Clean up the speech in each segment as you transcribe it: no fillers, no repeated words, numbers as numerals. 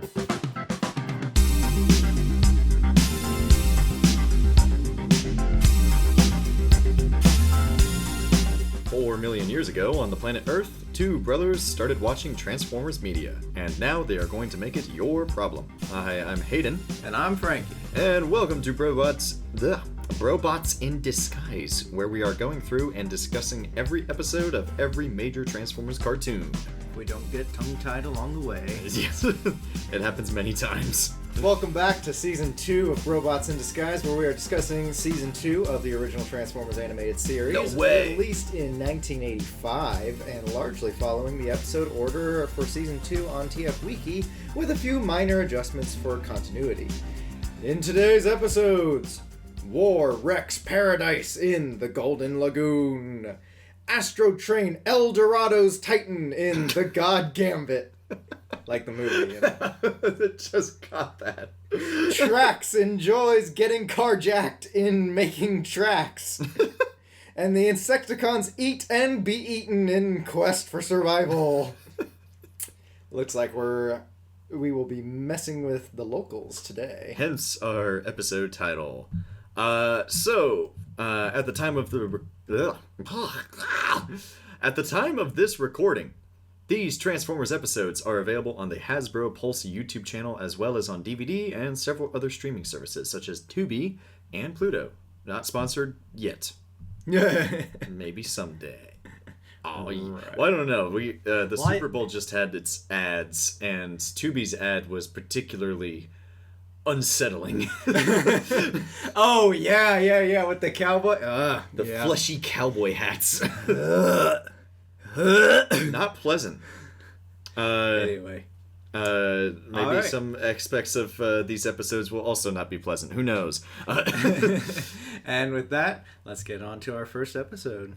4,000,000 years ago on the planet Earth, two brothers started watching Transformers media, and now they are going to make it your problem. Hi, I'm Hayden. And I'm Frankie. And welcome to BroBots in Disguise, where we are going through and discussing every episode of every major Transformers cartoon. If we don't get tongue-tied along the way. Yes, it happens many times. Welcome back to Season 2 of BroBots in Disguise, where we are discussing Season 2 of the original Transformers animated series. No way! Released in 1985, and largely following the episode order for Season 2 on TF Wiki, with a few minor adjustments for continuity. In today's episodes, War wrecks paradise in the Golden Lagoon. Astro Train El Dorado's Titan in The God Gambit. Like the movie, you know. Just got that. Trax enjoys getting carjacked in Making Tracks. And the Insecticons eat and be eaten in Quest for Survival. Looks like we will be messing with the locals today. Hence our episode title. At the time of this recording, these Transformers episodes are available on the Hasbro Pulse YouTube channel, as well as on DVD and several other streaming services such as Tubi and Pluto. Not sponsored yet. Maybe someday. Oh, right. Well, I don't know. Super Bowl just had its ads, and Tubi's ad was particularly unsettling. Oh, yeah, with the cowboy. Fleshy cowboy hats. Not pleasant. Anyway. Maybe some aspects of these episodes will also not be pleasant. Who knows? And with that, let's get on to our first episode.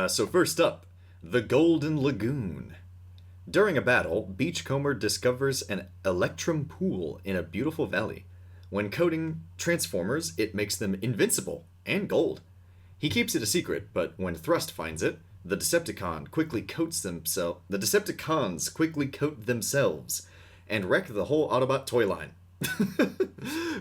So first up, the Golden Lagoon. During a battle, Beachcomber discovers an Electrum pool in a beautiful valley. When coating Transformers, it makes them invincible and gold. He keeps it a secret, but when Thrust finds it, the Decepticons quickly coat themselves and wreck the whole Autobot toy line.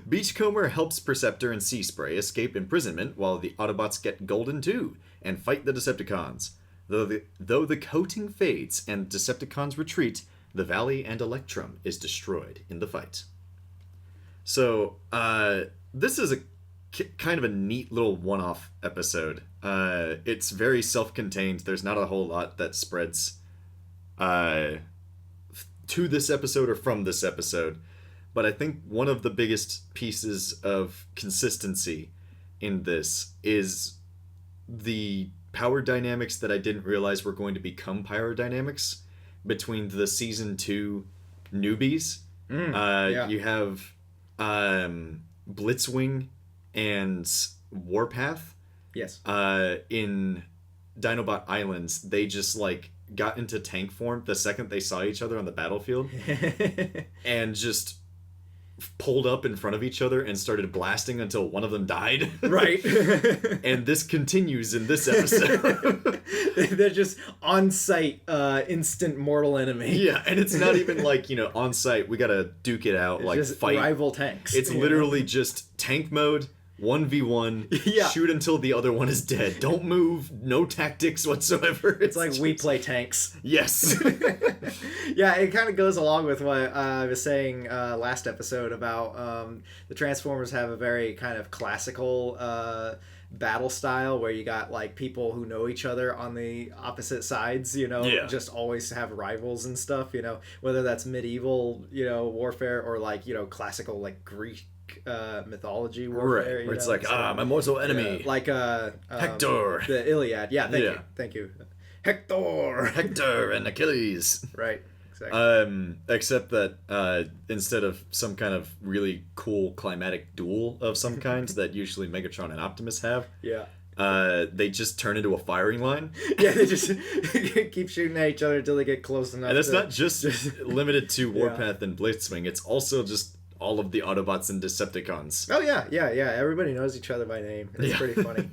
Beachcomber helps Perceptor and Seaspray escape imprisonment while the Autobots get golden too and fight the Decepticons. Though the coating fades and Decepticons retreat, the Valley and Electrum is destroyed in the fight. So, this is a kind of a neat little one-off episode. It's very self-contained. There's not a whole lot that spreads to this episode or from this episode. But I think one of the biggest pieces of consistency in this is the power dynamics that I didn't realize were going to become power dynamics between the Season 2 newbies. You have Blitzwing and Warpath. Yes. In Dinobot Islands, they just got into tank form the second they saw each other on the battlefield and just pulled up in front of each other and started blasting until one of them died. Right. And this continues in this episode. They're just on-site, instant mortal enemy. Yeah, and it's not even on-site, we gotta duke it out, it's just fight. Rival tanks. It's literally just tank mode, 1v1, yeah. Shoot until the other one is dead. Don't move, no tactics whatsoever. It's like we play tanks. Yes. Yeah, it kind of goes along with what I was saying last episode about the Transformers have a very kind of classical battle style where you got people who know each other on the opposite sides, just always have rivals and stuff, whether that's medieval, warfare or classical Greek mythology warfare. Right, where it's my mortal enemy. Hector. The Iliad. Yeah, thank you. Hector and Achilles. Right. Exactly. Except that instead of some kind of really cool climatic duel of some kind that usually Megatron and Optimus have, they just turn into a firing line. Yeah, they just keep shooting at each other until they get close enough. And it's not just limited to Warpath and Blitzwing. It's also just all of the Autobots and Decepticons. Oh, yeah. Everybody knows each other by name. It's pretty funny.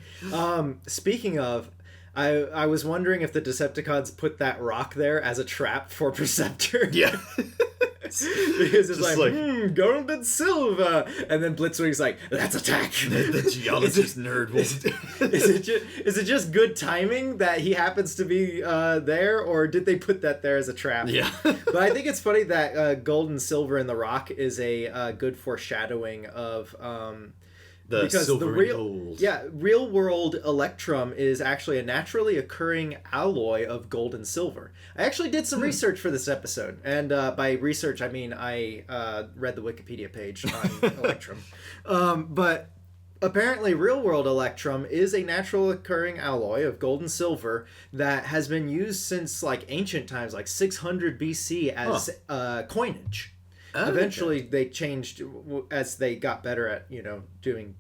Speaking of, I was wondering if the Decepticons put that rock there as a trap for Perceptor. Yeah. Because it's like, gold and silver, and then Blitzwing's like, let's attack. The geologist nerd will. Is it just good timing that he happens to be there, or did they put that there as a trap? Yeah. But I think it's funny that gold and silver in the rock is a good foreshadowing of because silver and gold. Yeah, real world Electrum is actually a naturally occurring alloy of gold and silver. I actually did some research for this episode, and by research I mean I read the Wikipedia page on Electrum. But apparently real world Electrum is a natural occurring alloy of gold and silver that has been used since like ancient times, like 600 BC as coinage. Oh, Eventually, they changed as they got better at doing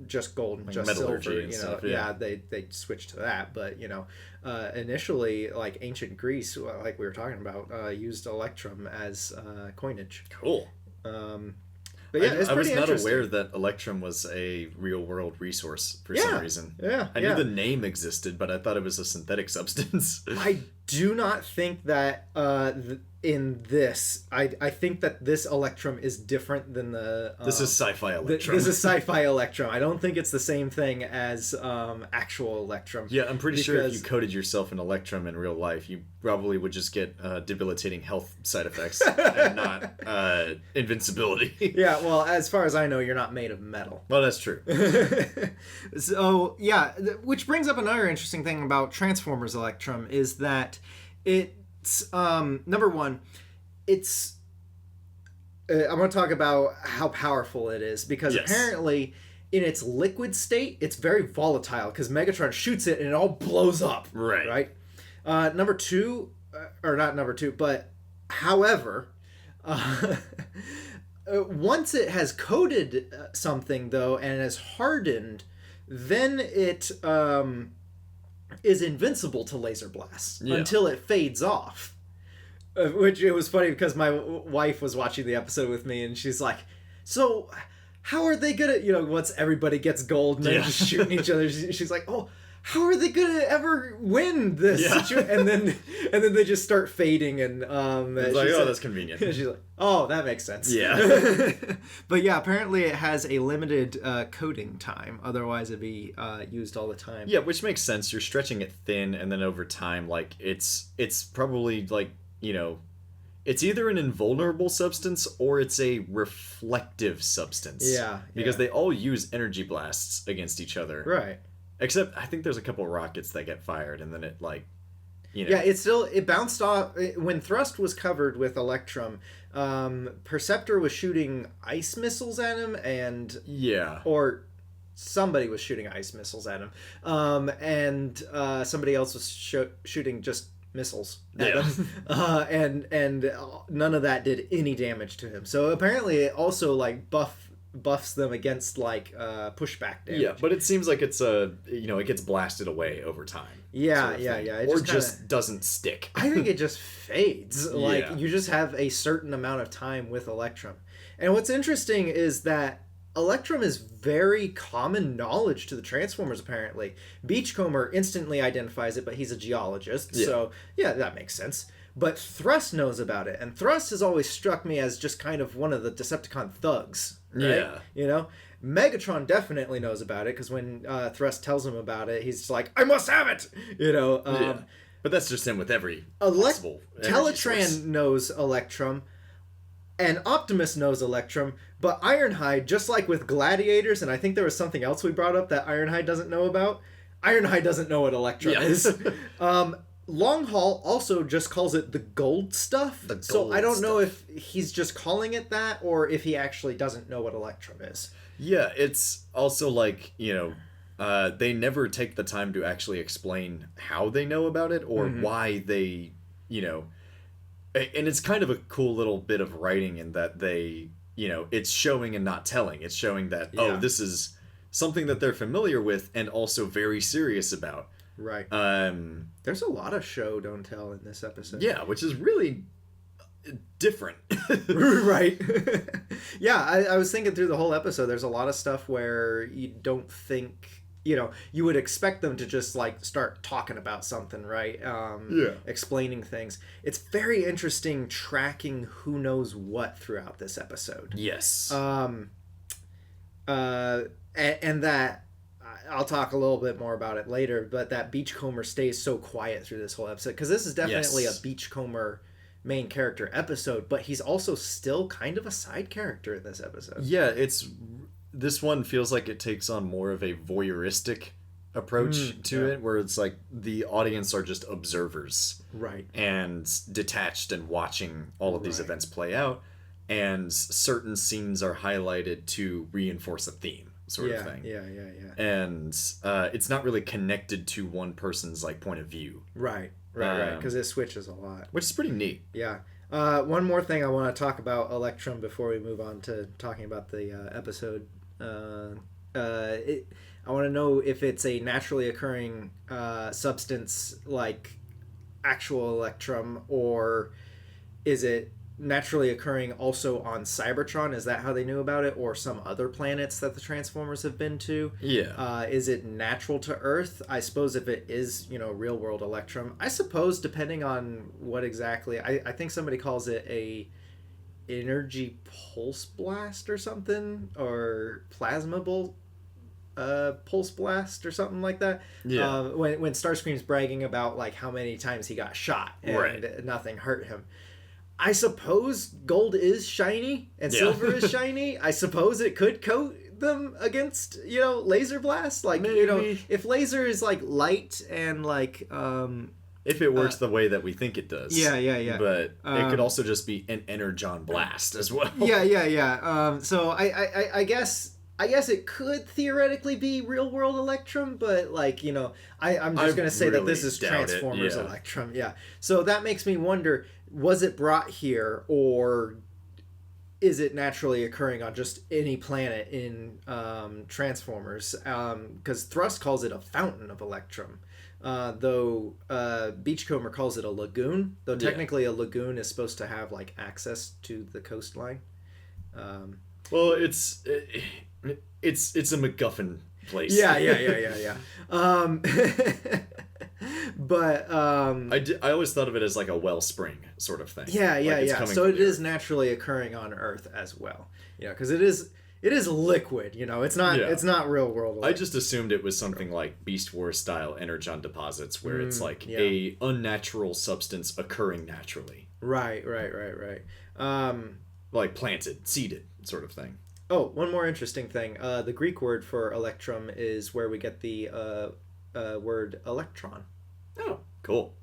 just gold and like just silver. metallurgy and stuff, yeah. They switched to that. But initially, like ancient Greece, like we were talking about, used electrum as coinage. Cool. But yeah, I was not aware that electrum was a real world resource for some reason. Yeah, I knew the name existed, but I thought it was a synthetic substance. I do not think that in this, I think that this Electrum is different than the... this is sci-fi Electrum. This is sci-fi Electrum. I don't think it's the same thing as actual Electrum. Yeah, I'm pretty sure if you coded yourself in Electrum in real life, you probably would just get debilitating health side effects and not invincibility. Yeah, well, as far as I know, you're not made of metal. Well, that's true. So, yeah, which brings up another interesting thing about Transformers Electrum is that it's, number one, it's, I'm going to talk about how powerful it is, because apparently in its liquid state, it's very volatile, because Megatron shoots it and it all blows up. Right. Number two, or not number two, but however, once it has coated something, though, and has hardened, then it is invincible to laser blasts until it fades off. Which it was funny because my wife was watching the episode with me, and she's like, so how are they gonna, once everybody gets gold and they're just shooting each other, she's like, oh, how are they gonna ever win this situation? And then they just start fading, and it's like, oh, that's convenient. She's like, oh, that makes sense. Yeah. But yeah, apparently it has a limited coating time. Otherwise, it'd be used all the time. Yeah, which makes sense. You're stretching it thin, and then over time, like it's probably like it's either an invulnerable substance or it's a reflective substance. Yeah. Because they all use energy blasts against each other. Right. Except I think there's a couple rockets that get fired, and then it Yeah, it bounced off when Thrust was covered with Electrum. Perceptor was shooting ice missiles at him, or somebody was shooting ice missiles at him, and somebody else was shooting just missiles at him, and none of that did any damage to him. So apparently, it also like buffs them against like pushback damage. Yeah, but it seems like it's it gets blasted away over time. Yeah, sort of yeah. It just doesn't stick. I think it just fades. Like you just have a certain amount of time with Electrum. And what's interesting is that Electrum is very common knowledge to the Transformers, apparently. Beachcomber instantly identifies it, but he's a geologist, so yeah, that makes sense. But Thrust knows about it, and Thrust has always struck me as just kind of one of the Decepticon thugs, right? Yeah. Megatron definitely knows about it, because when Thrust tells him about it, he's like, I must have it! But that's just him with every possible Teletran knows Electrum, and Optimus knows Electrum, but Ironhide, just like with Gladiators, and I think there was something else we brought up that Ironhide doesn't know about, Ironhide doesn't know what Electrum is. Longhaul also just calls it the gold stuff. So I don't know if he's just calling it that or if he actually doesn't know what Electrum is. Yeah, it's also like, they never take the time to actually explain how they know about it or why they, and it's kind of a cool little bit of writing in that they, it's showing and not telling. It's showing that, this is something that they're familiar with and also very serious about. Right. There's a lot of show don't tell in this episode. Yeah, which is really different. Right. Yeah, I was thinking through the whole episode, there's a lot of stuff where you don't think, you would expect them to just like start talking about something, right? Explaining things. It's very interesting tracking who knows what throughout this episode. Yes. And that I'll talk a little bit more about it later, but that Beachcomber stays so quiet through this whole episode, because this is definitely a Beachcomber main character episode, but he's also still kind of a side character in this episode. Yeah, this one feels like it takes on more of a voyeuristic approach to it, where it's like the audience are just observers, right, and detached and watching all of these events play out, and certain scenes are highlighted to reinforce a theme, sort of thing. Yeah. And it's not really connected to one person's like point of view. Right. Because it switches a lot, which is pretty neat. Yeah. One more thing I want to talk about Electrum before we move on to talking about the episode. I want to know if it's a naturally occurring substance like actual Electrum, or is it naturally occurring also on Cybertron? Is that how they knew about it, or some other planets that the Transformers have been to? Yeah. Is it natural to Earth? I suppose if it is, real world Electrum, I suppose depending on what exactly, I think somebody calls it a energy pulse blast or something, or plasma pulse blast or something like that. Yeah. When Starscream's bragging about like how many times he got shot and nothing hurt him. I suppose gold is shiny and silver is shiny. I suppose it could coat them against, laser blast. Like, maybe. If laser is like light and like if it works the way that we think it does. Yeah. But it could also just be an energon blast as well. Yeah. So I guess it could theoretically be real world Electrum, but like, I'm just going to say that this is Transformers Electrum. Yeah. So that makes me wonder, was it brought here, or is it naturally occurring on just any planet in Transformers? Because Thrust calls it a fountain of Electrum, though Beachcomber calls it a lagoon, though technically a lagoon is supposed to have like access to the coastline. Well, it's a MacGuffin place. Yeah. But I always thought of it as like a wellspring sort of thing. Yeah. So it is naturally occurring on Earth as well. Because it is liquid. It's not real world. I just assumed it was something like Beast Wars style energon deposits, where it's like a unnatural substance occurring naturally. Right. Like planted, seeded, sort of thing. Oh, one more interesting thing. The Greek word for Electrum is where we get the word electron. Oh, cool.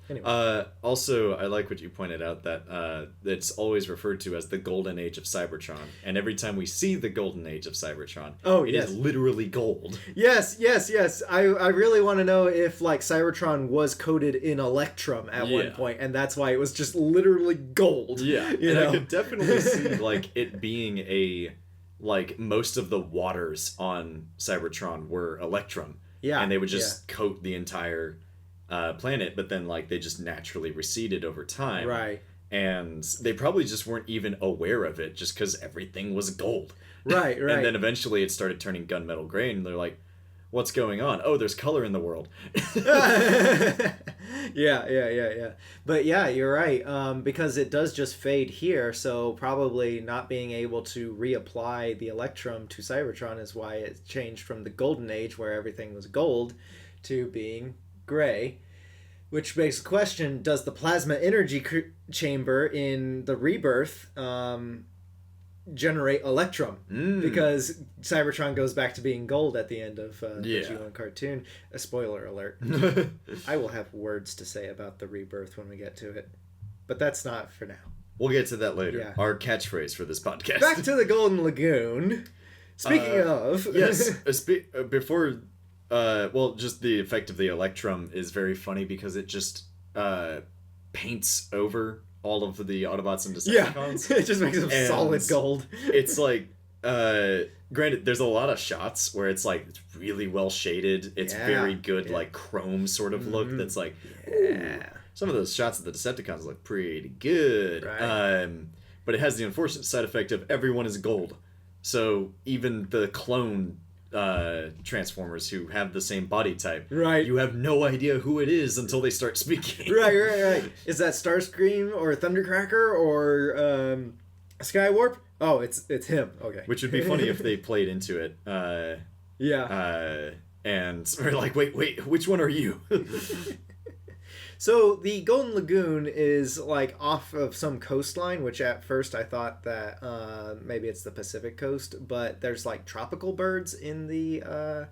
Anyway. Also, I like what you pointed out, that it's always referred to as the golden age of Cybertron, and every time we see the golden age of Cybertron, it is literally gold. Yes. I really want to know if like Cybertron was coated in Electrum at one point, and that's why it was just literally gold. Yeah, I could definitely see like it being like most of the waters on Cybertron were Electrum. Yeah, and they would just coat the entire planet, but then like they just naturally receded over time. Right. And they probably just weren't even aware of it, just because everything was gold. Right. And then eventually it started turning gunmetal gray, and they're like, what's going on? Oh, there's color in the world. Yeah. But yeah, you're right. Because it does just fade here, so probably not being able to reapply the Electrum to Cybertron is why it changed from the Golden Age, where everything was gold, to being gray. Which begs the question, does the plasma energy chamber in the Rebirth generate Electrum? Because Cybertron goes back to being gold at the end of the G1 cartoon. A spoiler alert. I will have words to say about the Rebirth when we get to it. But that's not for now. We'll get to that later. Yeah. Our catchphrase for this podcast. Back to the Golden Lagoon. Speaking of... Yes, before... just the effect of the Electrum is very funny, because it just paints over all of the Autobots and Decepticons. It just makes them solid gold. It's like, granted, there's a lot of shots where it's like it's really well shaded. It's very good, like chrome sort of look. That's like, some of those shots of the Decepticons look pretty good. Right. But it has the unfortunate side effect of everyone is gold. So even the clone Transformers who have the same body type. Right. You have no idea who it is until they start speaking. Right. Is that Starscream or Thundercracker or Skywarp? Oh, it's him. Okay. Which would be funny if they played into it. And we're like, wait, which one are you? So the Golden Lagoon is like off of some coastline, which at first I thought that maybe it's the Pacific coast, but there's like tropical birds in the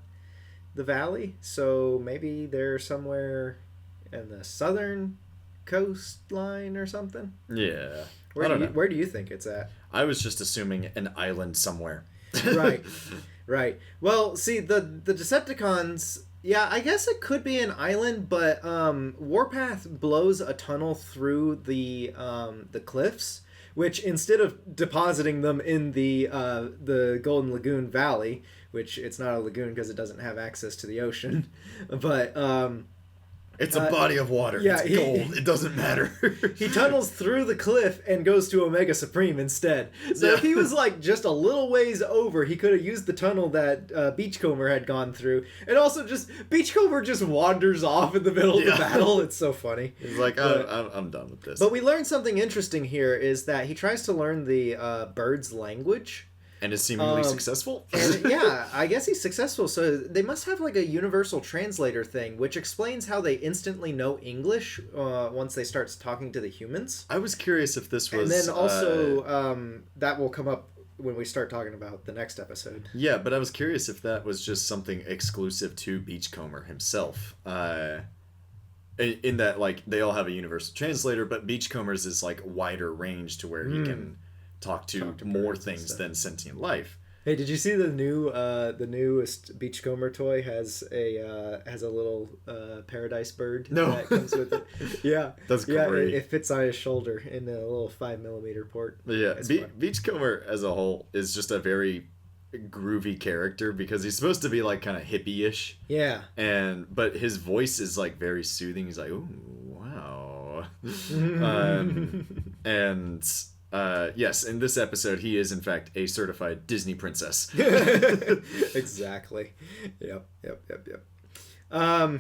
valley, so maybe they're somewhere in the southern coastline or something. Yeah. Where do you think it's at? I was just assuming an island somewhere. Right. Well, see, the Decepticons, yeah, I guess it could be an island, but Warpath blows a tunnel through the cliffs, which instead of depositing them in the Golden Lagoon Valley, which it's not a lagoon because it doesn't have access to the ocean, but it's a body of water. Yeah, it's gold. It doesn't matter. He tunnels through the cliff and goes to Omega Supreme instead. So if he was like just a little ways over, he could have used the tunnel that Beachcomber had gone through. And also just, Beachcomber just wanders off in the middle of the battle. It's so funny. He's like, I'm done with this. But we learned something interesting here is that he tries to learn the bird's language. And is seemingly successful? And yeah, I guess he's successful. So they must have like a universal translator thing, which explains how they instantly know English once they start talking to the humans. I was curious if this was... And then also, that will come up when we start talking about the next episode. Yeah, but I was curious if that was just something exclusive to Beachcomber himself. In that, like, they all have a universal translator, but Beachcomber's is, like, wider range to where he can... Talk to more things than sentient life. Hey, did you see the newest Beachcomber toy has a little paradise bird that comes with it? Yeah, that's great. Yeah, it fits on his shoulder in a little 5mm port. Yeah, Beachcomber as a whole is just a very groovy character because he's supposed to be like kind of hippie-ish. Yeah, but his voice is like very soothing. He's like, ooh, wow, and. Yes, in this episode, he is, in fact, a certified Disney princess. Exactly. Yep. Yeah,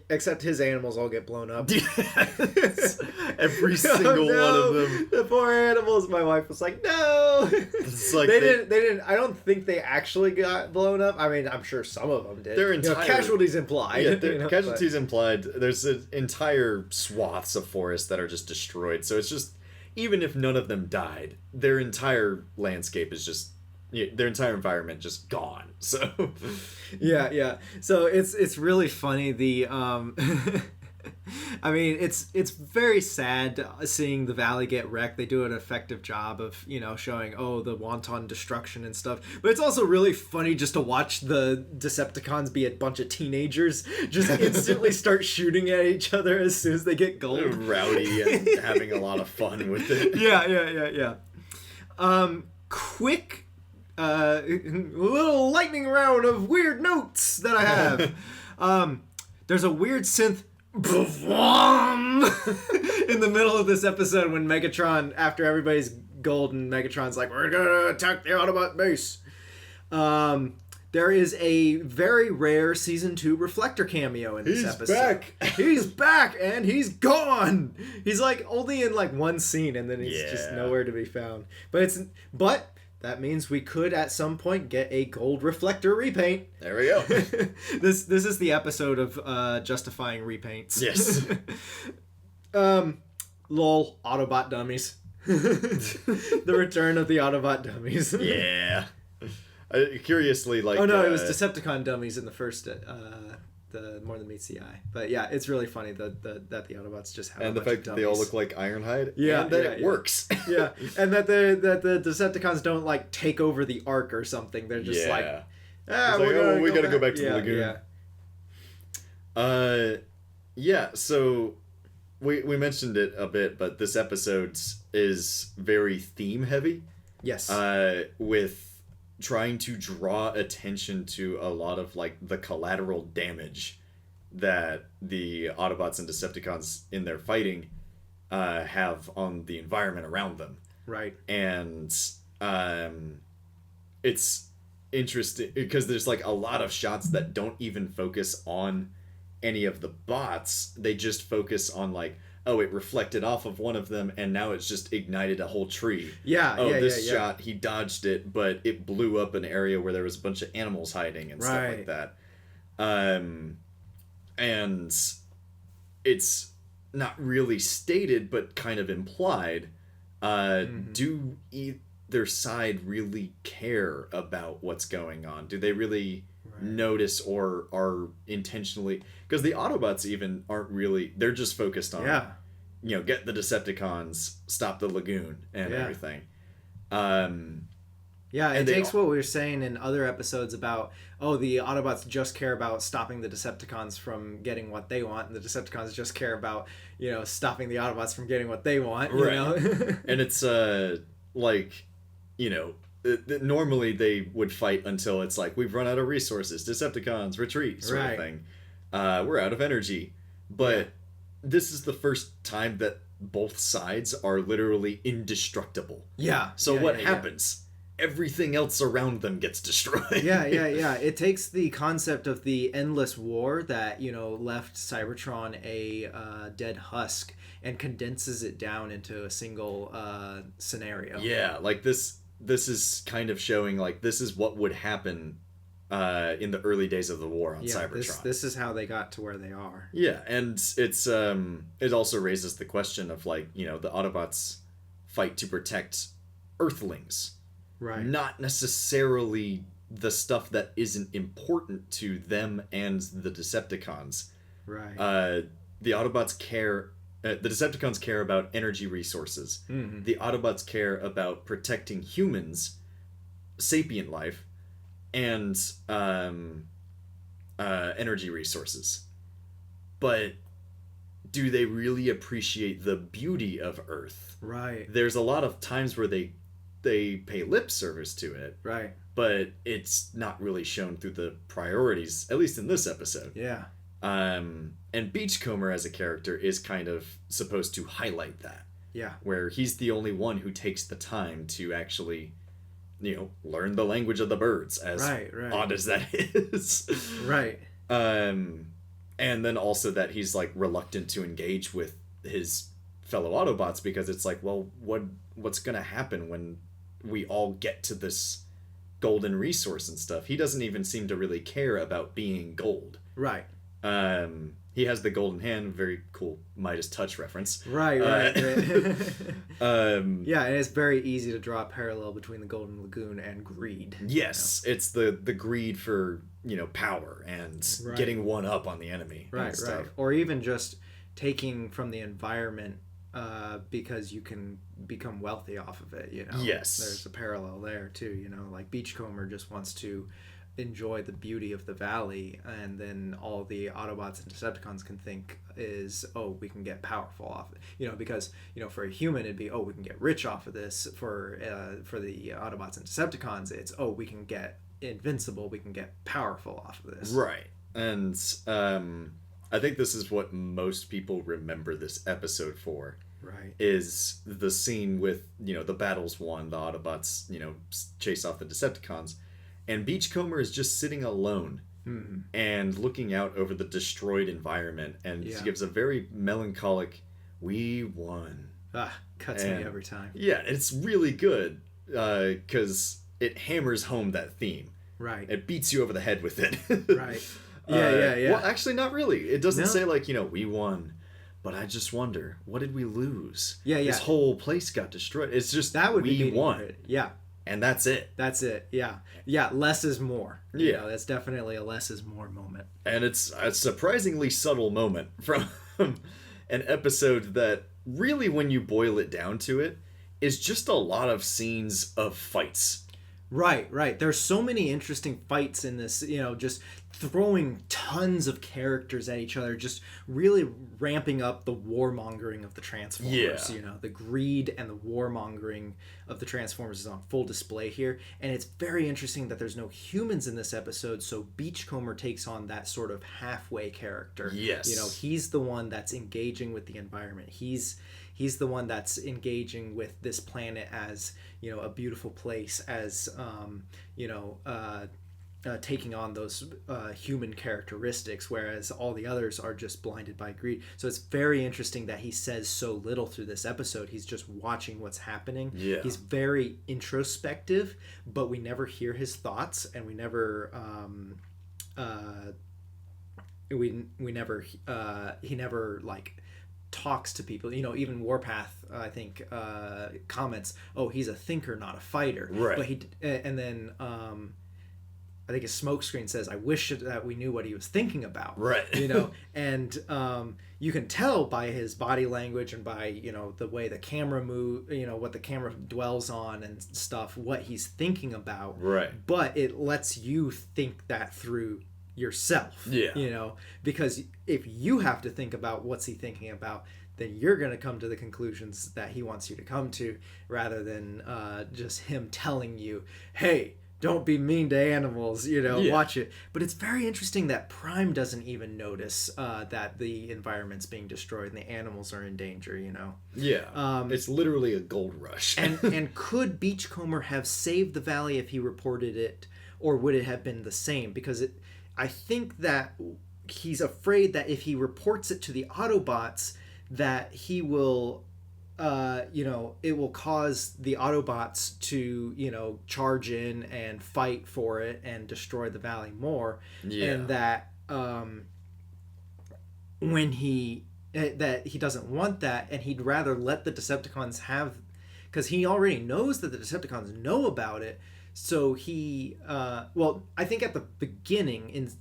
except his animals all get blown up. Yes. Every single one of them. The poor animals. My wife was like, no. It's like they didn't. I don't think they actually got blown up. I mean, I'm sure some of them did. Their entire casualties implied. Yeah, casualties implied. There's an entire swaths of forest that are just destroyed. So it's just. Even if none of them died, their entire landscape is just, their entire environment just gone. So, yeah. So it's really funny. The I mean, it's very sad seeing the valley get wrecked. They do an effective job of, showing, the wanton destruction and stuff. But it's also really funny just to watch the Decepticons be a bunch of teenagers just instantly start shooting at each other as soon as they get gold. They're rowdy and having a lot of fun with it. Yeah. Quick little lightning round of weird notes that I have. There's a weird synth in the middle of this episode when Megatron, after everybody's gold and Megatron's like, we're gonna attack the Autobot base. There is a very rare Season 2 Reflector cameo in this episode. He's back and he's gone. He's like only in like one scene and then he's just nowhere to be found. But that means we could at some point get a gold reflector repaint. There we go. This is the episode of justifying repaints. Yes. Lol, Autobot dummies. The return of the Autobot dummies. Yeah. Curiously, like... Oh, no, it was Decepticon dummies in the first... the More Than Meets the Eye. But yeah, it's really funny that the Autobots just have and the fact that they all look like Ironhide. Yeah, and that it works. Yeah, and that the Decepticons don't like take over the Ark or something. They're just we gotta go back to the Lagoon. Yeah. So we mentioned it a bit, but this episode is very theme heavy. Yes. With trying to draw attention to a lot of like the collateral damage that the Autobots and Decepticons in their fighting have on the environment around them. Right. And it's interesting because there's like a lot of shots that don't even focus on any of the bots. They just focus on like, oh, it reflected off of one of them and now it's just ignited a whole tree. Yeah. Oh, yeah, this yeah, shot, he dodged it, but it blew up an area where there was a bunch of animals hiding and stuff like that. And it's not really stated, but kind of implied. Do either side really care about what's going on? Do they really notice or are intentionally... Because the Autobots even aren't really... They're just focused on, you know, get the Decepticons, stop the Lagoon, and everything. Yeah, it takes what we were saying in other episodes about, oh, the Autobots just care about stopping the Decepticons from getting what they want, and the Decepticons just care about, you know, stopping the Autobots from getting what they want, you know? And it's, like, you know, normally they would fight until it's like, we've run out of resources, Decepticons, retreat, sort of thing. We're out of energy. But this is the first time that both sides are literally indestructible. Yeah. So what happens? Everything else around them gets destroyed. Yeah. It takes the concept of the endless war that, you know, left Cybertron a dead husk and condenses it down into a single scenario. Yeah, like this is kind of showing like this is what would happen in the early days of the war on Cybertron. This is how they got to where they are. Yeah, and it's it also raises the question of like, you know, the Autobots fight to protect Earthlings. Right. Not necessarily the stuff that isn't important to them and the Decepticons. Right. The Autobots care... the Decepticons care about energy resources. Mm-hmm. The Autobots care about protecting humans, sapient life, and energy resources. But do they really appreciate the beauty of Earth? Right. There's a lot of times where they pay lip service to it. Right. But it's not really shown through the priorities, at least in this episode. Yeah. And Beachcomber as a character is kind of supposed to highlight that. Yeah. Where he's the only one who takes the time to actually, you know, learn the language of the birds, as odd as that is. Right. And then also that he's like reluctant to engage with his fellow Autobots because it's like, well, what's gonna happen when we all get to this golden resource and stuff? He doesn't even seem to really care about being gold. Right. He has the golden hand, very cool Midas touch reference. Right. Yeah, and it's very easy to draw a parallel between the Golden Lagoon and greed. Yes, you know? It's the greed for, you know, power and getting one up on the enemy. Right. Or even just taking from the environment because you can become wealthy off of it, you know. Yes. There's a parallel there too, you know, like Beachcomber just wants to enjoy the beauty of the valley, and then all the Autobots and Decepticons can think is, oh, we can get powerful off it, you know, because, you know, for a human it'd be, oh, we can get rich off of this. For the Autobots and Decepticons, it's, oh, we can get invincible, we can get powerful off of this. Right. And I think this is what most people remember this episode for. Right. Is the scene with, you know, the battle's won, the Autobots, you know, chase off the Decepticons, and Beachcomber is just sitting alone and looking out over the destroyed environment, and he gives a very melancholic, "We won." Cuts me every time. Yeah, it's really good because it hammers home that theme. Right. It beats you over the head with it. Right. Yeah. Well, actually, not really. It doesn't say like, you know, we won. But I just wonder, what did we lose? Yeah. This whole place got destroyed. It's just that would we won. Yeah. And that's it. Yeah. Less is more. Yeah. You know, that's definitely a less is more moment. And it's a surprisingly subtle moment from an episode that really, when you boil it down to it, is just a lot of scenes of fights. Right. There's so many interesting fights in this, you know, just throwing tons of characters at each other, just really ramping up the warmongering of the Transformers. Yeah. You know, the greed and the warmongering of the Transformers is on full display here, and it's very interesting that there's no humans in this episode, so Beachcomber takes on that sort of halfway character. Yes. You know, he's the one that's engaging with the environment. He's the one that's engaging with this planet as, you know, a beautiful place, as taking on those human characteristics, whereas all the others are just blinded by greed. So it's very interesting that he says so little through this episode. He's just watching what's happening. Yeah. He's very introspective, but we never hear his thoughts, and we never he never like talks to people. You know, even Warpath, I think, comments, "Oh, he's a thinker, not a fighter." Right. But and then I think his smokescreen says, "I wish that we knew what he was thinking about." Right. You know, and you can tell by his body language and by, you know, the way the camera move, you know, what the camera dwells on and stuff, what he's thinking about. Right. But it lets you think that through yourself. Yeah. You know, because if you have to think about what's he thinking about, then you're going to come to the conclusions that he wants you to come to, rather than just him telling you, "Hey, don't be mean to animals, you know, watch it." But it's very interesting that Prime doesn't even notice that the environment's being destroyed and the animals are in danger, you know. Yeah. It's literally a gold rush. And could Beachcomber have saved the valley if he reported it, or would it have been the same? Because I think that he's afraid that if he reports it to the Autobots, that he will... it will cause the Autobots to, you know, charge in and fight for it and destroy the valley more. Yeah. And that when that he doesn't want that, and he'd rather let the Decepticons have, because he already knows that the Decepticons know about it. So he, I think at the beginning,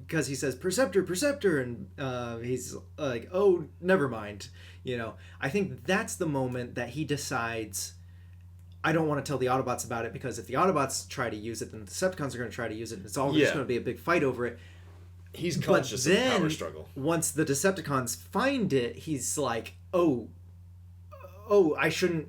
because he says, Perceptor, and he's like, "Oh, never mind." You know, I think that's the moment that he decides, I don't want to tell the Autobots about it, because if the Autobots try to use it, then the Decepticons are going to try to use it, and it's all just going to be a big fight over it. He's conscious of the power struggle. Once the Decepticons find it, he's like, oh, I shouldn't,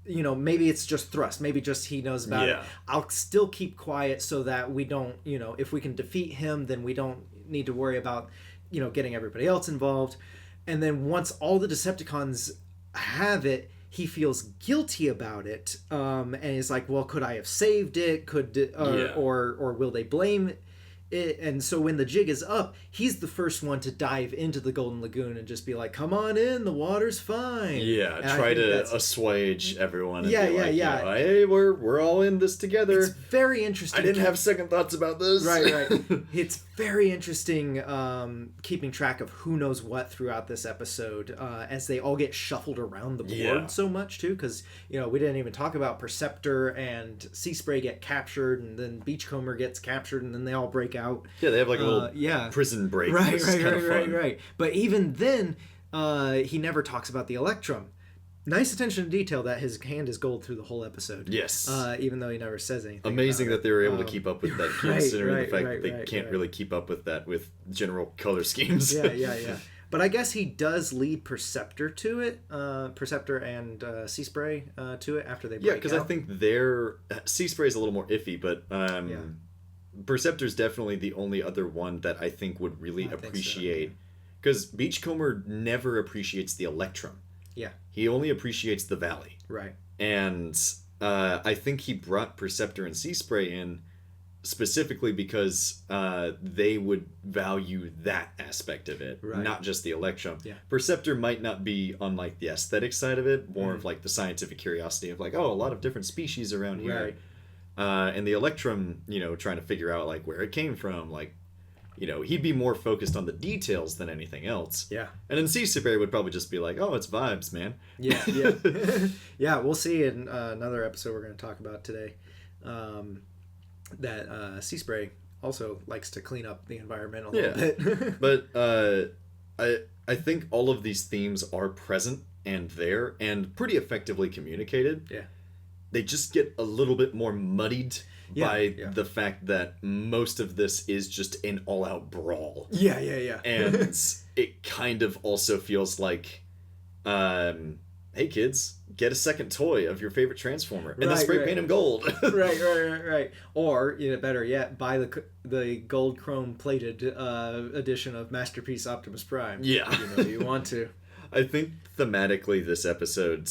you know, maybe it's just thrust. Maybe just he knows about it. I'll still keep quiet so that we don't, you know, if we can defeat him, then we don't need to worry about, you know, getting everybody else involved. And then once all the Decepticons have it, he feels guilty about it. And he's like, well, could I have saved it? Or will they blame it? And so when the jig is up, he's the first one to dive into the Golden Lagoon and just be like, "Come on in, the water's fine." Yeah, and try to assuage everyone. And Yeah, be like, yeah. You know, hey, we're all in this together. It's very interesting. I didn't have second thoughts about this. Right. It's very interesting keeping track of who knows what throughout this episode, as they all get shuffled around the board so much too, because, you know, we didn't even talk about Perceptor and Sea Spray get captured, and then Beachcomber gets captured, and then they all break out. Yeah, they have like a little prison break. Right. But even then, he never talks about the Electrum. Nice attention to detail that his hand is gold through the whole episode. Yes. Even though he never says anything. Amazing that they were able to keep up with that, considering the fact that they can't really keep up with that with general color schemes. Yeah. But I guess he does lead Perceptor to it, Perceptor and Sea Spray to it after they break out. Yeah, because I think their Sea Spray is a little more iffy, but Perceptor's definitely the only other one that I think would really appreciate, because Beachcomber never appreciates the Electrum. Yeah. He only appreciates the Valley. Right. And I think he brought Perceptor and Sea Spray in specifically because they would value that aspect of it, not just the Electrum. Yeah. Perceptor might not be on like the aesthetic side of it, more of like the scientific curiosity of like, oh, a lot of different species around here. Right. And the Electrum, you know, trying to figure out like where it came from, like, you know, he'd be more focused on the details than anything ose. Yeah. And then Sea Spray would probably just be like, oh, it's vibes, man. Yeah. Yeah, we'll see in another episode we're going to talk about today, that Sea Spray also likes to clean up the environment a little bit. But I think all of these themes are present and there and pretty effectively communicated. Yeah. they just get a little bit more muddied by yeah. the fact that most of this is just an all-out brawl. Yeah, yeah, yeah. And it kind of also feels like, hey kids, get a second toy of your favorite Transformer and then spray paint him gold. right. Or, better yet, buy the gold chrome plated edition of Masterpiece Optimus Prime. Yeah. You want to. I think thematically this episode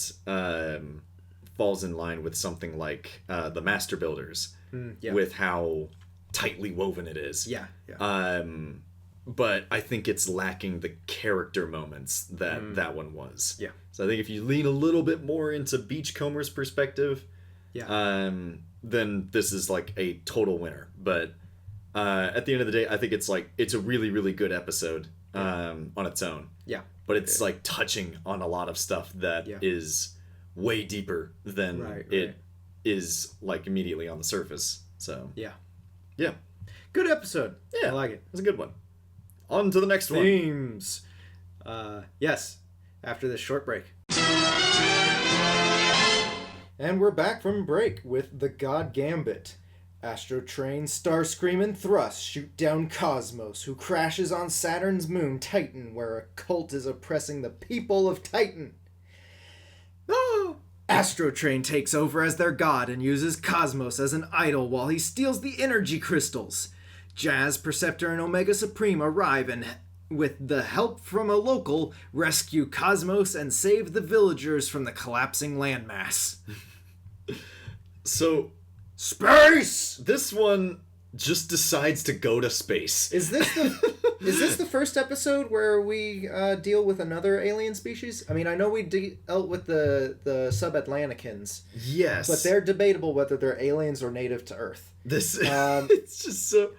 falls in line with something like the Master Builders, with how tightly woven it is. Yeah. But I think it's lacking the character moments that that one was. Yeah. So I think if you lean a little bit more into Beachcomber's perspective, then this is like a total winner. But at the end of the day, I think it's a really, really good episode on its own. Yeah. But it's like touching on a lot of stuff that is way deeper than it is like immediately on the surface. So yeah. Good episode. Yeah, I like it. It's a good one. On to the next one. Themes. Yes. After this short break. And we're back from break with the God Gambit. Astro Train, Starscream, and Thrust shoot down Cosmos, who crashes on Saturn's moon, Titan, where a cult is oppressing the people of Titan. Oh! Astro Train takes over as their god and uses Cosmos as an idol while he steals the energy crystals. Jazz, Perceptor, and Omega Supreme arrive and, with the help from a local, rescue Cosmos and save the villagers from the collapsing landmass. So, space! This one just decides to go to space. Is this the first episode where we deal with another alien species? I mean, I know we dealt with the Sub-Atlanticans. Yes. But they're debatable whether they're aliens or native to Earth. This it's just so...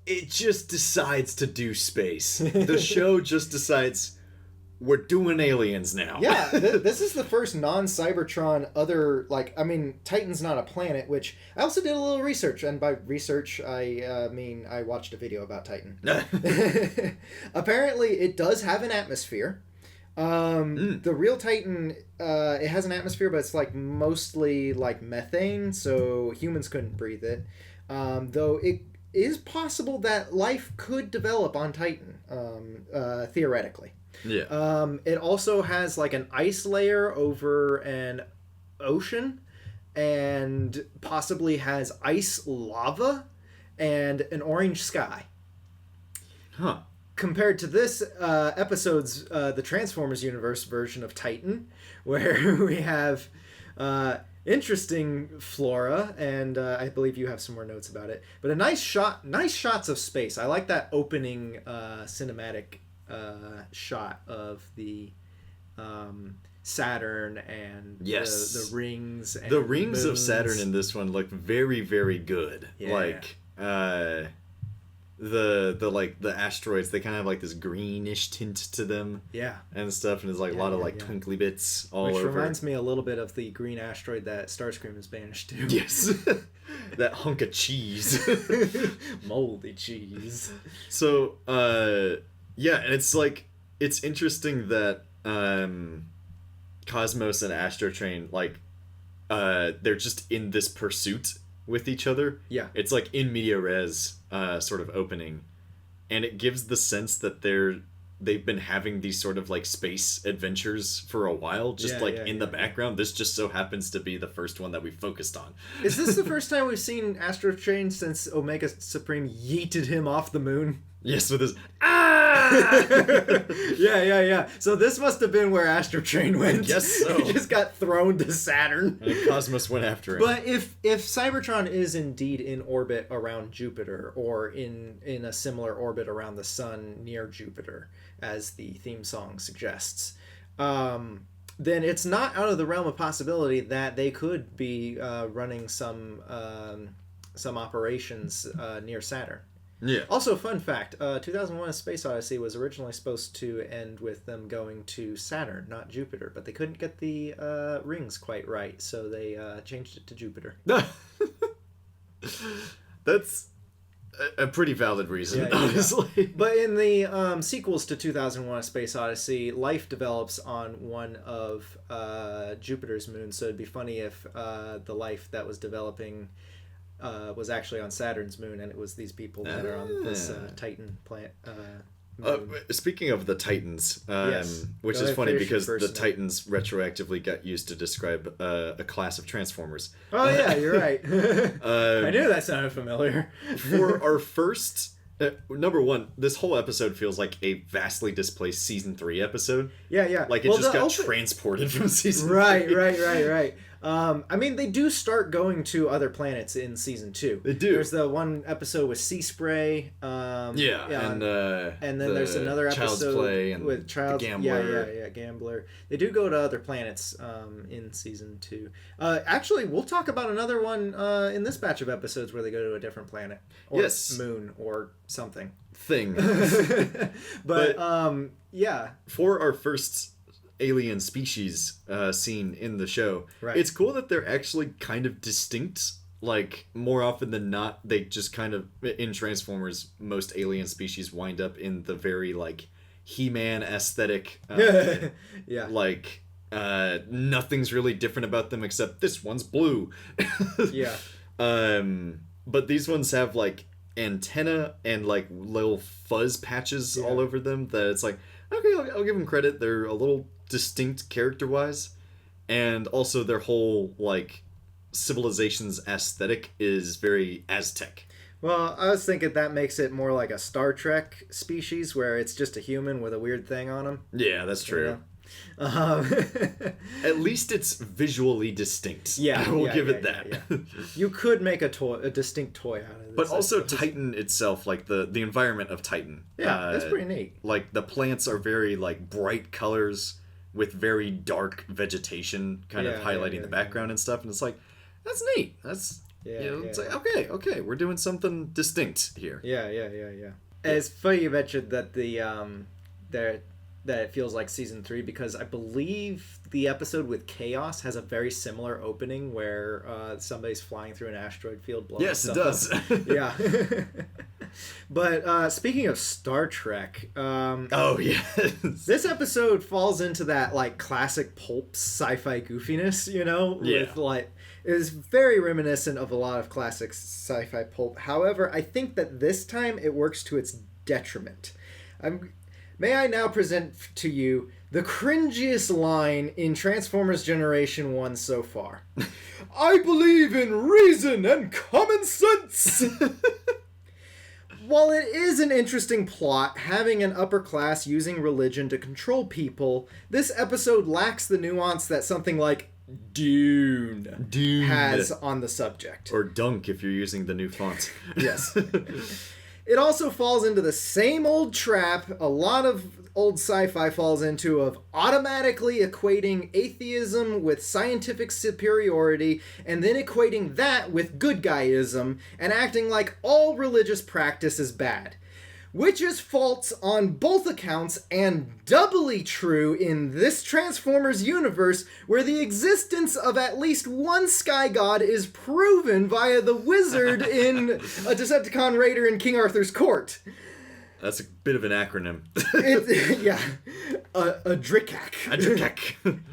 It just decides to do space. The show just decides, we're doing aliens now. Yeah, this is the first non-Cybertron other, Titan's not a planet, which I also did a little research, and by research, I mean I watched a video about Titan. Apparently, it does have an atmosphere. The real Titan, it has an atmosphere, but it's mostly methane, so humans couldn't breathe it. Though it is possible that life could develop on Titan, theoretically. Yeah. It also has an ice layer over an ocean, and possibly has ice lava and an orange sky. Huh. Compared to this episode's the Transformers universe version of Titan, where we have interesting flora, and I believe you have some more notes about it. But nice shots of space. I like that opening cinematic shot of the Saturn and the rings. And the rings moons. of Saturn in this one look very, very good. Yeah. The asteroids, they kind of have this greenish tint to them. Yeah. And stuff, and there's a lot of twinkly bits all over. Which reminds me a little bit of the green asteroid that Starscream is banished to. Yes. That hunk of cheese. Moldy cheese. So, and it's interesting that Cosmos and Astro Train, they're just in this pursuit with each other. Yeah. It's in media res sort of opening, and it gives the sense that they've been having these sort of space adventures for a while, just in the background. This just so happens to be the first one that we focused on. Is this the first time we've seen Astro Train since Omega Supreme yeeted him off the moon? Yes, with his Yeah. So this must have been where Astro Train went. I guess so. He just got thrown to Saturn. And Cosmos went after him. But if Cybertron is indeed in orbit around Jupiter, or in a similar orbit around the sun near Jupiter, as the theme song suggests, then it's not out of the realm of possibility that they could be running some operations near Saturn. Yeah. Also, fun fact, 2001: A Space Odyssey was originally supposed to end with them going to Saturn, not Jupiter, but they couldn't get the rings quite right, so they changed it to Jupiter. That's a pretty valid reason, Yeah. honestly. But in the sequels to 2001: A Space Odyssey, life develops on one of Jupiter's moons. So it'd be funny if the life that was developing was actually on Saturn's moon, and it was these people that are on this Titan planet. Speaking of the Titans, Yes. which Go is ahead, funny finish your because first the note. Titans retroactively got used to describe a class of Transformers. Oh yeah, you're right. I knew that sounded familiar. For our first number one, this whole episode feels like a vastly displaced season 3 episode. Yeah. Like it just got transported from season 3. Right. I mean, they do start going to other planets in season 2. They do. There's the one episode with Sea Spray. And then there's another Child's episode Play and with Child's Gambler. Yeah, Gambler. They do go to other planets in season 2. Actually, we'll talk about another one in this batch of episodes where they go to a different planet or moon or something. Thing. but yeah. For our first alien species scene in the show, Right. it's cool that they're actually kind of distinct. Like, more often than not, they just kind of, in Transformers, most alien species wind up in the very, like, He-Man aesthetic. Yeah. Like, nothing's really different about them except this one's blue. Yeah. But these ones have, like, antenna and, like, little fuzz patches all over them that it's like, okay, I'll give them credit. They're a little distinct character-wise. And also their whole, like, civilization's aesthetic is very Aztec. Well, I was thinking that makes it more like a Star Trek species where it's just a human with a weird thing on him. Yeah, that's true. You know? At least it's visually distinct. Yeah, I will give it that. Yeah. You could make a distinct toy out of this. But also I suppose. Titan itself, like the environment of Titan. Yeah, that's pretty neat. Like the plants are very like bright colors with very dark vegetation kind of highlighting the background and stuff, and it's like, that's neat. That's it's like okay, we're doing something distinct here. Yeah. It's funny you mentioned that that it feels like season 3 because I believe the episode with Chaos has a very similar opening where somebody's flying through an asteroid field blowing Yes, it stuff does. up. Yeah. But speaking of Star Trek, Oh yes. this episode falls into that like classic pulp sci-fi goofiness, you know? Yeah. With like it is very reminiscent of a lot of classic sci-fi pulp. However, I think that this time it works to its detriment. May I now present to you the cringiest line in Transformers Generation 1 so far. I believe in reason and common sense! While it is an interesting plot, having an upper class using religion to control people, this episode lacks the nuance that something like Dune has on the subject. Or Dunk if you're using the new font. Yes. It also falls into the same old trap a lot of old sci-fi falls into of automatically equating atheism with scientific superiority and then equating that with good guyism and acting like all religious practice is bad. Which is false on both accounts and doubly true in this Transformers universe where the existence of at least one sky god is proven via the wizard in a Decepticon raider in King Arthur's court. That's a bit of an acronym. Yeah. A Drikak.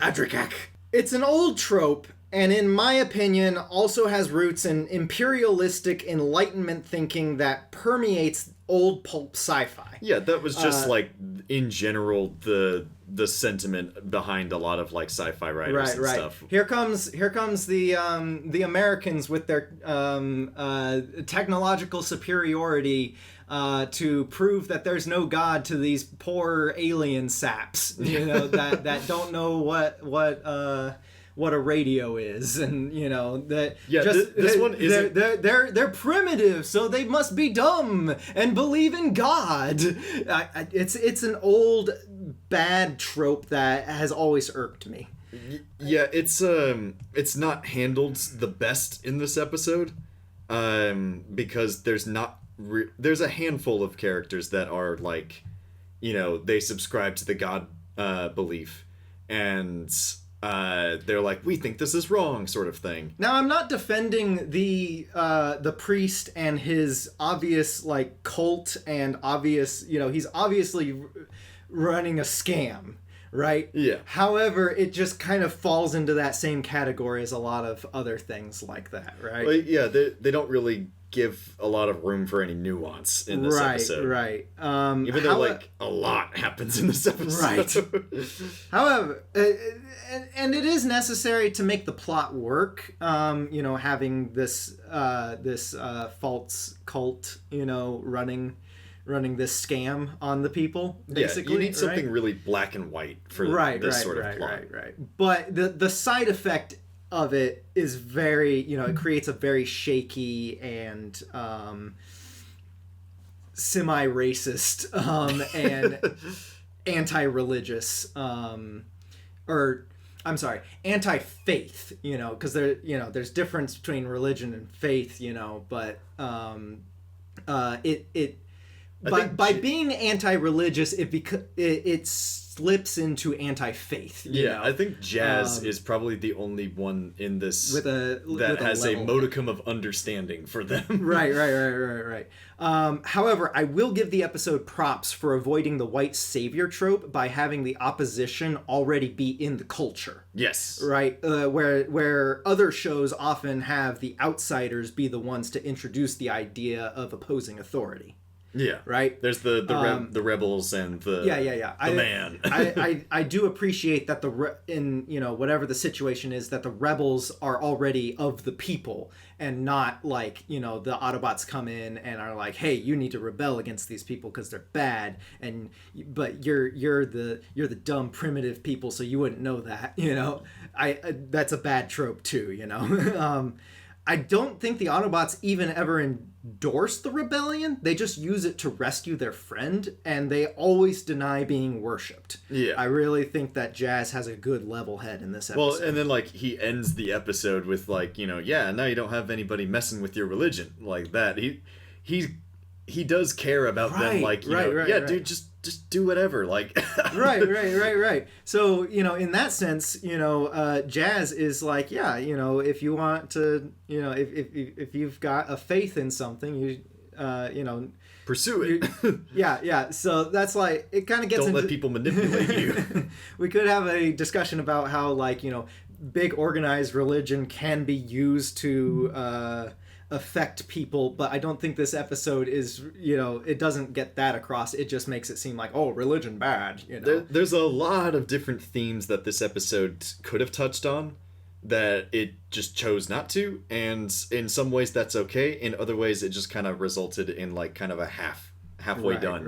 Adrikak. It's an old trope, and in my opinion, also has roots in imperialistic Enlightenment thinking that permeates old pulp sci-fi. Yeah, that was just like in general the sentiment behind a lot of like sci-fi writers and stuff. Here comes the Americans with their technological superiority to prove that there's no god to these poor alien saps, you know, that don't know what a radio is, and you know that this one isn't. They're primitive, so they must be dumb and believe in God. It's an old bad trope that has always irked me. Yeah, it's not handled the best in this episode, because there's not there's a handful of characters that are like, you know, they subscribe to the God belief, and they're like, we think this is wrong, sort of thing. Now, I'm not defending the priest and his obvious like cult and obvious, he's obviously running a scam, right? Yeah. However, it just kind of falls into that same category as a lot of other things like that, right? Well, yeah, they don't really give a lot of room for any nuance in this episode. Right. Even though like a lot happens in this episode. Right. However, and it is necessary to make the plot work. Having this false cult, running this scam on the people, basically. Yeah, you need something really black and white for this sort of plot. Right. But the side effect of it is very, it creates a very shaky and semi-racist and anti-religious anti-faith, because there's difference between religion and faith, but by being anti-religious, it slips into anti-faith. I think Jazz is probably the only one in this that has a level. modicum of understanding for them. Right. However, I will give the episode props for avoiding the white savior trope by having the opposition already be in the culture. Yes. Right, where other shows often have the outsiders be the ones to introduce the idea of opposing authority. Yeah. Right? There's the rebels and the man. I do appreciate that in whatever the situation is, that the rebels are already of the people and not like, the Autobots come in and are like, hey, you need to rebel against these people because they're bad, but you're the dumb primitive people, so you wouldn't know that, that's a bad trope too, I don't think the Autobots even ever endorse the rebellion. They just use it to rescue their friend, and they always deny being worshipped. Yeah. I really think that Jazz has a good level head in this episode. Well, and then, like, he ends the episode with, like, now you don't have anybody messing with your religion. Like that. He does care about them, like, dude, just do whatever, like. right. So, in that sense, Jazz is like, if you want to, if you've got a faith in something, you pursue it. Yeah. So that's like, it kind of gets Don't into... let people manipulate you. We could have a discussion about how, like, big organized religion can be used to affect people, but I don't think this episode is, it doesn't get that across. It just makes it seem like, oh, religion bad, There's a lot of different themes that this episode could have touched on that it just chose not to, and in some ways that's okay. In other ways it just kind of resulted in like kind of a halfway done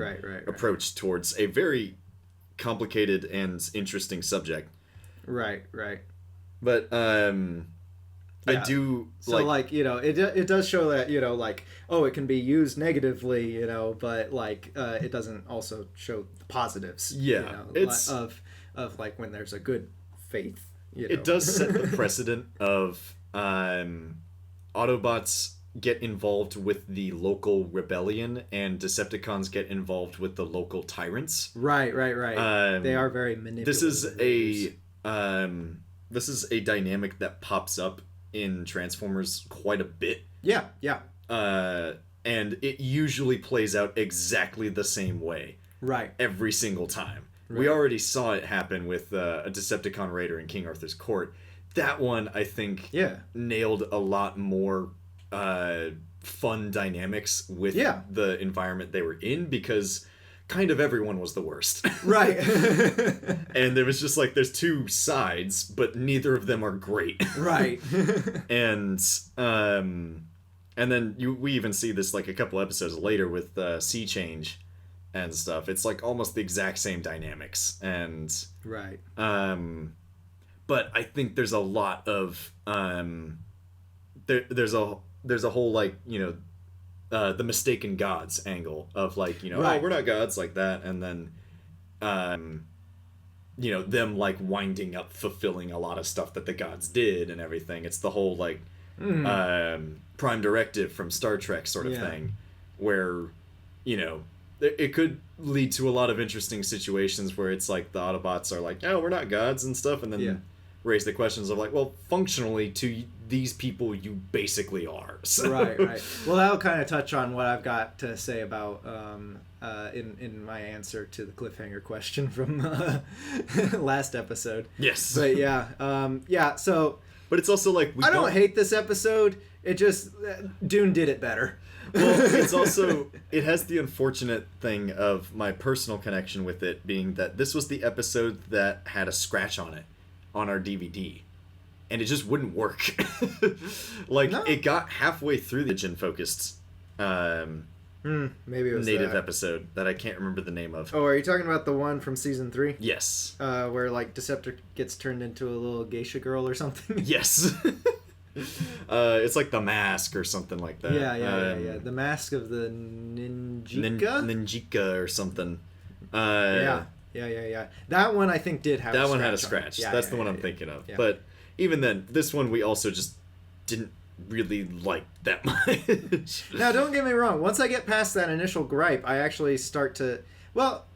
approach towards a very complicated and interesting subject. Right. But I do like it does show that like, oh, it can be used negatively, but like it doesn't also show the positives. It's of like when there's a good faith. It does set the precedent of Autobots get involved with the local rebellion and Decepticons get involved with the local tyrants. Right. They are very manipulative. This is a dynamic that pops up in Transformers quite a bit. Yeah. And it usually plays out exactly the same way. Right. Every single time. Right. We already saw it happen with a Decepticon raider in King Arthur's court. That one, I think, nailed a lot more fun dynamics with the environment they were in, because kind of everyone was the worst. Right. And there was just like, there's two sides, but neither of them are great. Right. And then we even see this like a couple episodes later with Sea Change and stuff. It's like almost the exact same dynamics. And right. But I think there's a lot of there's a whole like, the mistaken gods angle of like, oh, we're not gods, like that, and then them like winding up fulfilling a lot of stuff that the gods did and everything. It's the whole like Prime Directive from Star Trek sort of thing, where it could lead to a lot of interesting situations where it's like the Autobots are like, oh, we're not gods and stuff, and then raise the questions of like, well, functionally to these people, you basically are. So. Right. Well, that'll kind of touch on what I've got to say about in my answer to the cliffhanger question from last episode. Yes. But yeah. So. But it's also like I don't hate this episode. It just Dune did it better. Well, it's also it has the unfortunate thing of my personal connection with it being that this was the episode that had a scratch on it on our DVD. And it just wouldn't work. It got halfway through the Jin-focused maybe it was native that episode that I can't remember the name of. Oh, are you talking about the one from season 3? Yes. Where like Deceptor gets turned into a little geisha girl or something? Yes. It's like The Mask or something like that. Yeah. The Mask of the Ninjika? Ninjika or something. Yeah. That one I think did have that a one had a scratch. scratch. That's the one I'm thinking of. Yeah. But even then, this one we also just didn't really like that much. Now, don't get me wrong. Once I get past that initial gripe, I actually start to... Well,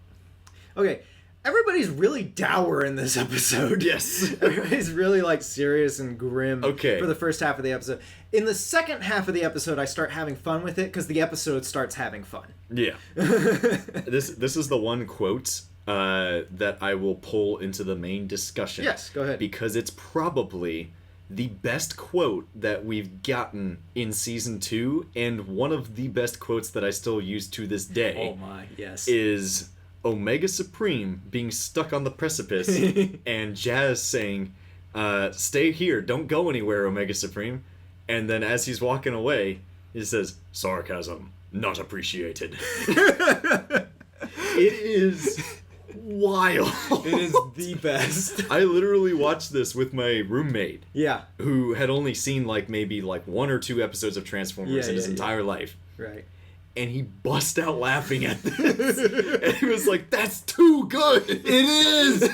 okay. Everybody's really dour in this episode. Yes. Everybody's really like serious and grim for the first half of the episode. In the second half of the episode, I start having fun with it because the episode starts having fun. Yeah. This is the one quote that I will pull into the main discussion. Yes, go ahead. Because it's probably the best quote that we've gotten in season 2, and one of the best quotes that I still use to this day. Oh my, yes. Is Omega Supreme being stuck on the precipice and Jazz saying, stay here, don't go anywhere, Omega Supreme. And then as he's walking away, he says, sarcasm, not appreciated. It is wild. It is the best. I literally watched this with my roommate. Yeah. Who had only seen maybe 1 or 2 episodes of Transformers in his entire life. Right. And he bust out laughing at this. And he was like, that's too good. It is.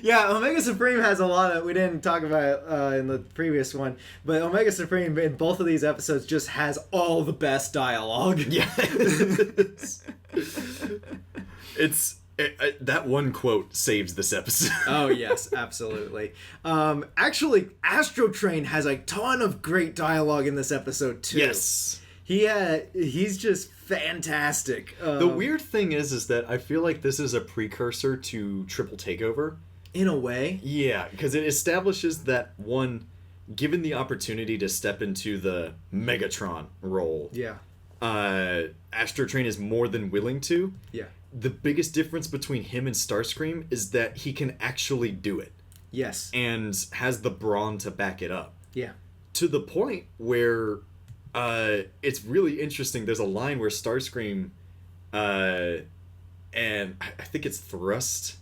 Yeah, Omega Supreme has a lot of... We didn't talk about it in the previous one, but Omega Supreme in both of these episodes just has all the best dialogue. Yeah. That one quote saves this episode. Oh, yes, absolutely. Actually, Astro Train has a ton of great dialogue in this episode, too. Yes. He's just fantastic. The weird thing is that I feel like this is a precursor to Triple Takeover. In a way. Yeah, because it establishes that one, given the opportunity to step into the Megatron role, Astro Train is more than willing to. Yeah. The biggest difference between him and Starscream is that he can actually do it. Yes. And has the brawn to back it up. Yeah. To the point where it's really interesting. There's a line where Starscream and I think it's Thrust,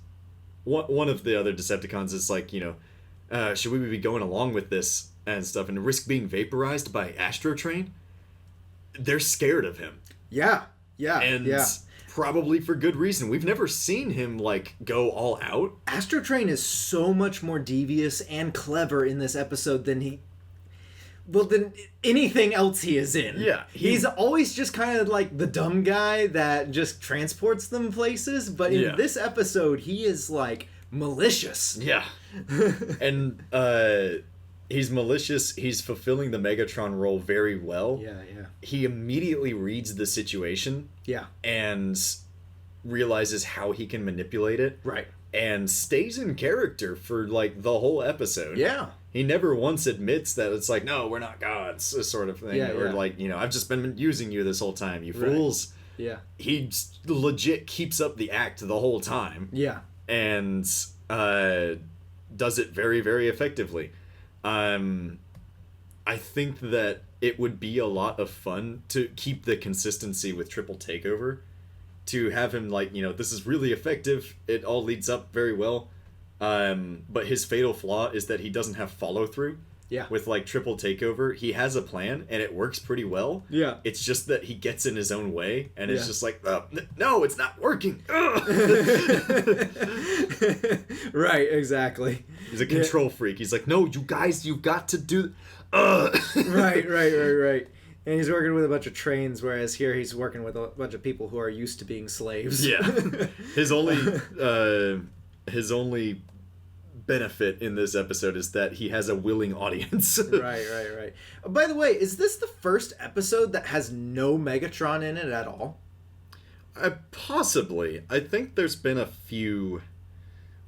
one of the other Decepticons is like, should we be going along with this and stuff and risk being vaporized by Astro Train? They're scared of him. Yeah. Probably for good reason. We've never seen him go all out. Astro Train is so much more devious and clever in this episode than anything else he is in. Yeah. He's always just kind of like the dumb guy that just transports them places, but in this episode he is malicious. Yeah. And he's malicious. He's fulfilling the Megatron role very well. Yeah. He immediately reads the situation. Yeah. And realizes how he can manipulate it. Right. And stays in character for the whole episode. Yeah. He never once admits that it's no, we're not gods, sort of thing. Yeah, or yeah. I've just been using you this whole time, you fools. Yeah. He legit keeps up the act the whole time. Yeah. And does it very, very effectively. I think that it would be a lot of fun to keep the consistency with Triple Takeover. To have him this is really effective. It all leads up very well. But his fatal flaw is that he doesn't have follow through. Yeah. With Triple Takeover, he has a plan and it works pretty well. Yeah. It's just that he gets in his own way and it's just no, it's not working. Right, exactly. He's a control freak. He's no, you guys, you got to do. Right. And he's working with a bunch of trains, whereas here he's working with a bunch of people who are used benefit in this episode is that he has a willing audience. Right. By the way, is this the first episode that has no Megatron in it at all? Possibly. I think there's been a few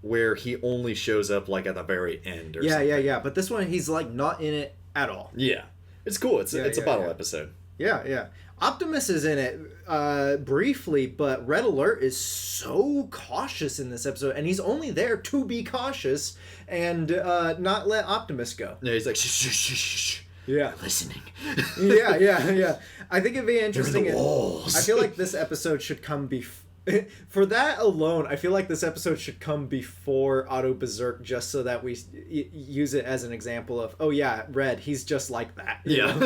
where he only shows up like at the very end or something. Yeah. But this one, he's like not in it at all. Yeah. It's cool. It's a bottle episode. Yeah. Optimus is in it briefly, but Red Alert is so cautious in this episode, and he's only there to be cautious and not let Optimus go. Yeah, he's like, shh. Yeah. I'm listening. Yeah. I think it'd be interesting. They're the walls. I feel like this episode should come for that alone, I feel like this episode should come before Auto Berserk, just so that we use it as an example of, oh yeah, Red, he's just like that. Yeah.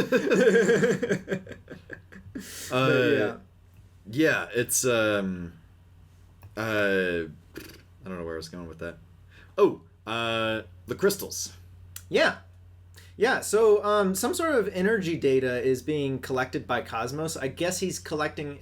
Yeah, it's I don't know where I was going with that. Oh, the crystals. Yeah, so some sort of energy data is being collected by Cosmos. I guess he's collecting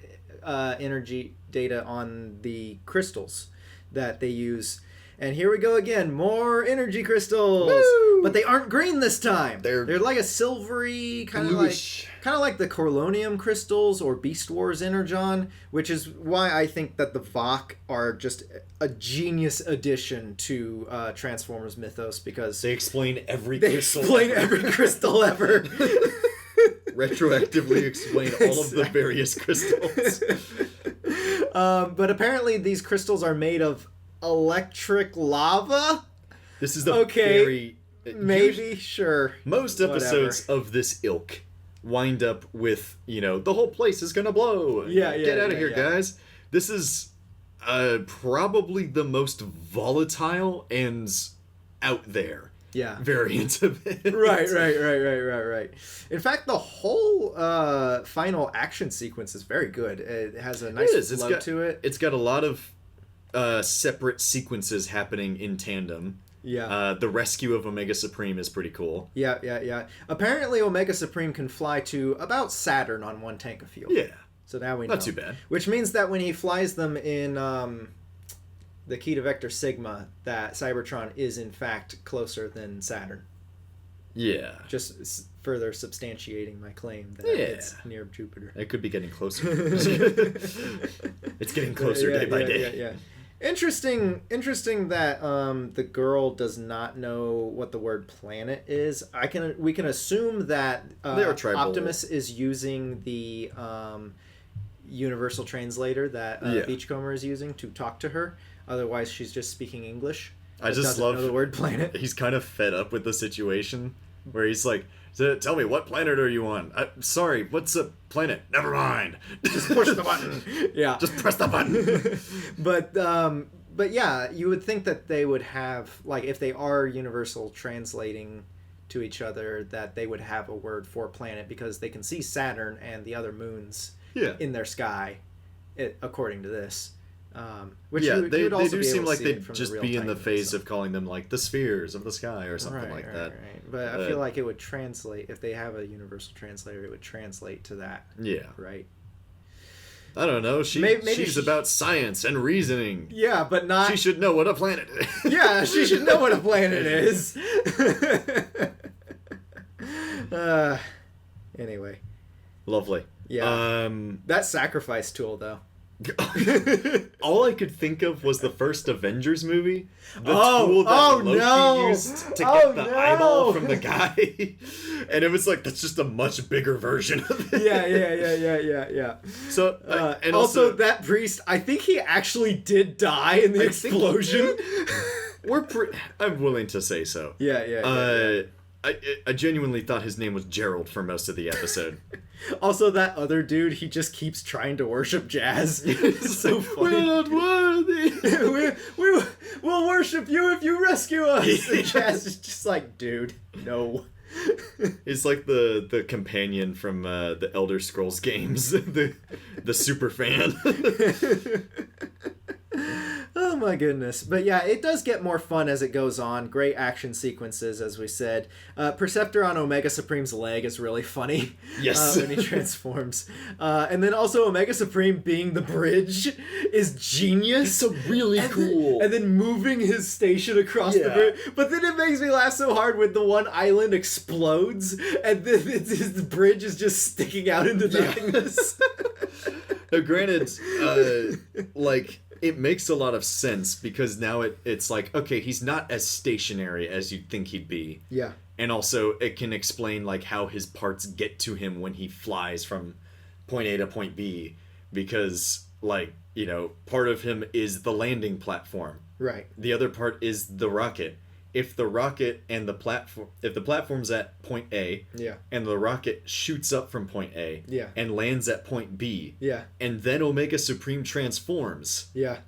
energy data on the crystals that they use. And here we go again, more energy crystals. Woo! But they aren't green this time. They're like a silvery kind of bluish. like the Corlonium crystals or Beast Wars Energon, which is why I think that the Vok are just a genius addition to Transformers mythos, because They explain every they crystal. explain every crystal ever. Retroactively explain all of the various crystals. But apparently these crystals are made of electric lava. This is the Okay, very... Maybe, sure. Most episodes of this ilk wind up with, the whole place is gonna blow. Yeah, Get out of here, yeah. guys. This is probably the most volatile and out there Yeah. variant of it. Right. In fact, the whole final action sequence is very good. It has a nice flow to it. It's got a lot of separate sequences happening in tandem. Yeah. The rescue of Omega Supreme is pretty cool. Yeah. Apparently, Omega Supreme can fly to about Saturn on one tank of fuel. Yeah. So now we know. Not too bad. Which means that when he flies them in the Key to Vector Sigma, that Cybertron is in fact closer than Saturn. Yeah. Just further substantiating my claim that Yeah. it's near Jupiter. It could be getting closer. It's getting closer day by day. Yeah. Interesting that the girl does not know what the word planet is. We can assume that They are tribal. Optimus is using the universal translator that Beachcomber is using to talk to her. Otherwise, she's just speaking English. I just doesn't love know the word planet. He's kind of fed up with the situation where he's like, "Tell me, what planet are you on? Sorry, what's a planet? Never mind. Just push the button." Yeah. Just press the button. But yeah, you would think that they would have, like, if they are universal translating to each other, that they would have a word for planet, because they can see Saturn and the other moons in their sky, according to this. Which yeah, you they would also do be seem able to like see they'd it from just real be in the Titan phase stuff. of calling them like the spheres of the sky or something like that. Right. But I feel like it would translate, if they have a universal translator, it would translate to that. Yeah. Right. I don't know. Maybe she's about science and reasoning. Yeah, but not. She should know what a planet is. Yeah, she should know what a planet is. Anyway. Lovely. Yeah. That sacrifice tool, though. All I could think of was the first Avengers movie. The Oh, tool that oh, Loki no. used to Oh, get the no. eyeball from the guy. And it was like, that's just a much bigger version of it. Yeah. So, and also, that priest, I think he actually did die in the I think he explosion. I'm willing to say so. Yeah. I genuinely thought his name was Gerald for most of the episode. Also, that other dude, he just keeps trying to worship Jazz. It's so funny. We're not worthy. We'll worship you if you rescue us. And Jazz is just like, dude, no. He's like the companion from the Elder Scrolls games, the super fan. Oh Oh my goodness. But yeah, it does get more fun as it goes on. Great action sequences, as we said. Perceptor on Omega Supreme's leg is really funny. Yes. When he transforms. And then also Omega Supreme being the bridge is genius. It's really cool. And then moving his station across the bridge. But then it makes me laugh so hard when the one island explodes and then the bridge is just sticking out into nothingness. Now, granted, like, it makes a lot of sense because now it's like, okay, he's not as stationary as you'd think he'd be. Yeah. And also, it can explain, like, how his parts get to him when he flies from point A to point B. Because, like, you know, part of him is the landing platform. Right. The other part is the rocket. If the rocket and the platform, if the platform's at point A, Yeah. and the rocket shoots up from point A, Yeah. and lands at point B, Yeah. and then Omega Supreme transforms, Yeah.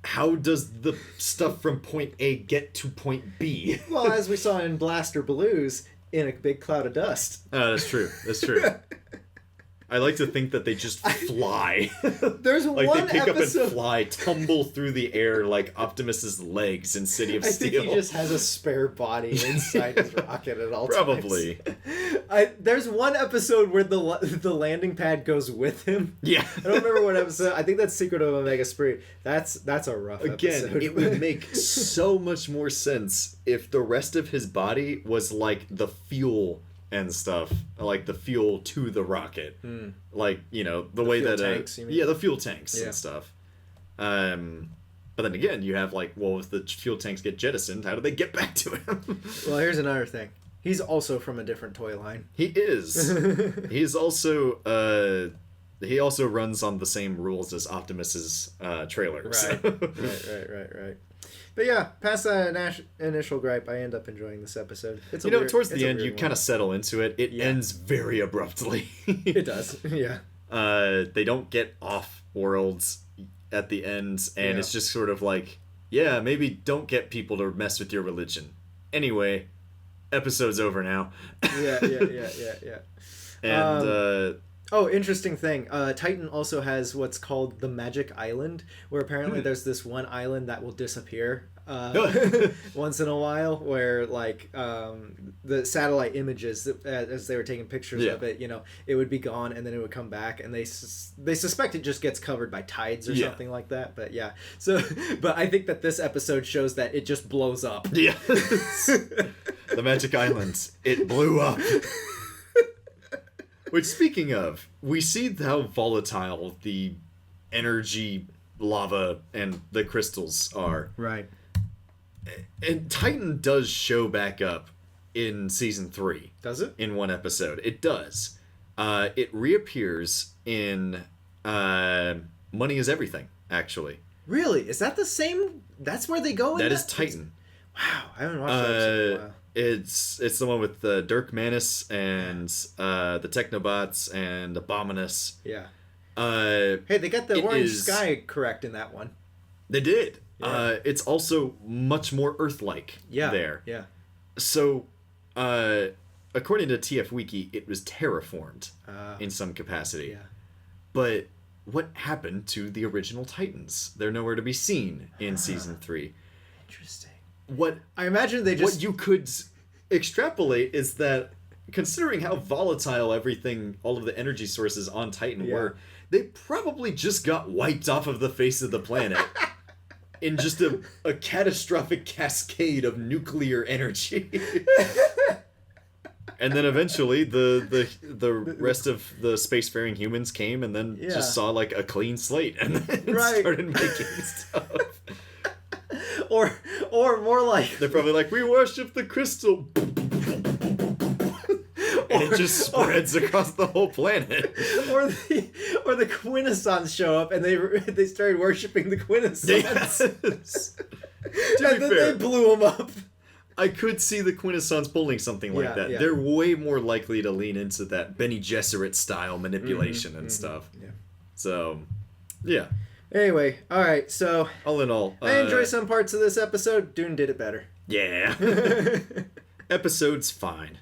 how does the stuff from point A get to point B? Well, as we saw in Blaster Blues, in a big cloud of dust. That's true. That's true. I like to think that they just fly. There's Like one they pick episode... up and fly, tumble through the air like Optimus's legs in City of I think Steel. he just has a spare body inside his rocket at all Probably. times. There's one episode where the landing pad goes with him. Yeah. I don't remember what episode. I think that's Secret of Omega Supreme. That's a rough Again, episode. it would make so much more sense if the rest of his body was like the fuel and stuff, like the fuel to the rocket, like, you know, the way fuel that tanks, you mean? yeah, the fuel tanks Yeah. and stuff. But then again, you have like, well, if the fuel tanks get jettisoned, how do they get back to him? Well, here's another thing. He's also from a different toy line. He is. He's also he also runs on the same rules as Optimus's trailer. so- Right. But yeah, past that initial gripe, I end up enjoying this episode. It's You know, towards the end, you kind of settle into it. It Yeah. ends very abruptly. It does. Yeah. They don't get off worlds at the end, and Yeah. it's just sort of like, yeah, maybe don't get people to mess with your religion. Anyway, episode's over now. Yeah. And Oh, interesting thing. Titan also has what's called the Magic Island, where apparently there's this one island that will disappear once in a while, where like the satellite images as they were taking pictures of it, you know, it would be gone and then it would come back, and they suspect it just gets covered by tides or something like that. But yeah, so but I think that this episode shows that it just blows up. yeah, the Magic Islands, it blew up. Which, speaking of, we see how volatile the energy, lava, and the crystals are. Right. And Titan does show back up in season 3. Does it? In one episode. It does. It reappears in Money is Everything, actually. Really? Is that the same? That's where they go? That is Titan. Wow, I haven't watched that episode in a while. It's the one with Dirk Manus and the Technobots and Abominus. Yeah. Hey, they got the orange sky correct in that one. They did. Yeah. It's also much more Earth-like there. Yeah. So, according to TF Wiki, it was terraformed in some capacity. Yeah. But what happened to the original Titans? They're nowhere to be seen in season 3. Interesting. What I imagine they just... What you could extrapolate is that, considering how volatile all of the energy sources on Titan were, they probably just got wiped off of the face of the planet in just a catastrophic cascade of nuclear energy. And then eventually the rest of the spacefaring humans came and then just saw like a clean slate and then started making stuff. Or more like... They're probably like, we worship the crystal. And it just spreads across the whole planet. Or the Quintessons show up and they started worshiping the Quintessons. Yes. And then they blew them up. I could see the Quintessons pulling something like that. Yeah. They're way more likely to lean into that Benny Gesserit style manipulation and stuff. Yeah. So, yeah. Anyway, alright, so... All in all... I enjoy some parts of this episode. Dune did it better. Yeah. Episode's fine.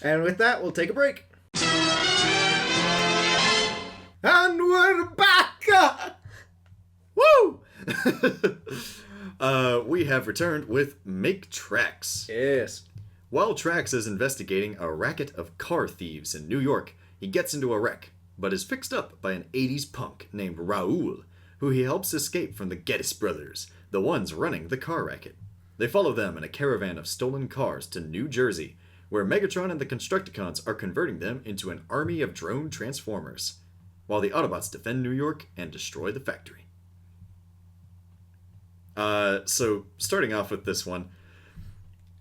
And with that, we'll take a break. And we're back! Woo! We have returned with Make Tracks. Yes. While Trax is investigating a racket of car thieves in New York, he gets into a wreck, but is fixed up by an 80s punk named Raul, who he helps escape from the Geddes brothers, the ones running the car racket. They follow them in a caravan of stolen cars to New Jersey, where Megatron and the Constructicons are converting them into an army of drone transformers, while the Autobots defend New York and destroy the factory. So, starting off with this one,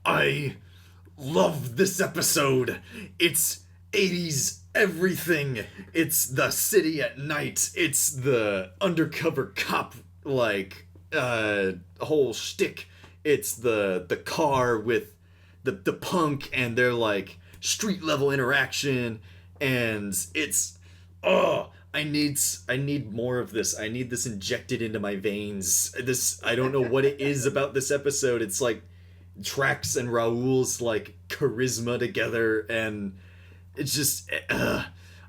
I love this episode. It's 80s everything. It's the city at night. It's the undercover cop, whole shtick. It's the car with the punk and their, street level interaction. And it's, I need more of this. I need this injected into my veins. I don't know what it is about this episode. It's like Trax and Raul's charisma together, and it's just I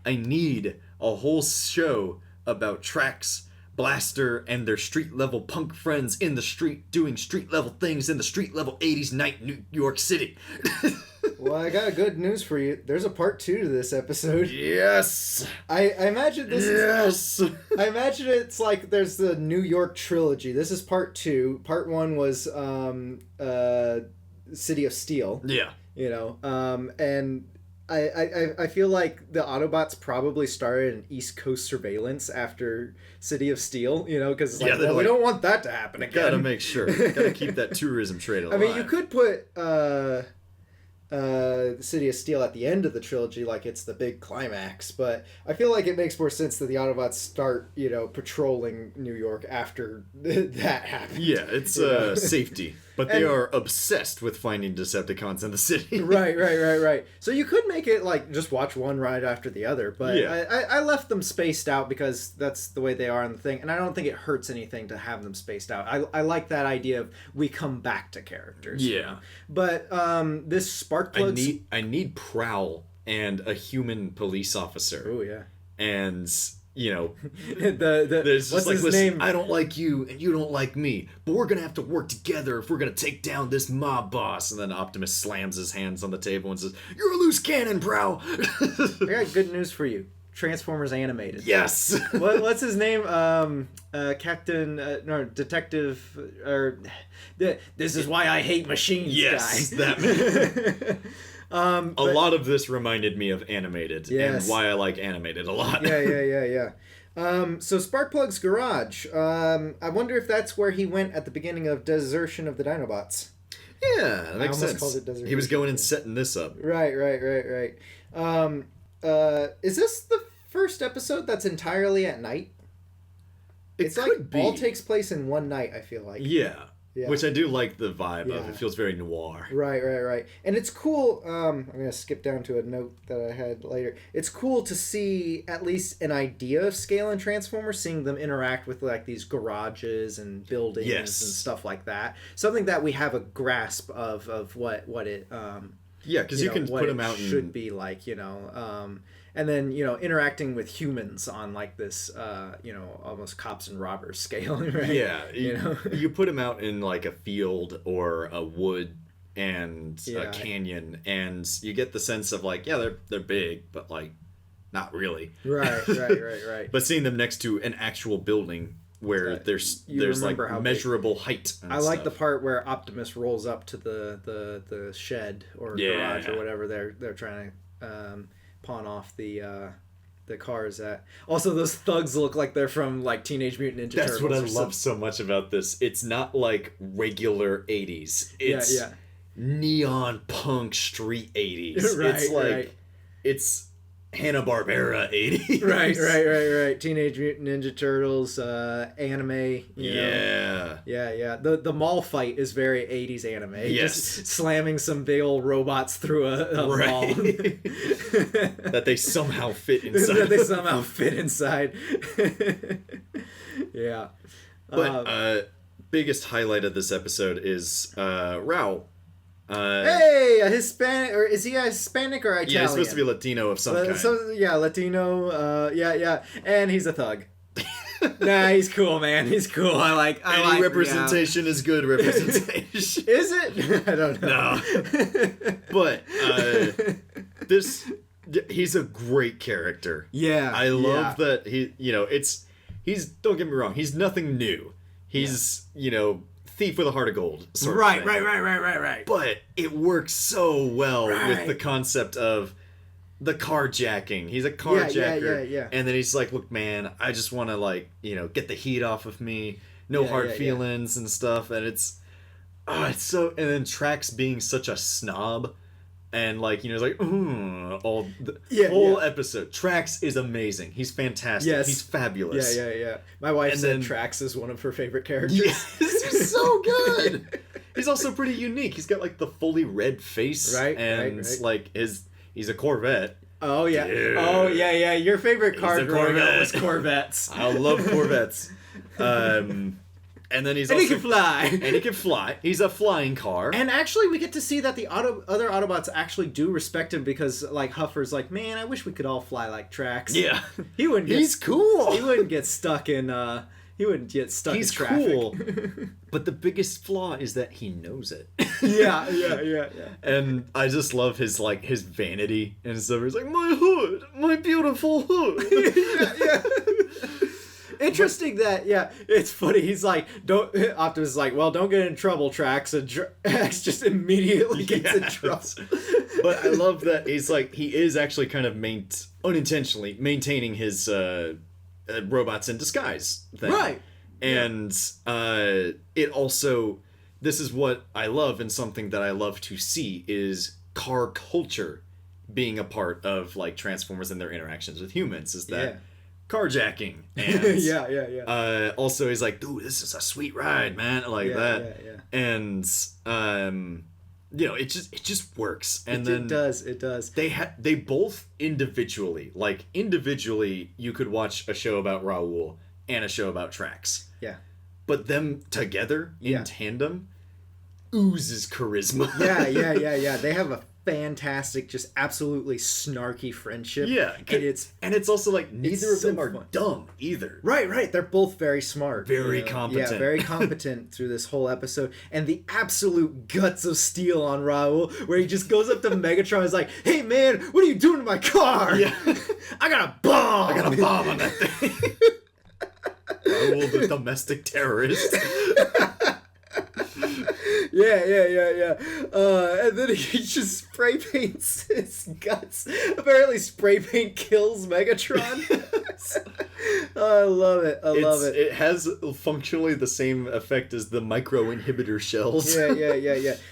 need a whole show about Trax, Blaster, and their street level punk friends in the street doing street level things in the street level 80s night New York City. Well, I got good news for you. There's a part 2 to this episode. Yes. I imagine this Yes. I imagine it's like there's the New York trilogy. This is part 2. Part 1 was City of Steel. Yeah. And I feel like the Autobots probably started an East Coast surveillance after City of Steel, because it's like, we don't want that to happen again. Gotta make sure. Gotta keep that tourism trade alive. I mean, you could put the City of Steel at the end of the trilogy, like it's the big climax, but I feel like it makes more sense that the Autobots start, patrolling New York after that happens. Yeah, it's safety. But they are obsessed with finding Decepticons in the city. Right. So you could make it just watch one right after the other, but yeah. I left them spaced out because that's the way they are in the thing, and I don't think it hurts anything to have them spaced out. I like that idea of we come back to characters. Yeah. But this spark plugs... I need Prowl and a human police officer. Oh, yeah. And... there's what's his listen, name? I don't like you and you don't like me, but we're gonna have to work together if we're gonna take down this mob boss. And then Optimus slams his hands on the table and says, "You're a loose cannon, Prowl." I got good news for you. Transformers animated. Yes. What's his name? Detective, or this is why I hate machines. Yes, guy. that. A lot of this reminded me of animated, yes. and why I like animated a lot. Yeah. So Sparkplug's garage. I wonder if that's where he went at the beginning of Desertion of the Dinobots. Yeah, that makes sense. Called it Desertion. He was going and setting this up. Right. Is this the first episode that's entirely at night? It's could be. All takes place in one night, I feel like. Yeah. Which I do like the vibe of. Yeah. It feels very noir. Right. And it's cool. I'm going to skip down to a note that I had later. It's cool to see at least an idea of scale in Transformers, seeing them interact with these garages and buildings and stuff like that. Something that we have a grasp of what it yeah, because you can put them out should be like, and then interacting with humans on this almost cops and robbers scale, right? Yeah, you put them out in a field or a wood and a canyon, and you get the sense of they're big, but not really. Right. But seeing them next to an actual building where there's measurable height. And I like stuff. the part where Optimus rolls up to the shed or garage or whatever they're trying to pawn off the cars at. Also, those thugs look like they're from Teenage Mutant Ninja Turtles. That's what I love so much about this. It's not regular 80s. It's neon punk street 80s. Right, it's Hanna-Barbera 80s. Right. Teenage Mutant Ninja Turtles, anime. You know. Yeah. The mall fight is very 80s anime. Yes. Just slamming some big old robots through a mall. That they somehow fit inside. Yeah. But biggest highlight of this episode is Rao. Hey, a Hispanic, or is he a Hispanic or Italian? Yeah, he's supposed to be Latino of some kind. So, Latino, yeah, and he's a thug. Nah, he's cool, man. He's cool. I like Any representation is good representation. Is it? I don't know. No. But he's a great character. Yeah. I love that he's don't get me wrong, he's nothing new. He's, thief with a heart of gold sort of thing. Right. But it works so well with the concept of the carjacking. He's a carjacker. Yeah. And then he's like, look, man, I just want to, get the heat off of me. No hard feelings and stuff. And it's so... And then Trax being such a snob. And, he's like, whole episode. Trax is amazing. He's fantastic. Yes. He's fabulous. Yeah. My wife said Trax is one of her favorite characters. Yes, he's so good. He's also pretty unique. He's got, the fully red face. And, he's a Corvette. Oh, yeah. Dude. Oh, yeah. Your favorite car growing up was Corvettes. I love Corvettes. And then he can fly. And he can fly. He's a flying car. And actually, we get to see that the other Autobots actually do respect him because, Huffer's like, man, I wish we could all fly like Trax. Yeah. He's cool. He wouldn't get stuck in... in traffic. He's cool. But the biggest flaw is that he knows it. Yeah. And I just love his vanity and stuff. He's like, my hood, my beautiful hood. yeah. Interesting that, it's funny. He's like, Optimus is like, well, don't get in trouble, Trax. And Trax just immediately gets in trouble. But I love that he is actually kind of unintentionally maintaining his robots in disguise thing. Right. And it also, this is what I love, and something that I love to see is car culture being a part of Transformers and their interactions with humans, is that carjacking and yeah. Also he's like, dude, this is a sweet ride, man, that. Yeah. And it just works. And then it does. They both individually, you could watch a show about Raoul and a show about Trax. Yeah. But them together in tandem oozes charisma. Yeah. They have a fantastic, just absolutely snarky friendship. Yeah. And it's also neither of them are dumb either. Right. They're both very smart. Very competent. Yeah, very competent through this whole episode. And the absolute guts of steel on Raoul, where he just goes up to Megatron and is like, hey man, what are you doing to my car? Yeah. I got a bomb on that thing. Raoul the domestic terrorist. Yeah. And then he just spray paints his guts. Apparently spray paint kills Megatron. I love it. I love it. It has functionally the same effect as the micro inhibitor shells. Yeah.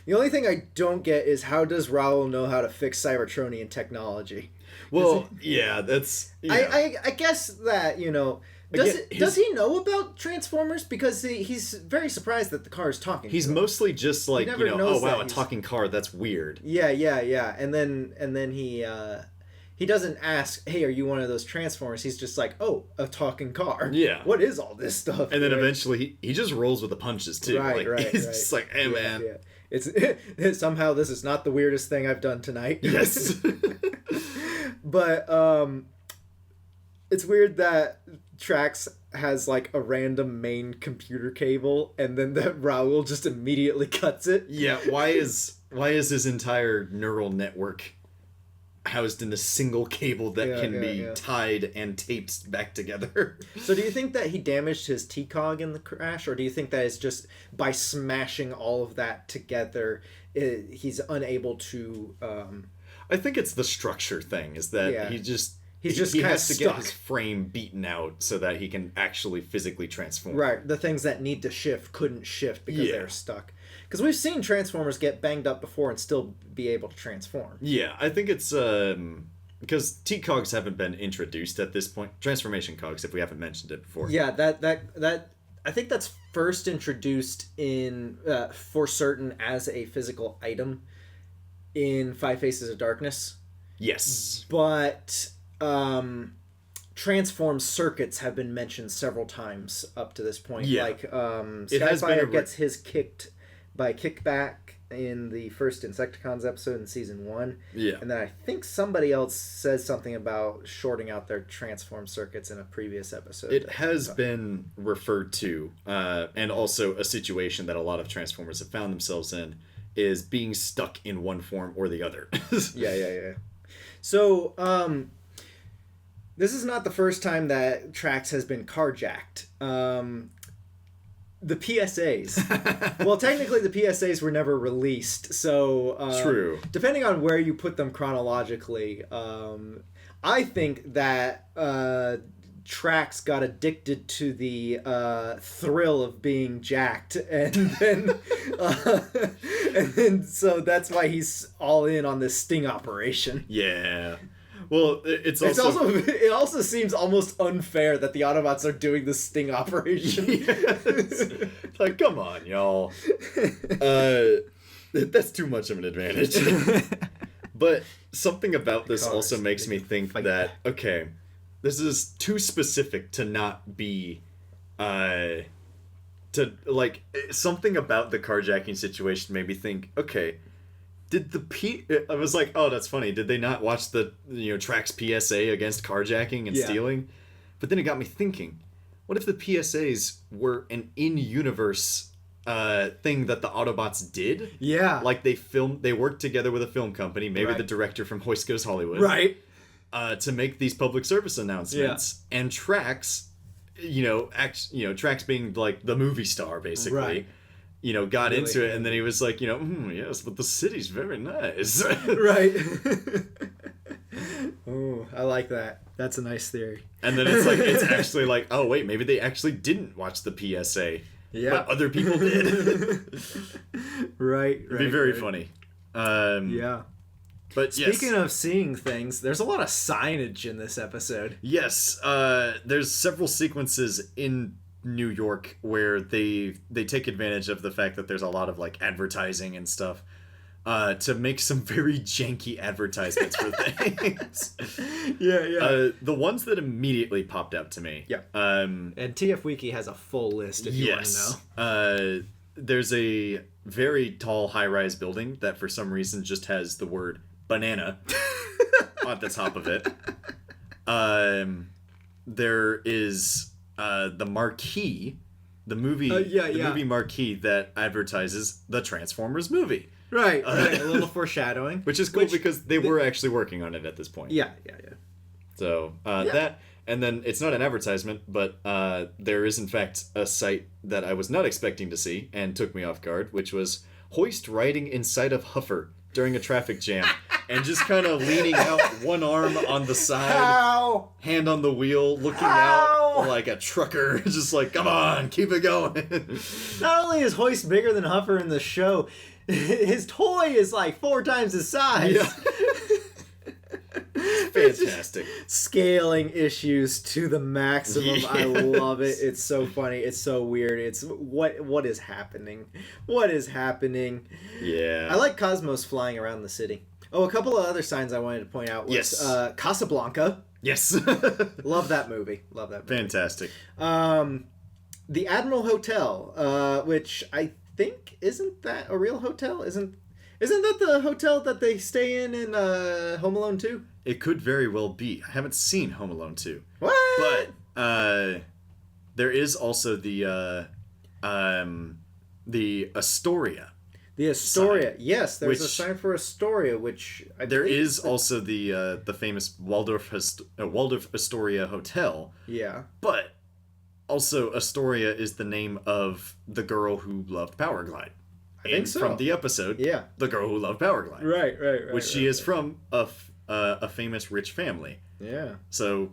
The only thing I don't get is how does Raoul know how to fix Cybertronian technology? Well, that's... I guess that, does he know about Transformers? Because he's very surprised that the car is talking. He's mostly just a talking car, that's weird. Yeah. And then he doesn't ask, hey, are you one of those Transformers? He's just like, oh, a talking car. Yeah. What is all this stuff? And then eventually he just rolls with the punches too. Right. He's just like, hey man. Yeah. It's somehow this is not the weirdest thing I've done tonight. Yes. But it's weird that Trax has a random main computer cable, and then that Raoul just immediately cuts it. Yeah, why is his entire neural network housed in a single cable that can be tied and taped back together? So do you think that he damaged his T-Cog in the crash, or do you think that it's just by smashing all of that together, he's unable to... I think it's the structure thing, is that he has to stuck. get his frame beaten out so that he can actually physically transform. Right, the things that need to shift couldn't shift because they're stuck. Because we've seen Transformers get banged up before and still be able to transform. Yeah, I think it's because T-Cogs haven't been introduced at this point. Transformation cogs, if we haven't mentioned it before. Yeah, that I think that's first introduced in for certain as a physical item in Five Faces of Darkness. Yes. But transform circuits have been mentioned several times up to this point. Yeah. Skyfire gets his kicked by Kickback in the first Insecticons episode in season 1. Yeah. And then I think somebody else says something about shorting out their transform circuits in a previous episode. It has been referred to, and also a situation that a lot of Transformers have found themselves in is being stuck in one form or the other. Yeah. So, this is not the first time that Trax has been carjacked. The PSAs. Well, technically the PSAs were never released, so... True. Depending on where you put them chronologically, I think that Trax got addicted to the thrill of being jacked, and then so that's why he's all in on this sting operation. Yeah. Well, it also seems almost unfair that the Autobots are doing the sting operation. Yes. Like, come on, y'all. That's too much of an advantage. But something about this also makes me think that, okay, this is too specific to not be, something about the carjacking situation made me think, okay, I was like, oh, that's funny. Did they not watch the, Trax PSA against carjacking and stealing? But then it got me thinking, what if the PSAs were an in-universe thing that the Autobots did? Yeah. Like they worked together with a film company, maybe the director from Hoist Goes Hollywood. Right. To make these public service announcements. Yeah. And Trax, Trax being like the movie star, basically. Right. Got really into it, and then he was like, yes, but the city's very nice. Right. Ooh, I like that. That's a nice theory. And then it's actually like, oh, wait, maybe they actually didn't watch the PSA. Yeah. But other people did. Right. It'd be very funny. Yeah. But speaking of seeing things, there's a lot of signage in this episode. Yes. There's several sequences in New York where they take advantage of the fact that there's a lot of like advertising and stuff to make some very janky advertisements for things. Yeah. The ones that immediately popped out to me. Yeah. And TF Wiki has a full list if you want to know. There's a very tall high-rise building that for some reason just has the word banana at the top of it. There is the marquee, the movie, movie marquee that advertises the Transformers movie. Right. A little foreshadowing, which is cool because they were actually working on it at this point. Yeah. So that, and then it's not an advertisement, but there is in fact a site that I was not expecting to see and took me off guard, which was Hoist riding inside of Huffer during a traffic jam. And just kind of leaning out, one arm on the side, hand on the wheel, looking out like a trucker, just like, come on, keep it going. Not only is Hoist bigger than Huffer in the show, his toy is like 4 times his size. Yeah. Fantastic. Scaling issues to the maximum. Yes. I love it. It's so funny. It's so weird. It's what is happening? What is happening? Yeah. I like Cosmos flying around the city. Oh, a couple of other signs I wanted to point out was Casablanca. Yes. Love that movie. Fantastic. The Admiral Hotel, which I think isn't that a real hotel? Isn't that the hotel that they stay in Home Alone 2? It could very well be. I haven't seen Home Alone 2. What? But there is also the Astoria. The Astoria, sign, yes, there's a sign for Astoria, which there is also the famous Waldorf Astoria Hotel. Yeah, but also Astoria is the name of the girl who loved Powerglide. I think so. From the episode, the girl who loved Powerglide. Right. Which she is from a famous rich family. Yeah. So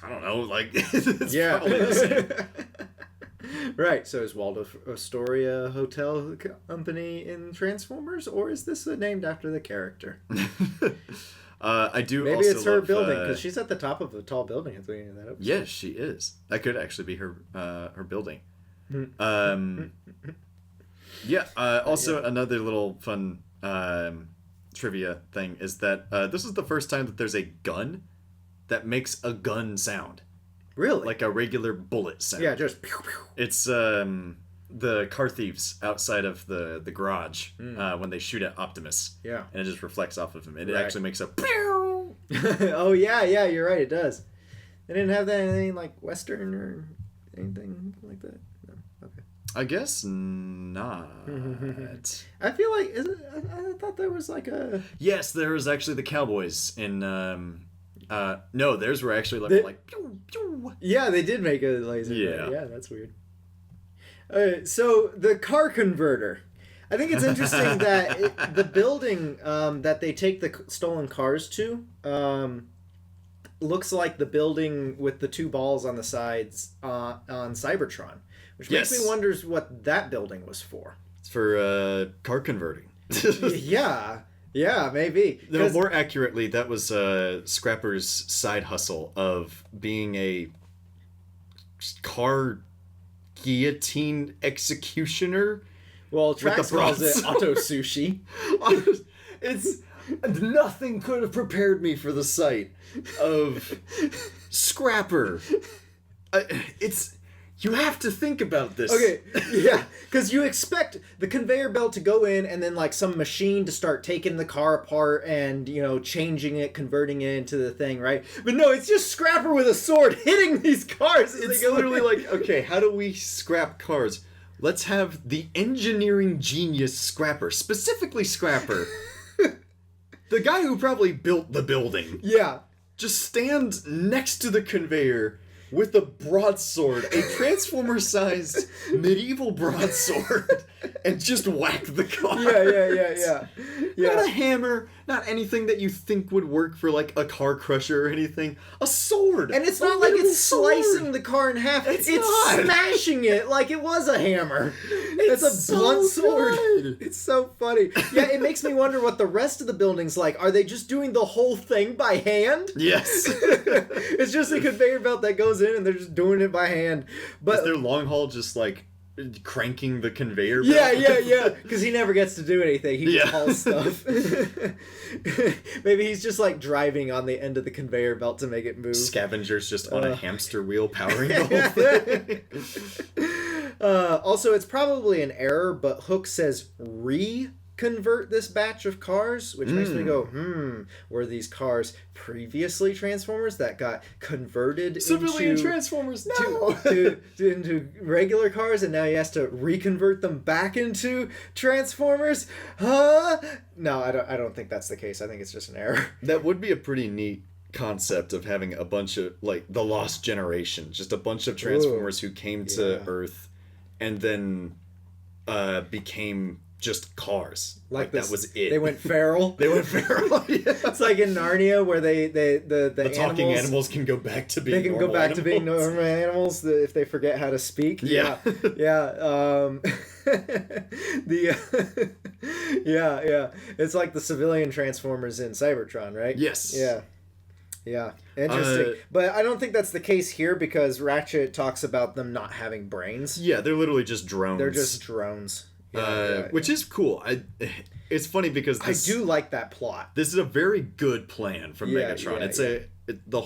I don't know, like it's probably the same. Right, so is Waldorf Astoria Hotel Company in Transformers, or is this named after the character? I do. Maybe also it's her love, building because she's at the top of a tall building at the beginning of that episode. Yes, she is. That could actually be her building. Also, another little fun trivia thing is that this is the first time that there's a gun that makes a gun sound. Really? Like a regular bullet sound. Yeah, just pew, pew. It's the car thieves outside of the garage when they shoot at Optimus. Yeah. And it just reflects off of him. It Right. actually makes a... Oh yeah, you're right. It does. They didn't have that in any like Western or anything like that. No. Okay. I guess not. I feel like I thought there was like a. Yes, there was actually the Cowboys in... no, theirs were actually like pew, pew. Yeah, they did make a laser. Yeah. Yeah, that's weird. So the car converter. I think it's interesting that the building that they take the stolen cars to looks like the building with the two balls on the sides on Cybertron, which makes me wonder what that building was for. It's for car converting. Yeah, maybe. No, more accurately, that was Scrapper's side hustle of being a car guillotine executioner. Well, Trax calls it broadsword. auto sushi. It's nothing could have prepared me for the sight of Scrapper. It's you have to think about this. Okay, yeah, because you expect the conveyor belt to go in and then like some machine to start taking the car apart and, you know, changing it, converting it into the thing, right? But no, it's just Scrapper with a sword hitting these cars. As It's they go literally in. like, okay, how do we scrap cars? Let's have the engineering genius Scrapper, specifically Scrapper, the guy who probably built the building, Yeah. just stand next to the conveyor with a broadsword, a transformer-sized medieval broadsword, and just whack the car. Yeah. Not a hammer, not anything that you think would work for like a car crusher or anything. A sword. And it's A not like literal it's sword. slicing the car in half. It's It's not. smashing it like it was a hammer. It's a so blunt sword. good. It's so funny. Yeah, it makes me wonder what the rest of the building's like. Are they just doing the whole thing by hand? Yes. It's just a conveyor belt that goes in and they're just doing it by hand. But Is their long haul just like cranking the conveyor belt? yeah. Because he never gets to do anything. He just hauls stuff. Maybe he's just like driving on the end of the conveyor belt to make it move. Scavengers just on a hamster wheel powering the whole thing. Also, it's probably an error, but Hook says reconvert this batch of cars, which makes me go, were these cars previously Transformers that got converted Civilian into Transformers, no! into regular cars, and now he has to reconvert them back into Transformers? Huh? No, I don't think that's the case. I think it's just an error. That would be a pretty neat concept of having a bunch of, like, the Lost Generation. Just a bunch of Transformers who came to Earth and then became just cars. Like that was it. They went feral. They went feral. Yeah. It's like in Narnia where the talking animals can go back to being they can go normal back to being animals. normal animals if they forget how to speak. Yeah. Yeah. Yeah. It's like the civilian Transformers in Cybertron, right? Yes. Yeah. Interesting. But I don't think that's the case here because Ratchet talks about them not having brains. Yeah, they're literally just drones. They're just drones. Yeah. Which is cool. It's funny because I do like that plot. This is a very good plan from Megatron. The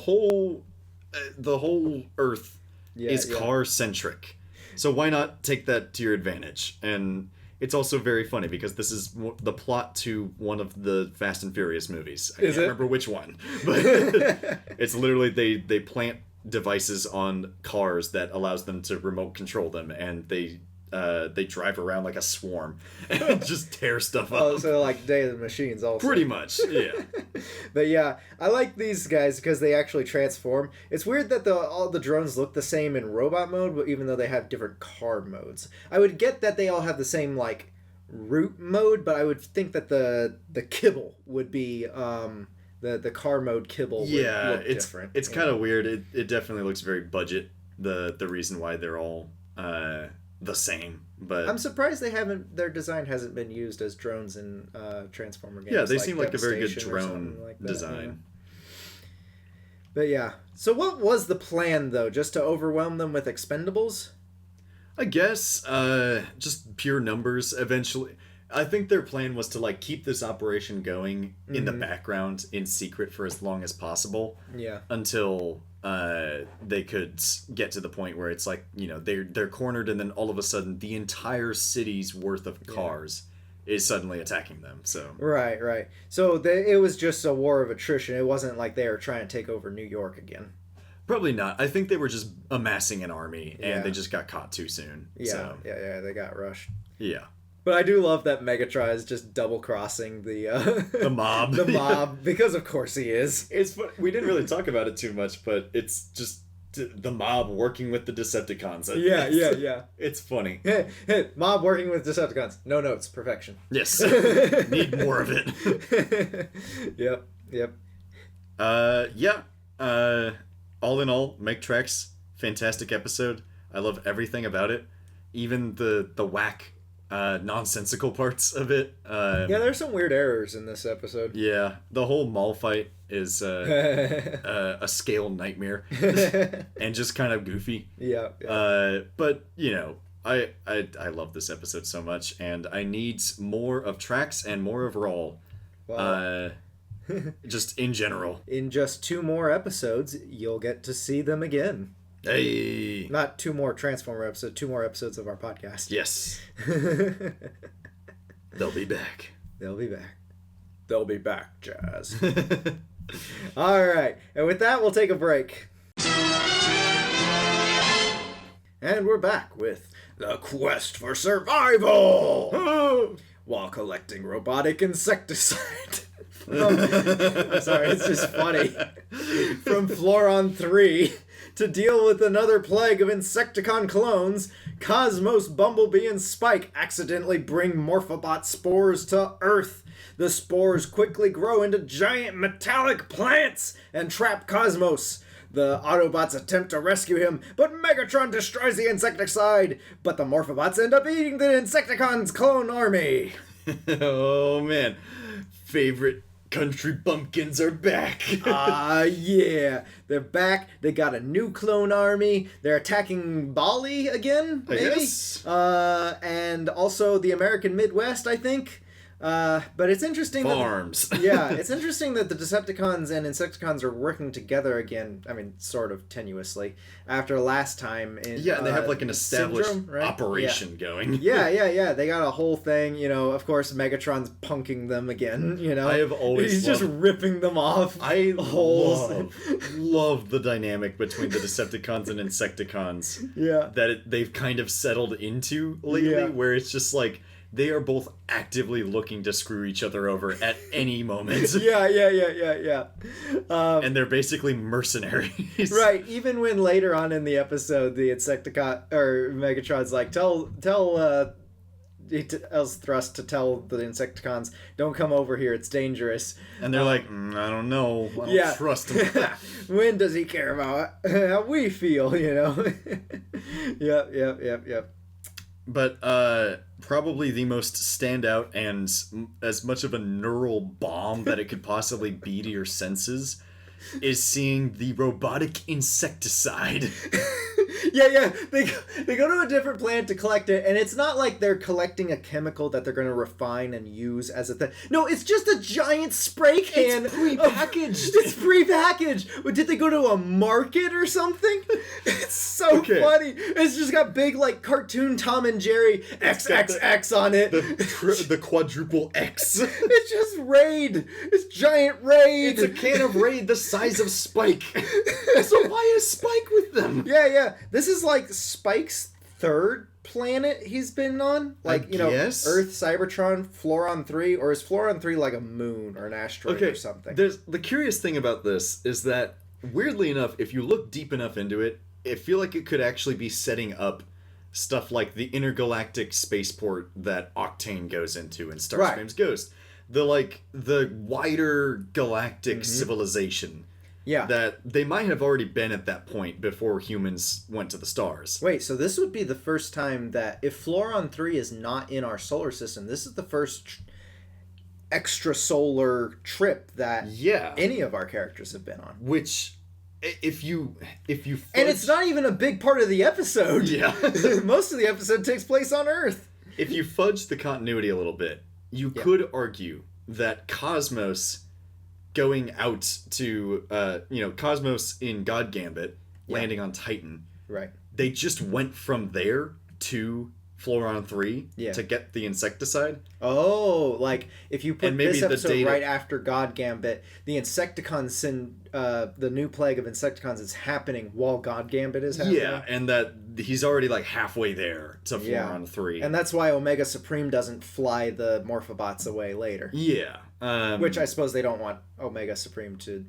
whole Earth is car centric, so why not take that to your advantage? And it's also very funny because this is the plot to one of the Fast and Furious movies. I can't remember which one, but it's literally they plant devices on cars that allows them to remote control them, and they drive around like a swarm and just tear stuff up. Oh, so like Day of the Machines also. Pretty much, yeah. But yeah, I like these guys because they actually transform. It's weird that all the drones look the same in robot mode, but even though they have different car modes. I would get that they all have the same like root mode, but I would think that the kibble would be the car mode kibble would look different. It's kind of weird. It definitely looks very budget. The reason why they're all the same, but I'm surprised their design hasn't been used as drones in Transformer games. Yeah, they seem like a very good Devastation or drone something like that, design. But yeah, so what was the plan though? Just to overwhelm them with expendables? I guess just pure numbers eventually. I think their plan was to like keep this operation going in the background in secret for as long as possible. Yeah. Until they could get to the point where it's like, you know, they're cornered, and then all of a sudden the entire city's worth of cars is suddenly attacking them. So Right. So it was just a war of attrition. It wasn't like they were trying to take over New York again. probably not. I think they were just amassing an army, and Yeah. they just got caught too soon. Yeah, So, yeah, they got rushed. yeah. But I do love that Megatron is just double crossing the The mob. the mob, because of course he is. It's we didn't really talk about it too much, but it's just the mob working with the Decepticons. Yeah. It's funny. Hey, mob working with Decepticons. No notes, perfection. Yes. Need more of it. Yep. Yeah. All in all, Meg Tracks, fantastic episode. I love everything about it. Even the whack, nonsensical parts of it. Yeah, there's some weird errors in this episode. Yeah, the whole mall fight is a scale nightmare and just kind of goofy. Yeah. But you know, I love this episode so much, and I need more of Tracks and more of Rawl. Well, Just in general. in just 2 more episodes, you'll get to see them again. Hey. Not 2 more Transformer episodes, 2 more episodes of our podcast. Yes. They'll be back. They'll be back. They'll be back, Jazz. All right. And with that, we'll take a break. And we're back with the quest for survival while collecting robotic insecticide. I'm sorry, it's just funny. From Floron 3, to deal with another plague of Insecticon clones, Cosmos, Bumblebee, and Spike accidentally bring Morphobot spores to Earth. The spores quickly grow into giant metallic plants and trap Cosmos. The Autobots attempt to rescue him, but Megatron destroys the insecticide. But the Morphobots end up eating the Insecticon's clone army. Oh man. Favorite country bumpkins are back. Yeah. They're back. They got a new clone army. They're attacking Bali again, maybe? Yes. And also the American Midwest, I think. But it's interesting Farms. yeah, it's interesting that the Decepticons and Insecticons are working together again. I mean, sort of tenuously after last time. In, Yeah, and they have like an established Syndrome, right? operation going. Yeah. They got a whole thing. You know, of course, Megatron's punking them again. You know, I have always he's just ripping them off. I holes. love the dynamic between the Decepticons and Insecticons Yeah. that they've kind of settled into lately, Yeah. where it's just like they are both actively looking to screw each other over at any moment. Yeah. And they're basically mercenaries. Right. Even when later on in the episode, the Insecticon or Megatron's like, he tells Thrust to tell the Insecticons, "Don't come over here. It's dangerous." And they're like, I don't know. I don't trust him. When does he care about how we feel? You know. Yep. But probably the most standout and as much of a neural bomb that it could possibly be to your senses is seeing the robotic insecticide. Yeah. They go to a different planet to collect it, and it's not like they're collecting a chemical that they're going to refine and use as a thing. No, it's just a giant spray can. It's prepackaged. It's prepackaged. Did they go to a market or something? It's so funny. It's just got big like cartoon Tom and Jerry XXX on it. The quadruple X. It's just Raid. It's giant Raid. It's a can of Raid the size of Spike. So why is Spike with them? Yeah. This is like Spike's 3rd planet he's been on. Like, you know, guess. Earth, Cybertron, Floron 3, or is Floron 3 like a moon or an asteroid or something? The curious thing about this is that, weirdly enough, if you look deep enough into it, I feel like it could actually be setting up stuff like the intergalactic spaceport that Octane goes into in Starscream's Ghost. The wider galactic civilization. Yeah. That they might have already been at that point before humans went to the stars. Wait, so this would be the first time that, if Floron 3 is not in our solar system, this is the first extrasolar trip that any of our characters have been on. Which, if you and it's not even a big part of the episode. Yeah. Most of the episode takes place on Earth. If you fudge the continuity a little bit, you could argue that Cosmos going out to Cosmos in God Gambit, landing on Titan. Right. They just went from there to Floron 3 to get the insecticide. Oh, like if you put this episode right after God Gambit, the Insecticons send the new plague of Insecticons is happening while God Gambit is happening. Yeah, and that he's already like halfway there to Floron 3. And that's why Omega Supreme doesn't fly the Morphobots away later. Yeah. Which I suppose they don't want Omega Supreme to,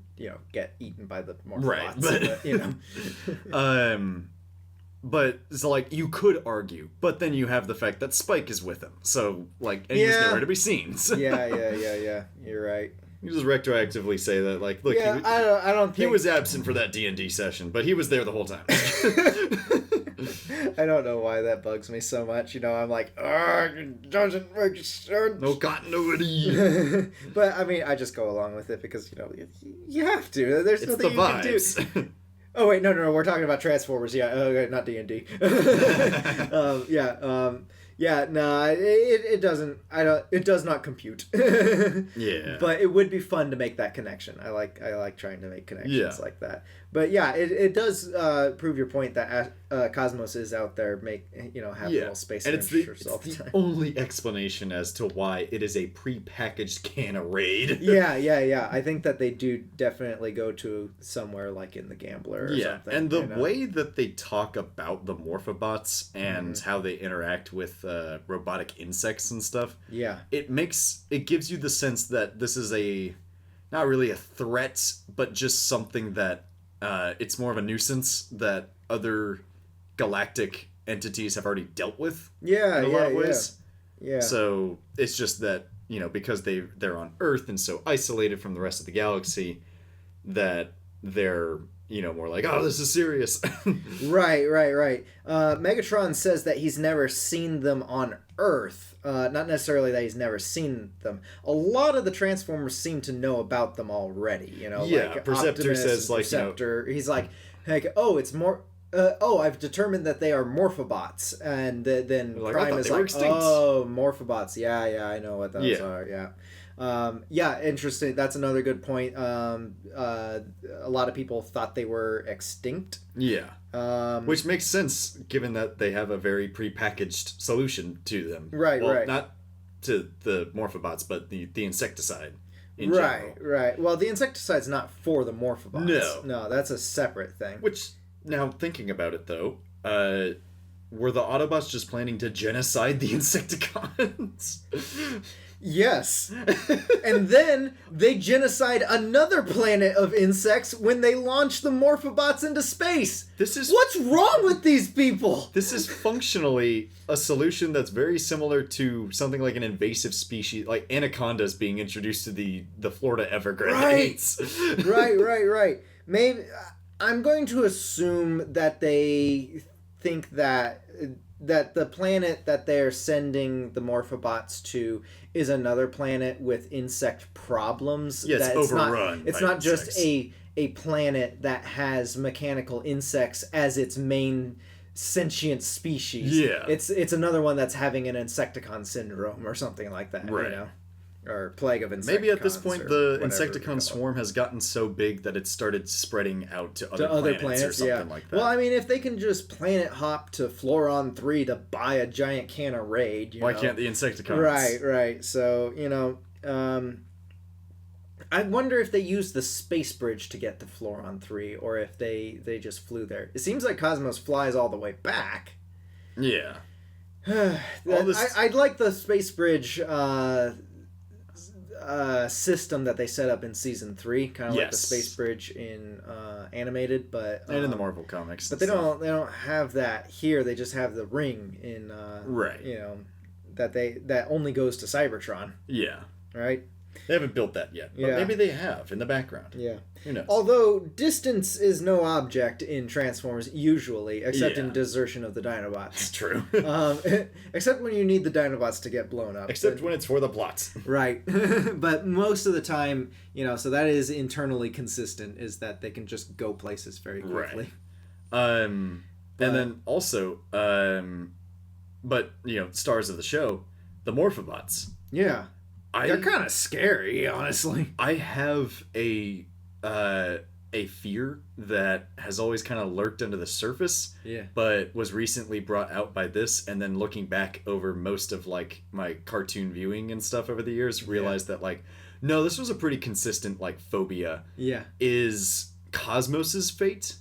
get eaten by the Morphobots. Right. But, but so like you could argue, but then you have the fact that Spike is with him, so like, and he was nowhere to be seen. So. Yeah. You're right. You just retroactively say that, like, look, I don't think... he was absent for that D&D session, but he was there the whole time. I don't know why that bugs me so much. I'm like, it doesn't make sense. No continuity. But I mean, I just go along with it because you have to. There's it's nothing the you can do. Oh wait, no, we're talking about Transformers. Yeah, okay, not D&D. It doesn't. It does not compute. Yeah. But it would be fun to make that connection. I like trying to make connections like that. But yeah, it does prove your point that Cosmos is out there, have little space adventures all the time. Only explanation as to why it is a pre-packaged can of Raid. Yeah. I think that they do definitely go to somewhere like in the Gambler or something. And the way that they talk about the Morphobots and how they interact with robotic insects and stuff, it gives you the sense that this is not really a threat, but just something that it's more of a nuisance that other galactic entities have already dealt with in a lot of ways. Yeah. So it's just that, because they're on Earth and so isolated from the rest of the galaxy, that they're, more like, oh, this is serious. Right. Megatron says that he's never seen them on Earth. Not necessarily that he's never seen them. A lot of the Transformers seem to know about them already. Like Perceptor Optimus says, like, Perceptor, he's like, it's more. I've determined that they are Morphobots, and then like, Prime is like, oh, Morphobots. Yeah, I know what those are. Yeah. Interesting. That's another good point. A lot of people thought they were extinct. Yeah. Which makes sense given that they have a very prepackaged solution to them. Right. Not to the Morphobots, but the insecticide in general. Right. Well, the insecticide's not for the Morphobots. No, that's a separate thing. Which, now thinking about it though, were the Autobots just planning to genocide the Insecticons? Yes. And then they genocide another planet of insects when they launch the Morphobots into space. What's wrong with these people? This is functionally a solution that's very similar to something like an invasive species, like anacondas being introduced to the Florida Everglades. Right. Maybe I'm going to assume that they think that the planet that they're sending the Morphobots to is another planet with insect problems. Yeah, it's overrun. It's not just a planet that has mechanical insects as its main sentient species. Yeah. It's another one that's having an Insecticon syndrome or something like that. Right. Or plague of Insecticons. Maybe at this point the Insecticon swarm has gotten so big that it started spreading out to other planets or something like that. Well, I mean, if they can just planet hop to Floron 3 to buy a giant can of Raid, why can't the Insecticons? Right. So, I wonder if they used the space bridge to get to Floron 3 or if they just flew there. It seems like Cosmos flies all the way back. Yeah. I'd like the space bridge system that they set up in season 3, kind of like the space bridge in animated, but and in the Marvel comics. But they don't have that here. They just have the ring in that only goes to Cybertron. Yeah. Right. They haven't built that yet, but maybe they have in the background. Yeah. Who knows? Although distance is no object in Transformers usually, except in Desertion of the Dinobots. True. Except when you need the Dinobots to get blown up. Except when it's for the plots. Right. But most of the time, so that is internally consistent, is that they can just go places very quickly. Right. And then also, but, stars of the show, the Morphobots. Yeah. They're kind of scary, honestly. I have a fear that has always kind of lurked under the surface, but was recently brought out by this, and then looking back over most of like my cartoon viewing and stuff over the years, realized that like, no, this was a pretty consistent like phobia. Is Cosmos's fate.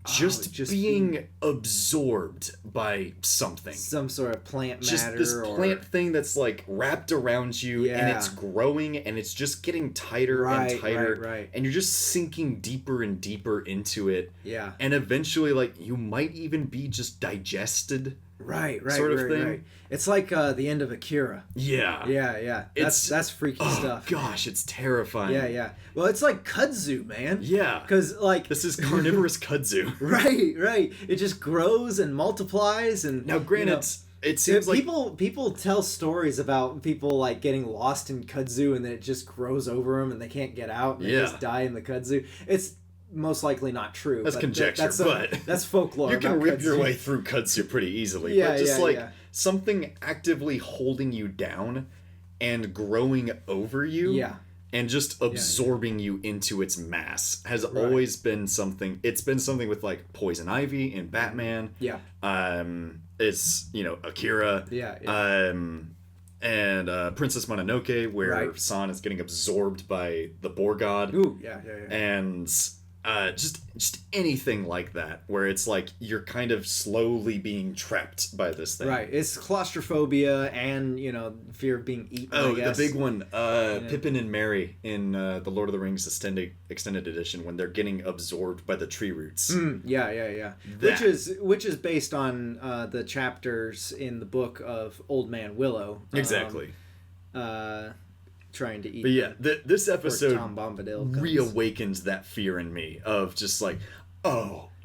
Just being absorbed by something. Some sort of plant matter. Just this plant thing that's like wrapped around you and it's growing and it's just getting tighter and tighter. Right. And you're just sinking deeper and deeper into it. Yeah. And eventually like you might even be just digested. Right. Sort of thing. Right. It's like the end of Akira. Yeah. That's freaky stuff. Gosh, it's terrifying. Yeah. Well, it's like kudzu, man. Yeah. Because like this is carnivorous kudzu. Right. It just grows and multiplies and now granted, it seems like people tell stories about people like getting lost in kudzu and then it just grows over them and they can't get out and they just die in the kudzu. It's most likely not true. That's conjecture, but that's folklore. You can rip your way through kudzu pretty easily. But just something actively holding you down and growing over you and just absorbing you into its mass has always been something. It's been something with like Poison Ivy in Batman. It's, Akira. And Princess Mononoke, where San is getting absorbed by the Boar God. Ooh, And just anything like that, where it's like you're kind of slowly being trapped by this thing. Right. It's claustrophobia and, fear of being eaten, I guess. The big one, Pippin and Merry in the Lord of the Rings extended edition, when they're getting absorbed by the tree roots. Yeah. Which is based on the chapters in the book of Old Man Willow. Exactly. Trying to eat. But yeah, this episode Tom Bombadil comes. reawakens that fear in me of just like, Yeah. So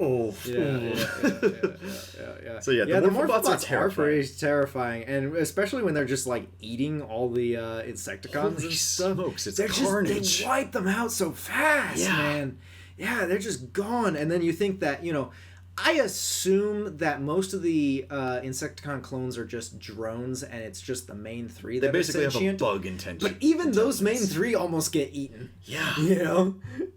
the Morphobots are pretty terrifying, and especially when they're just like eating all the Insecticons and stuff. Smokes, it's carnage. They wipe them out so fast, man. Yeah, they're just gone, and then you think that I assume that most of the Insecticon clones are just drones, and it's just the main three that they basically are sentient. have a bug intention. But even those main three almost get eaten. Yeah.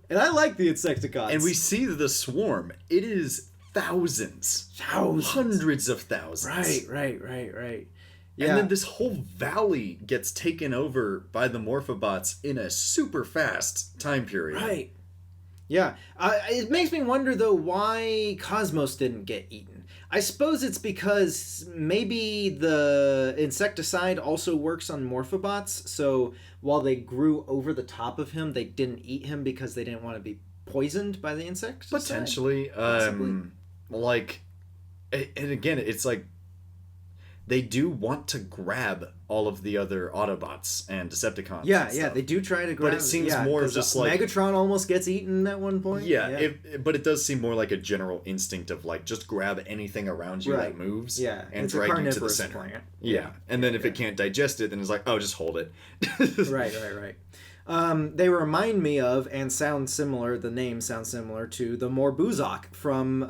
And I like the Insecticons. And we see the swarm. It is thousands. Hundreds of thousands. Right. Yeah. And then this whole valley gets taken over by the Morphobots in a super fast time period. Right. Yeah, it makes me wonder, though, why Cosmos didn't get eaten. I suppose it's because maybe the insecticide also works on Morphobots, so while they grew over the top of him, they didn't eat him because they didn't want to be poisoned by the insecticide? Potentially. And again, it's like they do want to grab all of the other Autobots and Decepticons. Yeah, they do try to grab. But it seems more just like Megatron almost gets eaten at one point. But it does seem more like a general instinct of like just grab anything around you that moves. And drag you to the center. Plant. And then if it can't digest it, then it's like, oh, just hold it. Right. They remind me of and sound similar. The name sounds similar to the Morbuzak from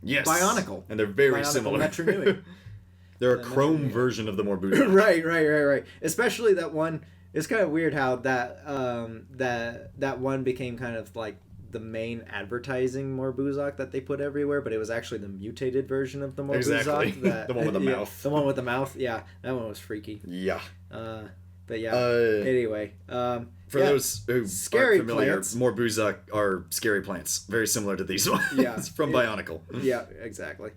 Bionicle, and they're very Bionicle similar. Metro Nui. They're a chrome version of the Morbuzak. Right. Especially that one. It's kind of weird how that one became kind of like the main advertising Morbuzak that they put everywhere, but it was actually the mutated version of the Morbuzak. Exactly. The one with the mouth. The one with the mouth. Yeah, that one was freaky. Yeah. But yeah. Anyway. For those who scary aren't familiar, plants. Morbuzak are scary plants, very similar to these ones. From Bionicle. Yeah, exactly.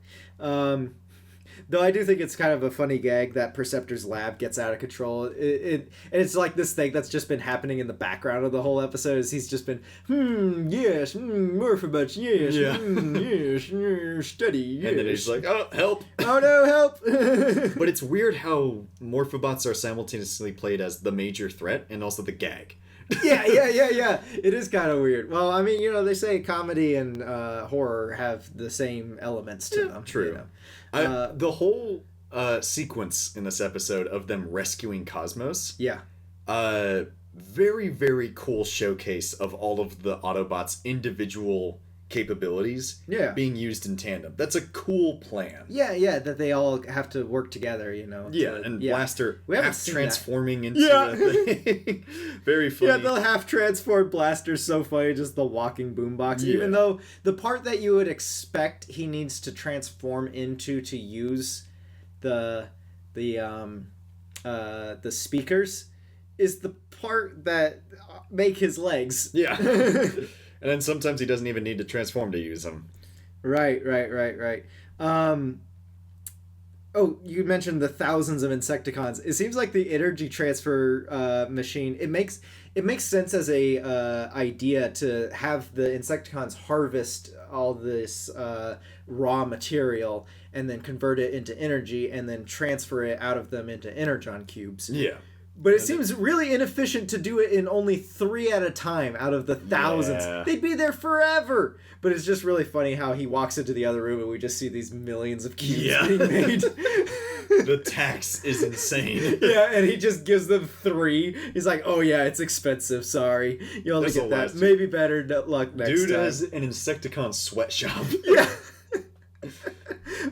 Though I do think it's kind of a funny gag that Perceptor's lab gets out of control. It's like this thing that's just been happening in the background of the whole episode. Is he's just been, yes, Morphobots, yes, yes, study, yes. And then he's like, oh, help. Oh, no, help. But it's weird how Morphobots are simultaneously played as the major threat and also the gag. Yeah. It is kind of weird. Well, I mean, they say comedy and horror have the same elements to them. True. The whole sequence in this episode of them rescuing Cosmos. Yeah. Very, very cool showcase of all of the Autobots' individual capabilities Yeah. being used in tandem. That's a cool plan. Yeah, that they all have to work together, you know. Blaster We haven't half seen transforming into Yeah. a thing. Very funny. Yeah, the half-transformed Blaster's so funny, just the walking boombox. Yeah. Even though the part that you would expect he needs to transform into to use the speakers is the part that make his legs. Yeah. And then sometimes he doesn't even need to transform to use them. Right. Oh, you mentioned the thousands of Insecticons. It seems like the energy transfer machine. It makes sense as a idea to have the Insecticons harvest all this raw material and then convert it into energy and then transfer it out of them into energon cubes. Yeah. But it seems really inefficient to do it in only 3 at a time out of the thousands. Yeah. They'd be there forever. But it's just really funny how he walks into the other room and we just see these millions of cubes being made. The tax is insane. Yeah, and he just gives them 3. He's like, oh yeah, it's expensive, sorry. You only get that. Maybe better luck next time. Dude has an Insecticon sweatshop. Yeah.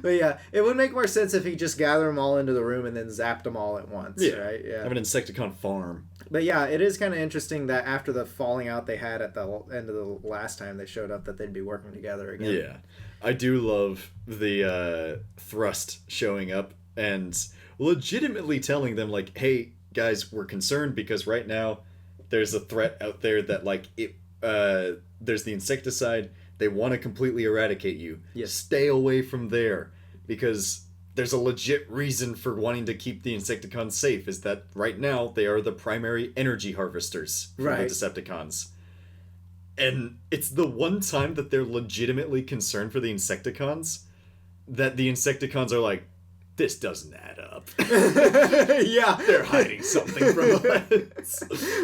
But yeah, it would make more sense if he just gathered them all into the room and then zapped them all at once, right? Yeah. Have an Insecticon farm. But yeah, it is kind of interesting that after the falling out they had at the end of the last time they showed up that they'd be working together again. Yeah. I do love the Thrust showing up and legitimately telling them, like, hey, guys, we're concerned because right now there's a threat out there that, like, there's the insecticide. They want to completely eradicate you. Yes. Stay away from there because there's a legit reason for wanting to keep the Insecticons safe is that right now they are the primary energy harvesters for the Decepticons. And it's the one time that they're legitimately concerned for the Insecticons that the Insecticons are like, this doesn't add up. Yeah. They're hiding something from us.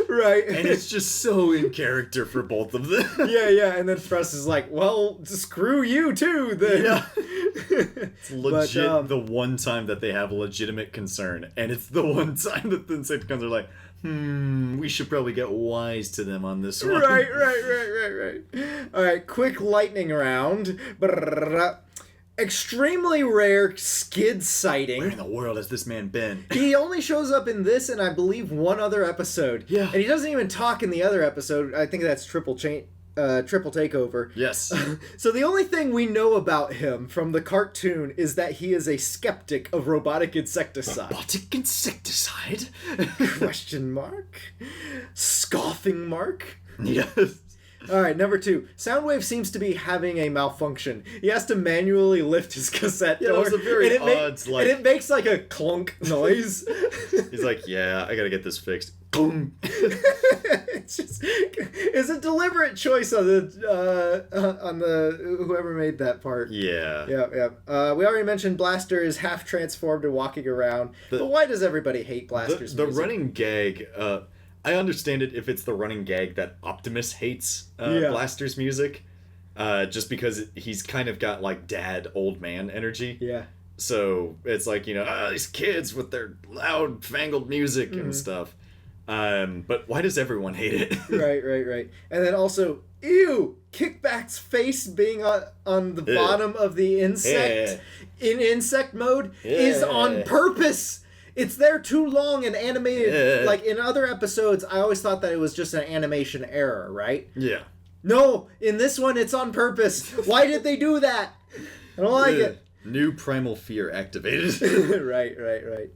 Right. And it's just so in character for both of them. Yeah. And then Thrust is like, well, screw you too, then. Yeah. It's legit the one time that they have a legitimate concern. And it's the one time that the Insecticons are like, we should probably get wise to them on this one. Right. All right, quick lightning round. Extremely rare Skid sighting. Where in the world has this man been? He only shows up in this and I believe one other episode. Yeah. And he doesn't even talk in the other episode. I think that's Triple Takeover. Yes. So the only thing we know about him from the cartoon is that he is a skeptic of robotic insecticide. Robotic insecticide? Question mark? Scoffing mark? Yes. All right, number 2. Soundwave seems to be having a malfunction. He has to manually lift his cassette door. Yeah, that was a very odd, and it makes like a clunk noise. He's like, yeah, I gotta get this fixed. Boom. It's a deliberate choice on the whoever made that part. Yeah. Yeah. We already mentioned Blaster is half transformed and walking around. But why does everybody hate Blaster's the music? running gag, I understand it if it's the running gag that Optimus hates Blaster's music, just because he's kind of got like dad, old man energy. Yeah. So it's like, these kids with their loud, fangled music and stuff. But why does everyone hate it? Right. And then also, ew, Kickback's face being on the bottom of the insect in insect mode is on purpose. It's there too long and animated. Like in other episodes, I always thought that it was just an animation error, right? Yeah. No, in this one, it's on purpose. Why did they do that? I don't like it. New primal fear activated. Right.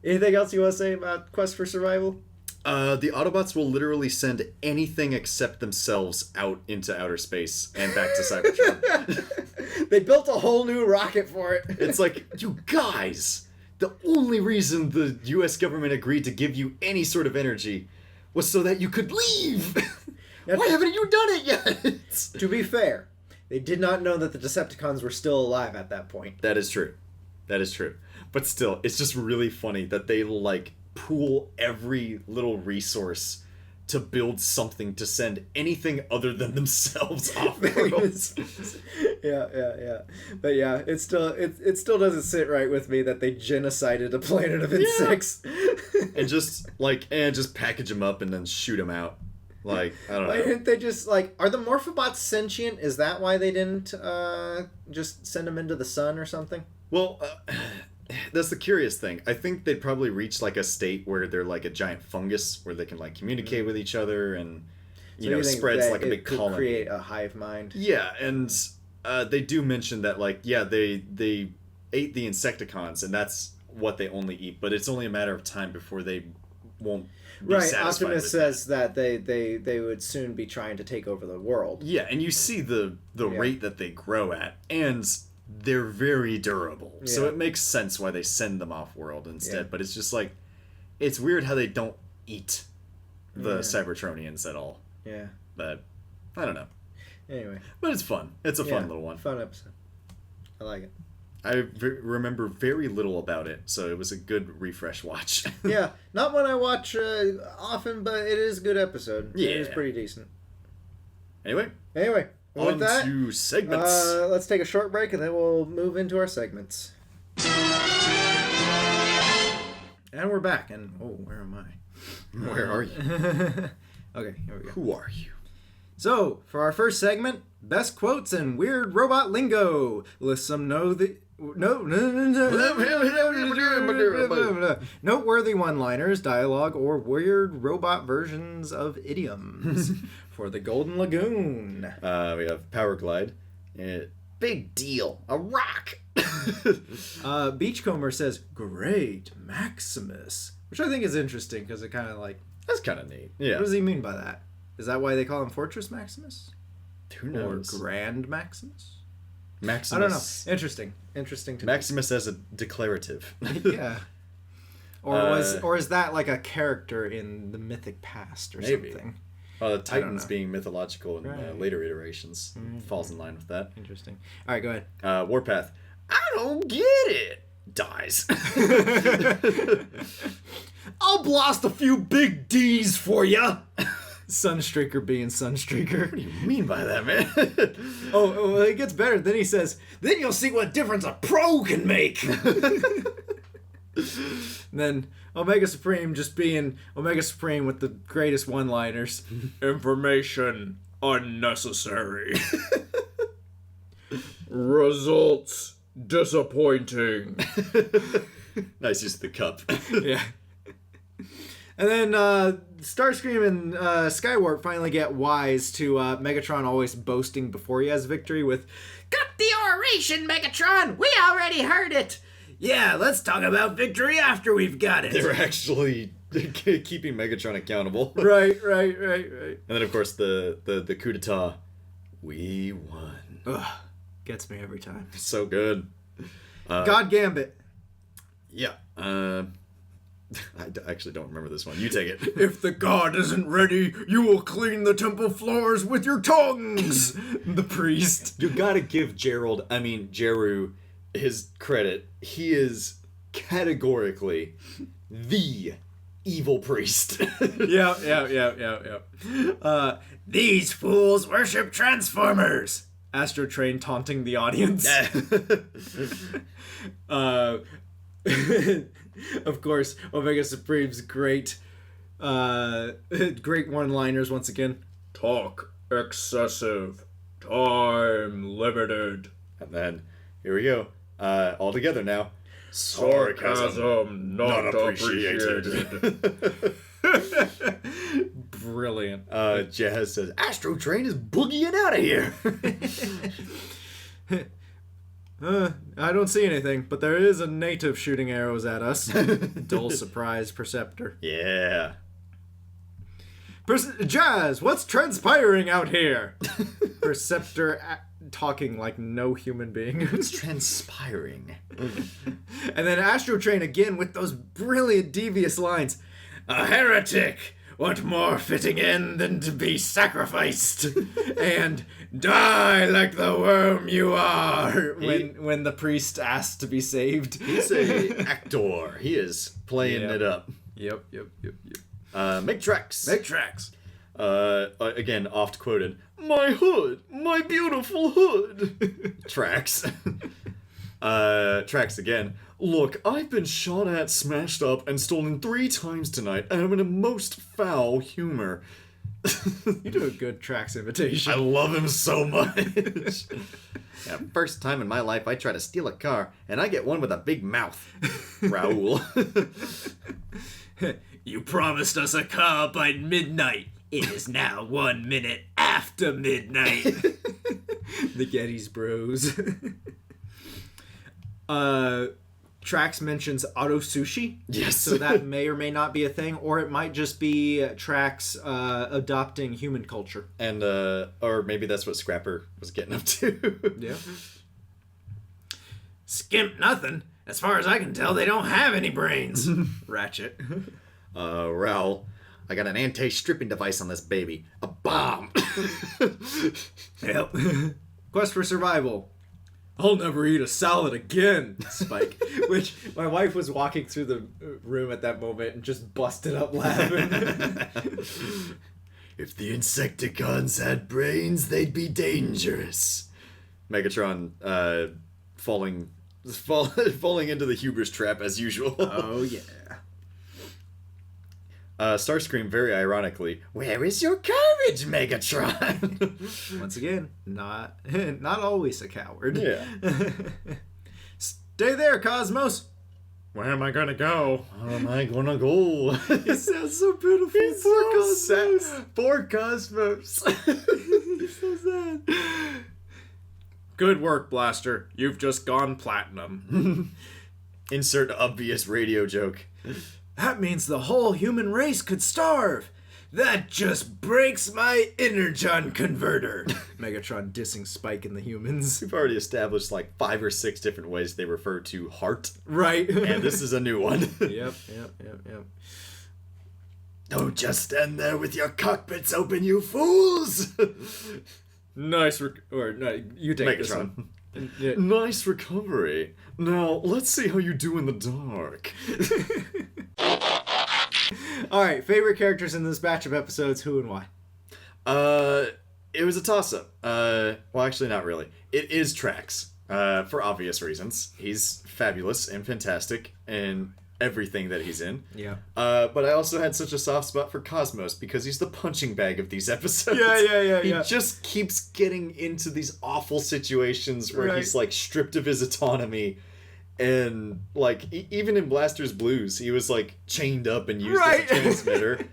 Anything else you want to say about Quest for Survival? The Autobots will literally send anything except themselves out into outer space and back to Cybertron. They built a whole new rocket for it. It's like, you guys... The only reason the U.S. government agreed to give you any sort of energy was so that you could leave. Why haven't you done it yet? To be fair, they did not know that the Decepticons were still alive at that point. That is true. But still, it's just really funny that they, like, pool every little resource to build something to send anything other than themselves off world. Yeah. But yeah, it still doesn't sit right with me that they genocided a planet of insects. and just package them up and then shoot them out. Like, I don't Why know. didn't they just, like, are the Morphobots sentient? Is that why they didn't just send them into the sun or something? Well, that's the curious thing. I think they'd probably reach like a state where they're like a giant fungus where they can like communicate with each other and you know think spreads that like a it big could colony. create a hive mind? Yeah, and they do mention that like they ate the Insecticons and that's what they only eat, but it's only a matter of time before they won't be Right, satisfied Optimus with says that they would soon be trying to take over the world. Yeah, and you see the rate that they grow at, and they're very durable. So Yeah. it makes sense why they send them off world instead. Yeah. But it's just like, it's weird how they don't eat the Yeah. Cybertronians at all. Yeah. But I don't know. Anyway. But it's fun. It's a fun little one. Fun episode. I like it. I remember very little about it, so it was a good refresh watch. Yeah, not one I watch often, but it is a good episode. Yeah. It is pretty decent. Anyway, With on that, to segments. let's take a short break and then we'll move into our segments. And we're back. And where am I? Where are you? Okay, here we go. Who are you? So, for our first segment, best quotes and weird robot lingo. Let some know the noteworthy one-liners, dialogue, or weird robot versions of idioms for the Golden Lagoon. We have Power Glide. Big deal. A rock. Beachcomber says, "Great, Maximus," which I think is interesting because it kind of like, That's kind of neat. Yeah. what does he mean by that? Is that why they call him Fortress Maximus? Who knows? Or Grand Maximus? Maximus. I don't know. Interesting to Maximus as a declarative. me. Yeah. Or is that like a character in the mythic past or Maybe. something? The Titans know. being mythological in Right. later iterations falls in line with that. Interesting. All right, go ahead. Warpath. I don't get it. Dies. I'll blast a few big D's for ya. Sunstreaker being Sunstreaker. What do you mean by that, man? Oh, it gets better. Then he says, "Then you'll see what difference a pro can make." And then Omega Supreme just being Omega Supreme with the greatest one-liners. Information unnecessary. Results disappointing. Nice use of the cup. Yeah. And then Starscream and Skywarp finally get wise to Megatron always boasting before he has victory with, "Got the oration, Megatron! We already heard it! Yeah, let's talk about victory after we've got it." They were actually keeping Megatron accountable. Right. And then, of course, the coup d'etat. We won. Ugh, gets me every time. So good. God Gambit. Yeah. I actually don't remember this one. You take it. If the god isn't ready, you will clean the temple floors with your tongues. The priest. You gotta give Jeru, his credit. He is categorically the evil priest. Yeah. These fools worship Transformers. Astro Train taunting the audience. Of course, Omega Supreme's great one-liners once again. Talk excessive. Time limited. And then, here we go. All together now. Sarcasm not appreciated. Brilliant. Jazz says, Astro Train is boogieing out of here. I don't see anything, but there is a native shooting arrows at us. Dull surprise, Perceptor. Yeah. Jazz, what's transpiring out here? Perceptor talking like no human being. It's transpiring. And then Astro Train again with those brilliant devious lines. A heretic! What more fitting end than to be sacrificed? And die like the worm you are! When the priest asks to be saved. He's a actor. He is playing it up. Yep. Make tracks. Make tracks. Again, oft quoted. My hood, my beautiful hood. Tracks. Tracks again. Look, I've been shot at, smashed up, and stolen 3 times tonight, and I'm in a most foul humor. You do a good Trax imitation. I love him so much. Yeah, first time in my life I try to steal a car, and I get one with a big mouth. Raul. You promised us a car by midnight. It is now 1 minute after midnight. The Gettys Bros. Trax mentions auto sushi. Yes. So that may or may not be a thing, or it might just be Trax adopting human culture. And, or maybe that's what Scrapper was getting up to. Yeah. Skimp nothing. As far as I can tell, they don't have any brains. Ratchet. Raul, I got an anti-stripping device on this baby. A bomb. Yep. Quest for survival. I'll never eat a salad again, Spike. Which my wife was walking through the room at that moment and just busted up laughing. If the Insecticons had brains, they'd be dangerous. Megatron, falling into the hubris trap as usual. Oh yeah. Starscream, very ironically, where is your courage, Megatron? Once again, not always a coward. Yeah. Stay there, Cosmos. Where am I gonna go? Where am I gonna go? He sounds so beautiful. He's so sad. Poor Cosmos. He's so sad. Good work, Blaster. You've just gone platinum. Insert obvious radio joke. That means the whole human race could starve. That just breaks my energon converter. Megatron dissing Spike and the humans. We've already established like 5 or 6 different ways they refer to heart. Right. And this is a new one. Yep. Don't just stand there with your cockpits open, you fools! Nice. No, you take this Megatron. one. Yeah. Nice recovery. Now, let's see how you do in the dark. All right, favorite characters in this batch of episodes, who and why? It was a toss-up. Well, actually, not really. It is Trax, for obvious reasons. He's fabulous and fantastic in everything that he's in. Yeah. But I also had such a soft spot for Cosmos because he's the punching bag of these episodes. Yeah. He just keeps getting into these awful situations where he's like stripped of his autonomy. And like even in Blaster's Blues, he was like chained up and used as a transmitter,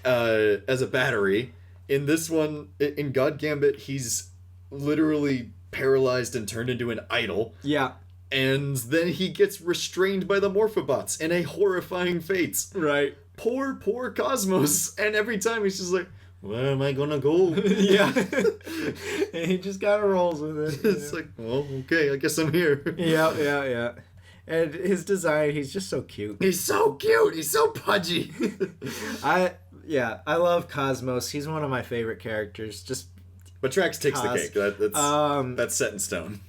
as a battery. In this one, in God Gambit, he's literally paralyzed and turned into an idol. Yeah. And then he gets restrained by the Morphobots in a horrifying fate. Right. Poor Cosmos. And every time he's just like, where am I gonna go? Yeah. And he just kind of rolls with it. It's like, well, okay, I guess I'm here. Yeah. And his design, he's just so cute. He's so cute. He's so pudgy. I love Cosmos. He's one of my favorite characters. But Trax takes the cake. That's set in stone.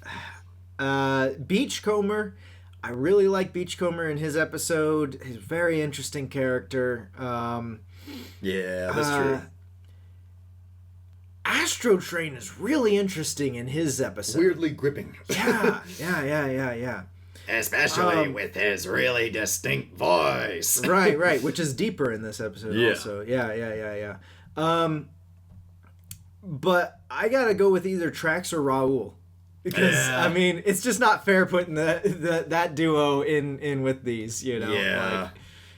Beachcomber. I really like Beachcomber in his episode. He's a very interesting character. Yeah, that's true. Astro Train is really interesting in his episode. Weirdly gripping. Yeah. Especially with his really distinct voice. Right, which is deeper in this episode also. Yeah. But I gotta go with either Trax or Raul. Because, I mean, it's just not fair putting that duo in with these, you know? Yeah.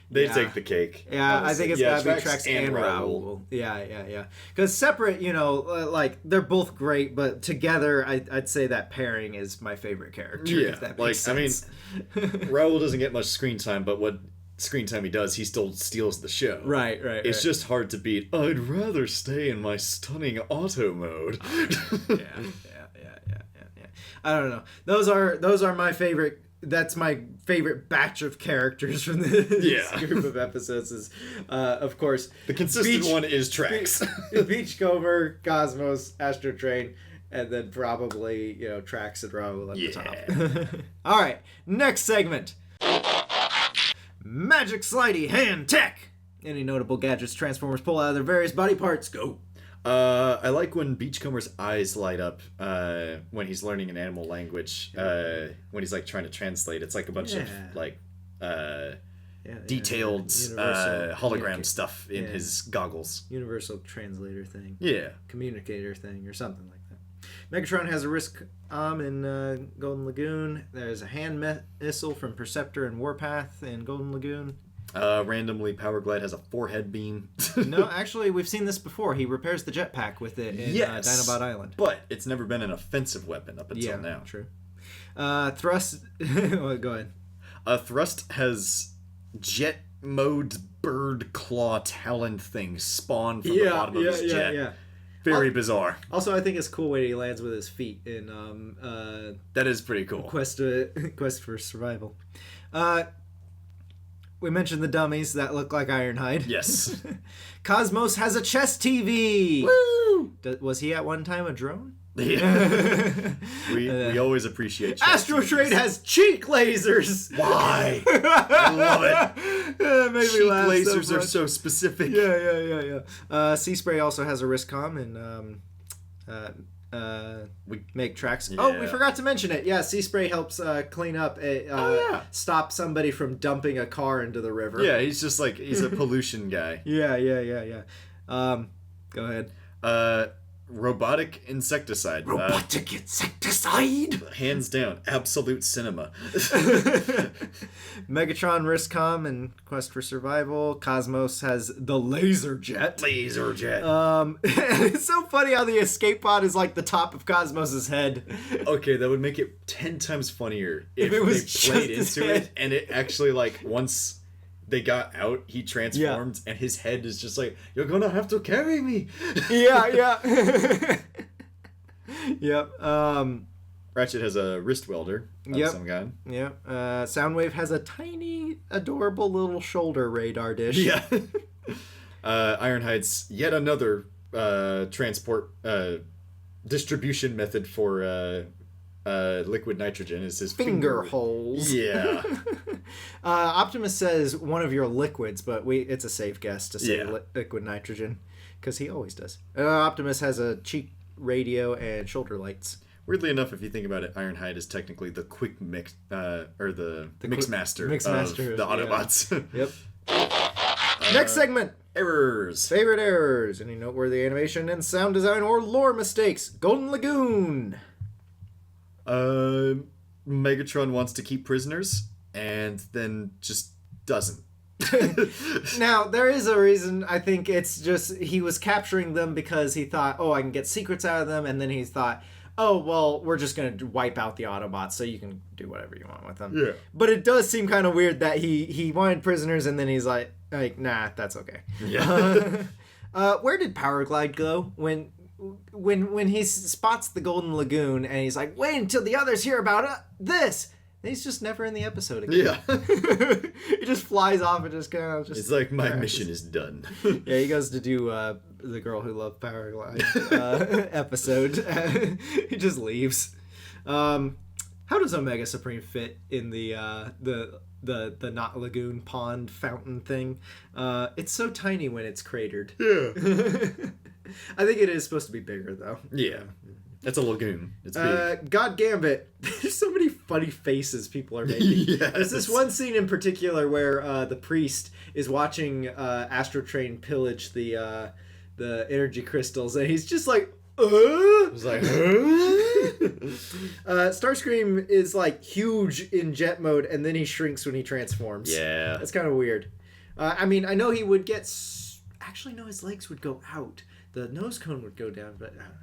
They take the cake. Yeah, I think it's gotta be Trax Trax and Raul. Yeah. Because separate, you know, like, they're both great, but together, I'd say that pairing is my favorite character, if that makes sense. I mean, Raul doesn't get much screen time, but what screen time he does, he still steals the show. Right. It's just hard to beat, I'd rather stay in my stunning auto mode. Yeah. I don't know. Those are my favorite. That's my favorite batch of characters from this group of episodes. Is of course the consistent one is Trax, Beachcomber, Cosmos, Astro Train, and then probably Trax and Raul at the top. All right, next segment. Magic Slidey Hand Tech. Any notable gadgets Transformers pull out of their various body parts? Go. I like when Beachcomber's eyes light up when he's learning an animal language. When he's like trying to translate, it's like a bunch of like detailed Universal hologram stuff in his goggles. Universal translator thing. Yeah. Communicator thing or something like that. Megatron has a risk in Golden Lagoon. There's a hand missile from Perceptor and Warpath in Golden Lagoon. Randomly, Power Glide has a forehead beam. No, actually, we've seen this before. He repairs the jetpack with it in Dinobot Island. But it's never been an offensive weapon up until now. True. Thrust... well, go ahead. Thrust has jet mode bird claw talon thing spawn from the bottom of his jet. Yeah. Very bizarre. Also, I think it's cool when he lands with his feet in that is pretty cool. Quest for Survival. We mentioned the dummies that look like Ironhide. Yes. Cosmos has a chess TV. Woo! Was he at one time a drone? Yeah. we always appreciate chess Astro TVs. Trade has cheek lasers. Why? I love it. Made Cheek me laugh lasers so are much. so specific. Yeah. Sea Spray also has a Riscom and we make tracks. Yeah. Oh, we forgot to mention it. Yeah, Sea Spray helps clean up, stop somebody from dumping a car into the river. Yeah, he's just like, he's a pollution guy. Yeah. Go ahead. Robotic insecticide. Robotic insecticide! Hands down, absolute cinema. Megatron Riscom and Quest for Survival. Cosmos has the Laser Jet. Laser jet. It's so funny how the escape pod is like the top of Cosmos's head. Okay, that would make it 10 times funnier If it was they played just his into head. it and it actually, like, once they got out, he transformed and his head is just like, you're gonna have to carry me. Yeah. Yep. Ratchet has a wrist welder of some kind. Yep. Soundwave has a tiny, adorable little shoulder radar dish. Yeah. Ironhide's yet another transport distribution method for liquid nitrogen is his Finger holes. Yeah. Optimus says one of your liquids, but it's a safe guess to say liquid nitrogen, because he always does. Optimus has a cheek radio and shoulder lights. Weirdly enough, if you think about it, Ironhide is technically the quick mix, or the mix master of the Autobots. Yep. Next segment. Errors. Favorite errors. Any noteworthy animation and sound design or lore mistakes. Golden Lagoon. Megatron wants to keep prisoners and then just doesn't. Now, there is a reason. I think it's just he was capturing them because he thought, I can get secrets out of them, and then he thought, we're just going to wipe out the Autobots so you can do whatever you want with them. Yeah. But it does seem kind of weird that he wanted prisoners, and then he's like, nah, that's okay. Yeah. Where did Power Glide go when he spots the Golden Lagoon and he's like, wait until the others hear about this? And he's just never in the episode again. Yeah. He just flies off and just kind of just... It's like, my mission is done. Yeah, he goes to do the Girl Who Loved Power Glide episode. He just leaves. How does Omega Supreme fit in the not lagoon pond fountain thing? It's so tiny when it's cratered. Yeah. I think it is supposed to be bigger though. Yeah. It's a lagoon. It's big. God Gambit. There's so many funny faces people are making. Yes. There's this one scene in particular where the priest is watching Astro Train pillage the energy crystals, and he's just like, It's like, Starscream is like huge in jet mode, and then he shrinks when he transforms. Yeah. That's kind of weird. I mean, I know he would get... Actually, no, his legs would go out. The nose cone would go down, but I don't know.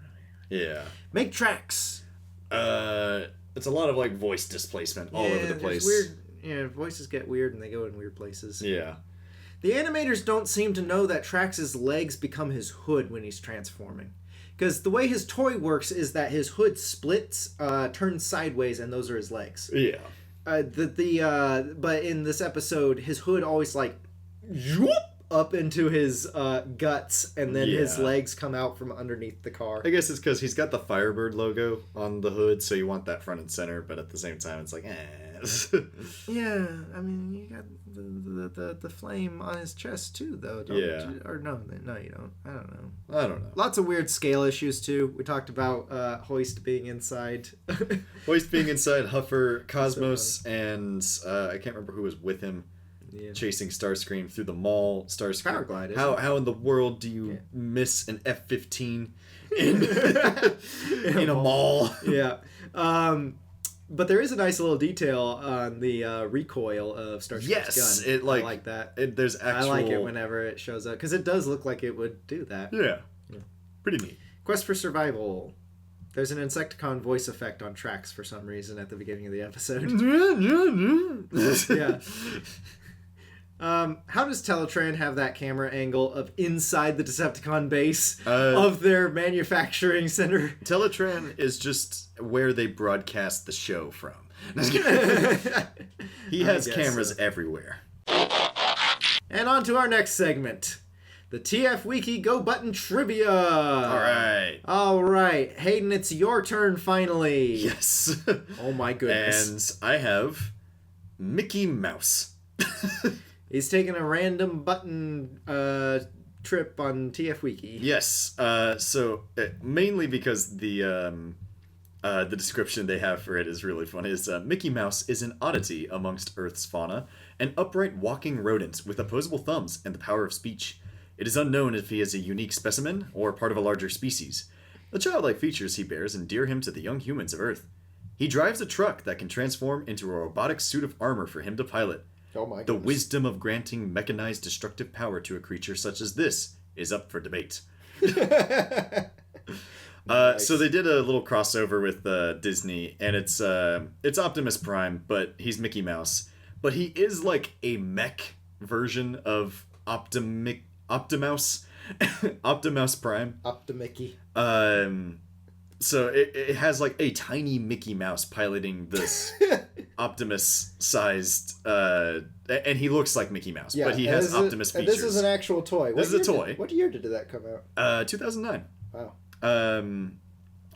Yeah. Make tracks. It's a lot of like voice displacement all over the place. Weird. Yeah, voices get weird and they go in weird places. Yeah. The animators don't seem to know that Trax's legs become his hood when he's transforming. Because the way his toy works is that his hood splits, turns sideways, and those are his legs. Yeah. But in this episode, his hood always like zoop up into his guts, and then his legs come out from underneath the car. I guess it's because he's got the Firebird logo on the hood, so you want that front and center, but at the same time, it's like, Yeah, I mean, you got the flame on his chest too, though. Or no, you don't. I don't know. I don't know. Lots of weird scale issues too. We talked about Hoist being inside. Hoist being inside Huffer, Cosmos, and I can't remember who was with him. chasing Starscream through the mall. Starscream. Powerglide, How in the world do you miss an F-15 in a mall? Yeah. But there is a nice little detail on the recoil of Starscream's gun. I like that. There's actual... I like it whenever it shows up, because it does look like it would do that. Yeah. Pretty neat. Quest for Survival. There's an Insecticon voice effect on tracks for some reason at the beginning of the episode. Yeah. How does Teletran have that camera angle of inside the Decepticon base of their manufacturing center? Teletran is just where they broadcast the show from. He has cameras everywhere. And on to our next segment. The TF Wiki Go Button Trivia! Alright. Hayden, it's your turn finally. Yes. Oh my goodness. And I have Mickey Mouse. He's taking a random button trip on TF Wiki. Yes. Mainly because the description they have for it is really funny. Is Mickey Mouse is an oddity amongst Earth's fauna, an upright walking rodent with opposable thumbs and the power of speech. It is unknown if he is a unique specimen or part of a larger species. The childlike features he bears endear him to the young humans of Earth. He drives a truck that can transform into a robotic suit of armor for him to pilot. Oh my goodness. The wisdom of granting mechanized destructive power to a creature such as this is up for debate. Nice. So they did a little crossover with Disney, and it's Optimus Prime, but he's Mickey Mouse. But he is like a mech version of Optimus Prime. Optimickey. So it has like a tiny Mickey Mouse piloting this Optimus-sized, and he looks like Mickey Mouse, but he has Optimus features. This is an actual toy. This is a toy. What year did that come out? 2009. Wow. And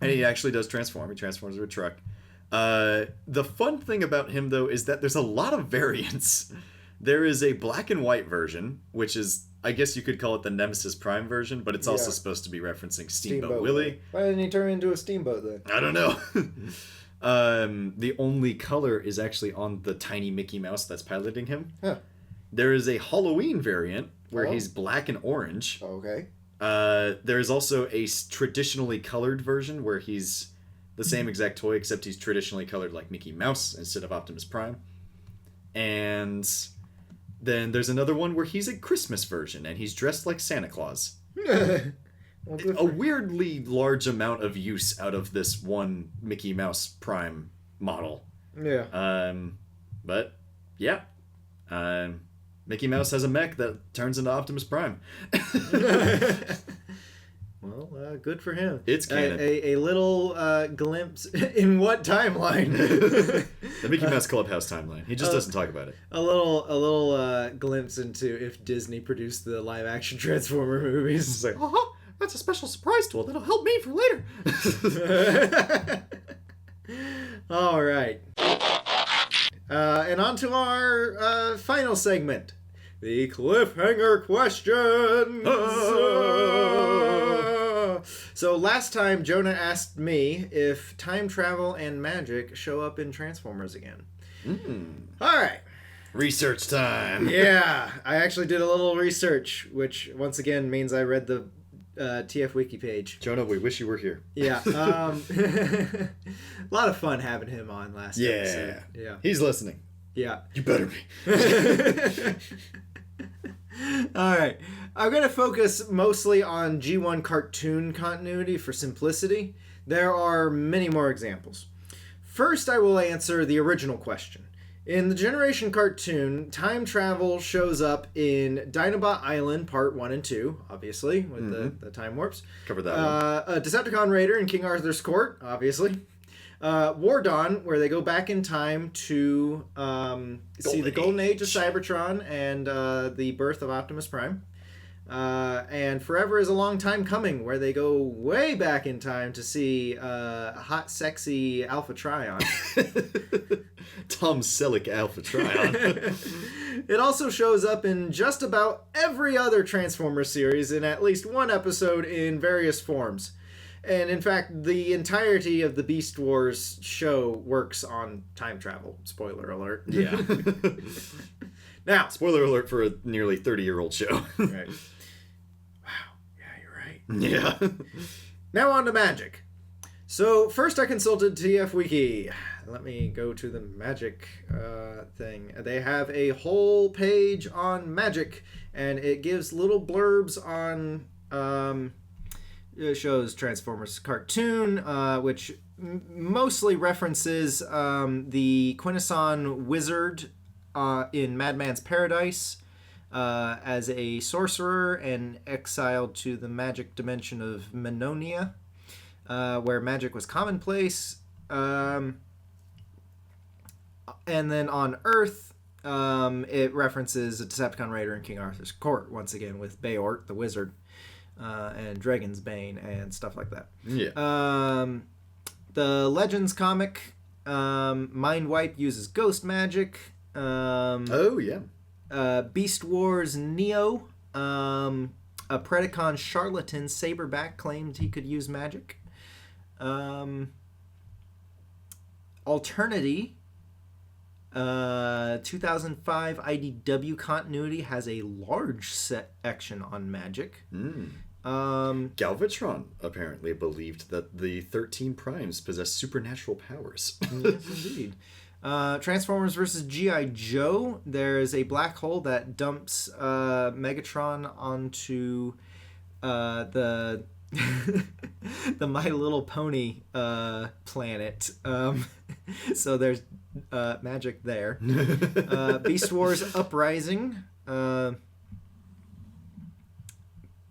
he actually does transform. He transforms into a truck. The fun thing about him, though, is that there's a lot of variants. There is a black and white version, which is, I guess you could call it the Nemesis Prime version, but it's also supposed to be referencing Steamboat Willie. Why didn't he turn into a steamboat then? I don't know. The only color is actually on the tiny Mickey Mouse that's piloting him. Huh. There is a Halloween variant where he's black and orange. Okay. There is also a traditionally colored version where he's the same exact toy, except he's traditionally colored like Mickey Mouse instead of Optimus Prime. And then there's another one where he's a Christmas version, and he's dressed like Santa Claus. A weirdly large amount of use out of this one Mickey Mouse Prime model. Yeah. But, yeah. Mickey Mouse has a mech that turns into Optimus Prime. Well, good for him. It's canon. A little glimpse in what timeline? The Mickey Mouse Clubhouse timeline. He just doesn't talk about it. A little glimpse into if Disney produced the live-action Transformer movies. It's like, that's a special surprise tool that'll help me for later. All right. And on to our final segment. The cliffhanger questions. So last time Jonah asked me if time travel and magic show up in Transformers again. All right. Research time. Yeah, I actually did a little research, which once again means I read the TF Wiki page. Jonah, we wish you were here. Yeah. A lot of fun having him on last episode. Yeah. He's listening. Yeah. You better be. All right. I'm going to focus mostly on G1 cartoon continuity for simplicity. There are many more examples. First, I will answer the original question. In the Generation cartoon, time travel shows up in Dinobot Island Part 1 and 2, obviously, with the time warps. Covered that one. Decepticon Raider in King Arthur's Court, obviously. War Dawn, where they go back in time to see the Golden Age of Cybertron and the birth of Optimus Prime. And Forever is a Long Time Coming, where they go way back in time to see hot, sexy Alpha Trion. Tom Selleck Alpha Trion. It also shows up in just about every other Transformers series in at least one episode in various forms. And in fact, the entirety of the Beast Wars show works on time travel. Spoiler alert. Yeah. Now, Spoiler alert for a nearly 30-year-old show. right. Wow. Yeah, you're right. Yeah. Now on to magic. So first I consulted TF Wiki. Let me go to the magic thing. They have a whole page on magic, and it gives little blurbs on it shows Transformers cartoon, which mostly references the Quintesson wizard in Madman's Paradise as a sorcerer and exiled to the magic dimension of Menonia, where magic was commonplace. And then on Earth, it references a Decepticon Raider in King Arthur's court, once again, with Beort, the wizard, and Dragon's Bane, and stuff like that. Yeah. The Legends comic, Mind Wipe uses ghost magic. Oh, yeah. Beast Wars Neo, a Predacon charlatan Saberback claimed he could use magic. Alternity, 2005 IDW continuity has a large section on magic. Galvatron apparently believed that the 13 primes possess supernatural powers. Yes, indeed. Transformers versus G.I. Joe. There's a black hole that dumps Megatron onto the the My Little Pony planet. So there's magic there. Beast Wars Uprising.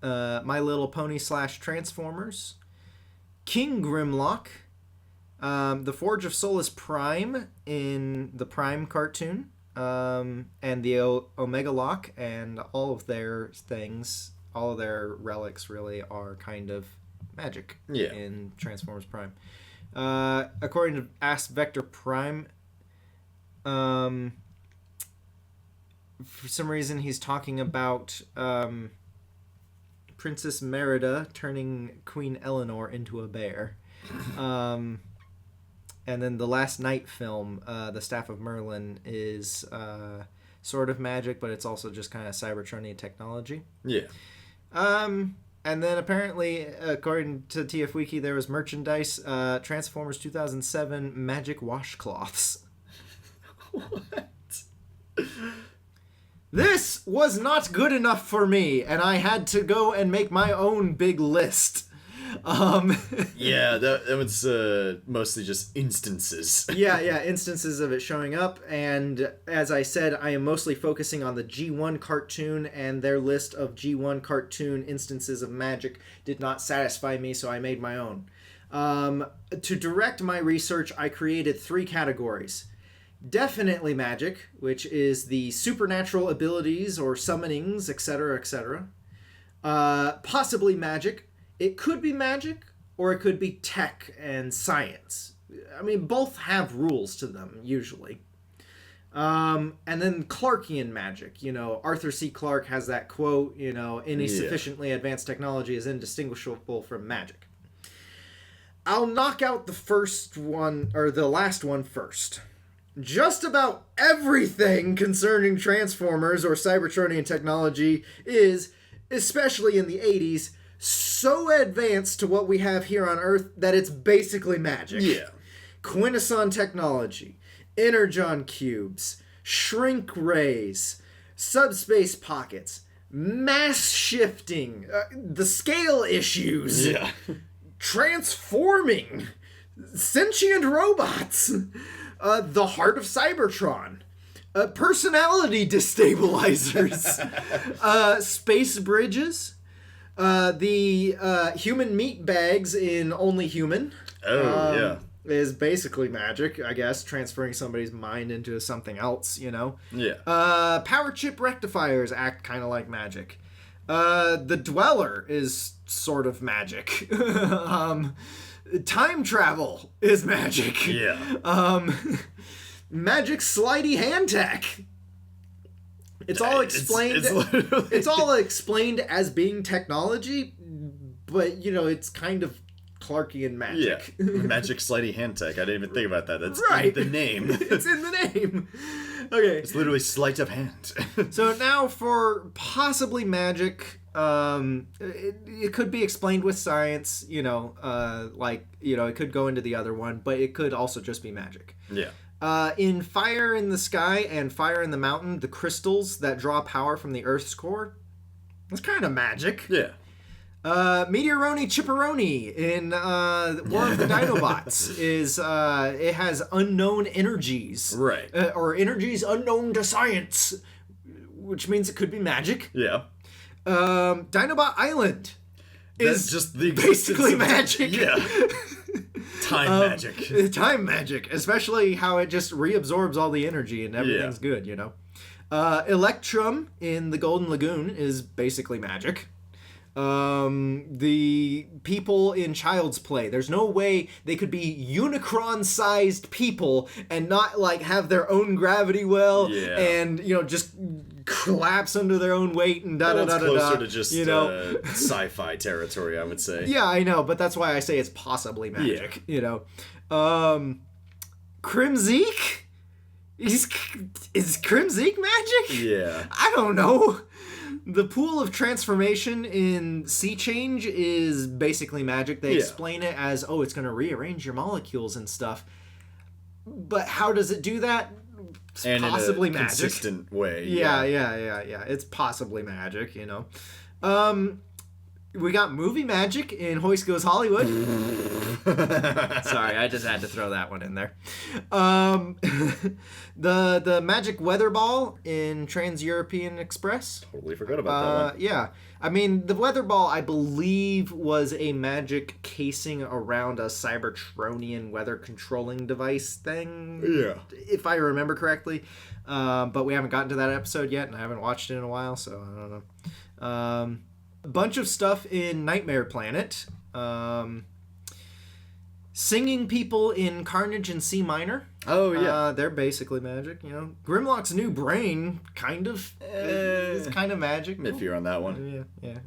My Little Pony / Transformers. King Grimlock. The Forge of Solus Prime in the Prime cartoon. And the Omega Lock, and all of their things, all of their relics really are kind of magic in Transformers Prime. According to Ask Vector Prime, for some reason he's talking about Princess Merida turning Queen Eleanor into a bear. And then the Last Night film, The Staff of Merlin, is sort of magic, but it's also just kind of Cybertronian technology. Yeah. And then apparently, according to TF Wiki, there was merchandise, Transformers 2007 magic washcloths. What? This was not good enough for me, and I had to go and make my own big list. Yeah, that was mostly just instances. yeah, instances of it showing up, and as I said, I am mostly focusing on the G1 cartoon, and their list of G1 cartoon instances of magic did not satisfy me, so I made my own. To direct my research, I created 3 categories. Definitely magic, which is the supernatural abilities or summonings, etc., etc. Possibly magic. It could be magic, or it could be tech and science. I mean, both have rules to them, usually. And then Clarkian magic. You know, Arthur C. Clarke has that quote, you know, any sufficiently advanced technology is indistinguishable from magic. I'll knock out the first one, or the last one first. Just about everything concerning Transformers or Cybertronian technology is, especially in the 80s, so advanced to what we have here on Earth that it's basically magic. Yeah. Quintesson technology, energon cubes, shrink rays, subspace pockets, mass shifting, the scale issues, transforming, sentient robots, the heart of Cybertron, personality destabilizers, space bridges, the human meat bags in Only Human. Is basically magic, I guess, transferring somebody's mind into something else, you know? Yeah. Power chip rectifiers act kind of like magic. The Dweller is sort of magic. Time travel is magic. Yeah. Magic slidey hand tech. It's all explained. It's all explained as being technology, but you know it's kind of Clarkian magic. Yeah, magic slidey hand tech. I didn't even think about that. That's right. in the name. It's in the name. Okay. It's literally sleight of hand. So now for possibly magic, it could be explained with science, it could go into the other one, but it could also just be magic. Yeah. In Fire in the Sky and Fire in the Mountain, the crystals that draw power from the Earth's core, that's kind of magic. Yeah. Meteoroni Chipperoni in War of the Dinobots it has unknown energies. Right. Or energies unknown to science, which means it could be magic. Yeah. Dinobot Island is just the basically magic. Yeah. Time magic. Time magic, especially how it just reabsorbs all the energy and everything's good, Electrum in the Golden Lagoon is basically magic. The people in Child's Play, there's no way they could be Unicron-sized people and not have their own gravity well and just collapse under their own weight and closer to just sci-fi territory, I would say. Yeah, I know, but that's why I say it's possibly magic. Crimzeek? Is Crimzeek magic? Yeah. I don't know. The pool of transformation in Sea Change is basically magic. They explain it as, it's going to rearrange your molecules and stuff. But how does it do that? It's and possibly in a magic. consistent way. Yeah. It's possibly magic, We got movie magic in Hoist Goes Hollywood. Sorry, I just had to throw that one in there. The magic weather ball in Trans-European Express. Totally forgot about that one. Yeah. I mean, the weather ball, I believe, was a magic casing around a Cybertronian weather controlling device thing. Yeah. If I remember correctly. But we haven't gotten to that episode yet, and I haven't watched it in a while, so I don't know. A bunch of stuff in Nightmare Planet. Singing people in Carnage in C minor. Oh, yeah. They're basically magic, Grimlock's new brain, kind of. It's kind of magic. If you're on that one. Yeah.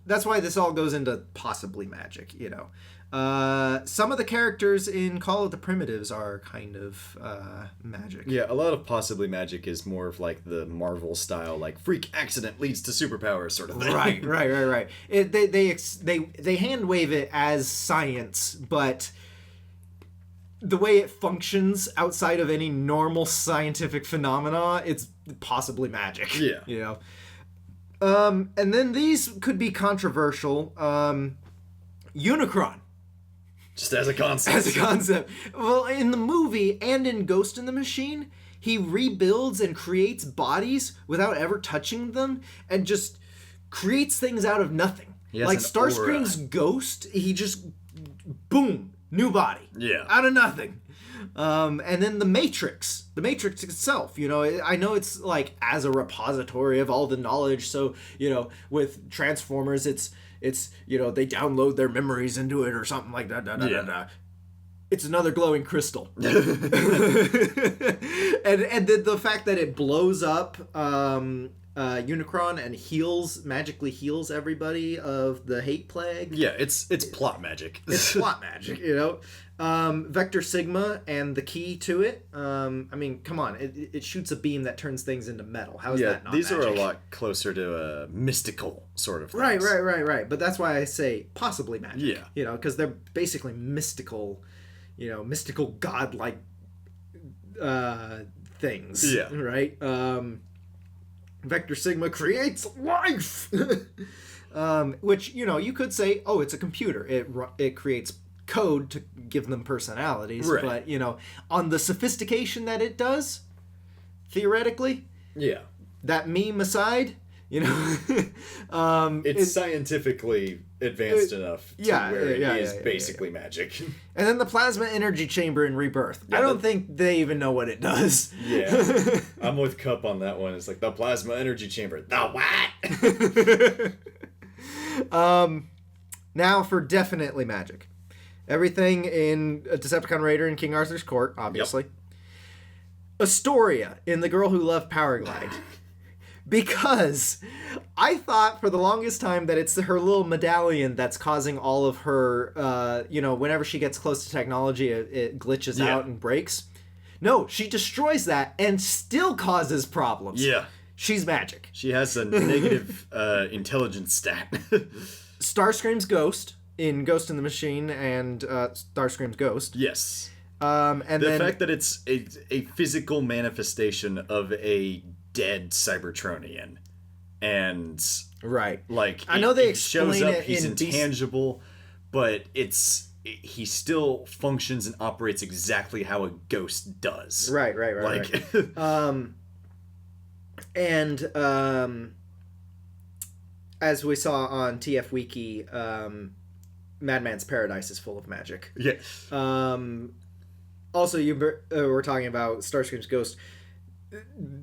That's why this all goes into possibly magic, Some of the characters in Call of the Primitives are kind of magic. Yeah, a lot of possibly magic is more of the Marvel style, freak accident leads to superpower sort of thing. Right. They hand wave it as science, but the way it functions outside of any normal scientific phenomena, it's possibly magic. Yeah. And then these could be controversial. Unicron. Just as a concept. Well, in the movie and in Ghost in the Machine, he rebuilds and creates bodies without ever touching them and just creates things out of nothing. Like Starscream's Ghost, he just, boom, new body. Yeah. Out of nothing. And then the Matrix itself, I know it's as a repository of all the knowledge. So, with Transformers, it's they download their memories into it or something like that. It's another glowing crystal. and the fact that it blows up Unicron and magically heals everybody of the hate plague. Yeah, it's plot magic. It's plot magic, Vector Sigma and the key to it. I mean, come on, it shoots a beam that turns things into metal. How is that not these magic? are a lot closer to a mystical sort of things. Right. But that's why I say possibly magic. Yeah. Because they're basically mystical, mystical godlike things. Yeah. Right? Vector Sigma creates life! Which, you could say, it's a computer. It creates code to give them personalities. Right. But, on the sophistication that it does, theoretically, that meme aside, it's scientifically advanced enough to where it is basically magic. And then the plasma energy chamber in Rebirth. I don't think they even know what it does. Yeah. I'm with Cup on that one. It's the plasma energy chamber. The what? Now for definitely magic. Everything in Decepticon Raider and King Arthur's Court, obviously. Yep. Astoria in The Girl Who Loved Powerglide. Because I thought for the longest time that it's her little medallion that's causing all of her, whenever she gets close to technology, it glitches out and breaks. No, she destroys that and still causes problems. Yeah. She's magic. She has a negative intelligence stat. Starscream's Ghost in Ghost in the Machine and Starscream's Ghost. Yes. And The fact that it's a physical manifestation of a dead Cybertronian. And right, like I know they it shows explain up, it he's in intangible, but he still functions and operates exactly how a ghost does. Right. Like And as we saw on TF Wiki, Madman's Paradise is full of magic. yes. Also, you were talking about Starscream's Ghost.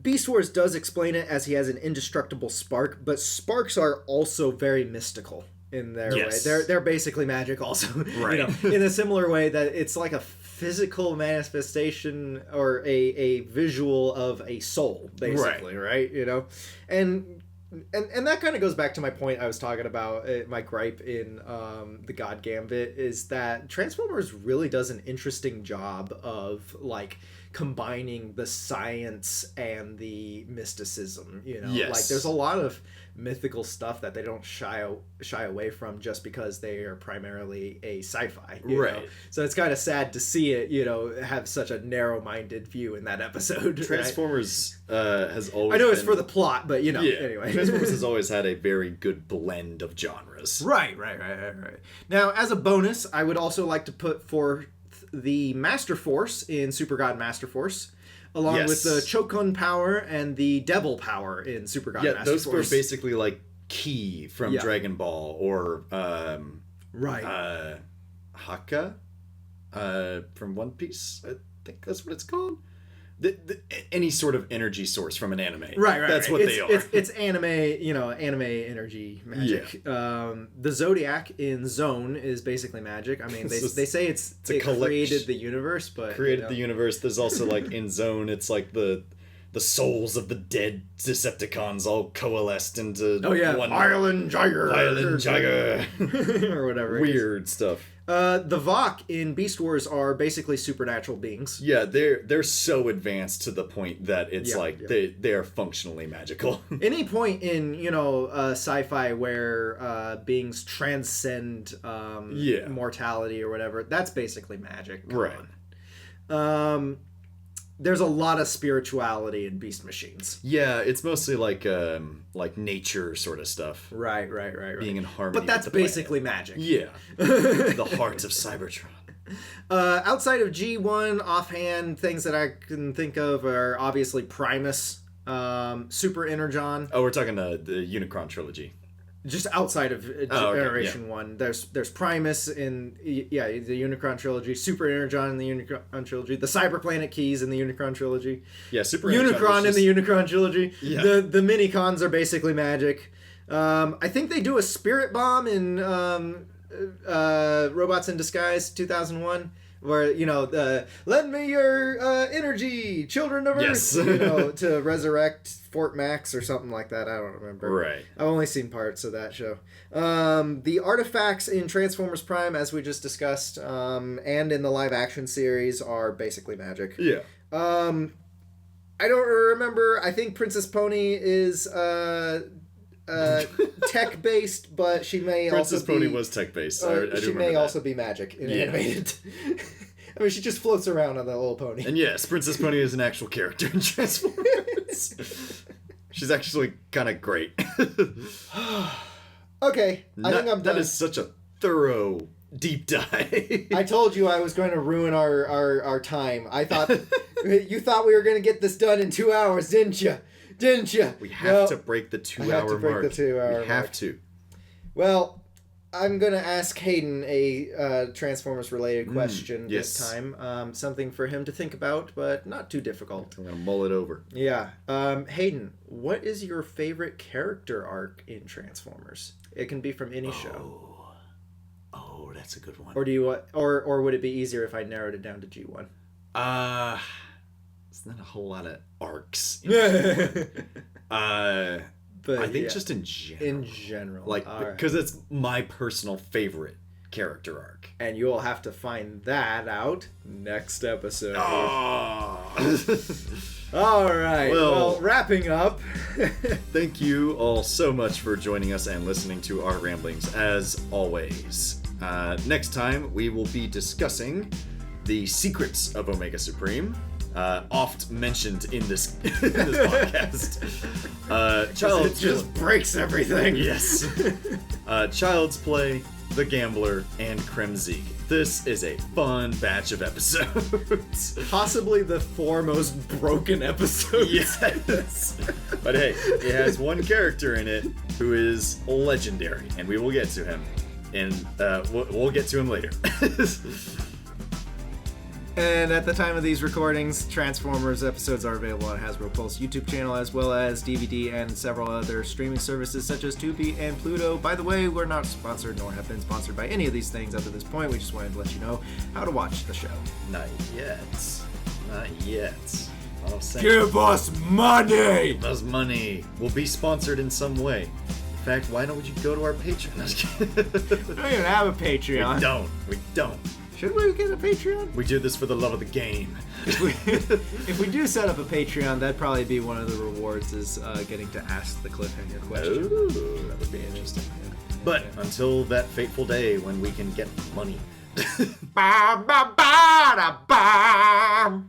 Beast Wars does explain it as he has an indestructible spark, but sparks are also very mystical in their Yes. way. They're basically magic also. Right. In a similar way that it's like a physical manifestation or a visual of a soul, basically, right? And that kind of goes back to my point I was talking about, my gripe in the God Gambit, is that Transformers really does an interesting job of, like, combining the science and the mysticism, Yes. Like, there's a lot of mythical stuff that they don't shy away from just because they are primarily a sci-fi, Right. So it's kind of sad to see it, have such a narrow-minded view in that episode. right? Transformers has always I know it's been- for the plot, but Yeah. anyway. Transformers has always had a very good blend of genres. Right. Now, as a bonus, I would also like to put forth the Master Force in Super God Master Force, along Yes. with the Chokun power and the Devil power in Super God Yeah, Master those Force. were basically like Ki from Yeah. Dragon Ball or right. Haka from One Piece. I think that's what it's called. Any sort of energy source from an anime. Right. That's what it's, they are. It's anime, anime energy magic. The Zodiac in Zone is basically magic. I mean, they say it created the universe, but Created the universe. There's also like in Zone, it's like the souls of the dead Decepticons all coalesced into one Ireland Jagger or whatever. Weird stuff. The Vok in Beast Wars are basically supernatural beings. Yeah, they're so advanced to the point that it's they are functionally magical. Any point in sci-fi where beings transcend mortality or whatever, that's basically magic. Come on. There's a lot of spirituality in Beast Machines. Yeah, it's mostly like nature sort of stuff. Right. Being in harmony. But that's with the planet. basically magic. Yeah. The heart of Cybertron. Outside of G1, offhand, things that I can think of are obviously Primus, Super Energon. Oh, we're talking the Unicron trilogy. Just outside of Generation 1, there's Primus in the Unicron trilogy, Super Energon in the Unicron trilogy, the Cyberplanet Keys in the Unicron trilogy. Yeah, Super Unicron in the Unicron trilogy. Yeah. The mini-cons are basically magic. I think they do a Spirit Bomb in Robots in Disguise 2001. Where, lend me your energy, children of Yes. Earth, to resurrect Fort Max or something like that. I don't remember. Right. I've only seen parts of that show. The artifacts in Transformers Prime, as we just discussed, and in the live action series are basically magic. Yeah. I don't remember. I think Princess Pony is tech based, but she may Princess also be... Pony was tech based. I do she may remember also be magic in animated. I mean, she just floats around on that little pony. And yes, Princess Pony is an actual character in Transformers. She's actually kind of great. Okay, I think I'm done. That is such a thorough deep dive. I told you I was going to ruin our time. I thought you thought we were going to get this done in 2 hours, didn't you? We have to break the 2 hour mark. The 2 hour We have to. Well, I'm going to ask Hayden a Transformers related question yes. this time. Something for him to think about, but not too difficult. I'm going to mull it over. Yeah. Hayden, what is your favorite character arc in Transformers? It can be from any show. Oh, that's a good one. Or do you or would it be easier if I narrowed it down to G1? It's not a whole lot of arcs. But I think just in general. In general. Like, because it's my personal favorite character arc. And you'll have to find that out next episode. All right. Well, wrapping up. Thank you all so much for joining us and listening to our ramblings, as always. Next time, we will be discussing the secrets of Omega Supreme, oft mentioned in this podcast. It just breaks everything. Yes. Child's Play, The Gambler, and Kremzeek. This is a fun batch of episodes. Possibly the 4 most broken episodes. Yes. But hey, it has one character in it who is legendary, and we will get to him. And we'll get to him later. And at the time of these recordings, Transformers episodes are available on Hasbro Pulse YouTube channel, as well as DVD and several other streaming services such as Tubi and Pluto. By the way, we're not sponsored nor have been sponsored by any of these things up to this point. We just wanted to let you know how to watch the show. Not yet. Not yet. Give us money! Give us money. We'll be sponsored in some way. In fact, why don't you go to our Patreon? We don't even have a Patreon. We don't. Should we get a Patreon? We do this for the love of the game. If we do set up a Patreon, that'd probably be one of the rewards, is getting to ask the cliffhanger question. Ooh, that would be interesting. But until that fateful day when we can get money. Ba, ba, ba, da, ba.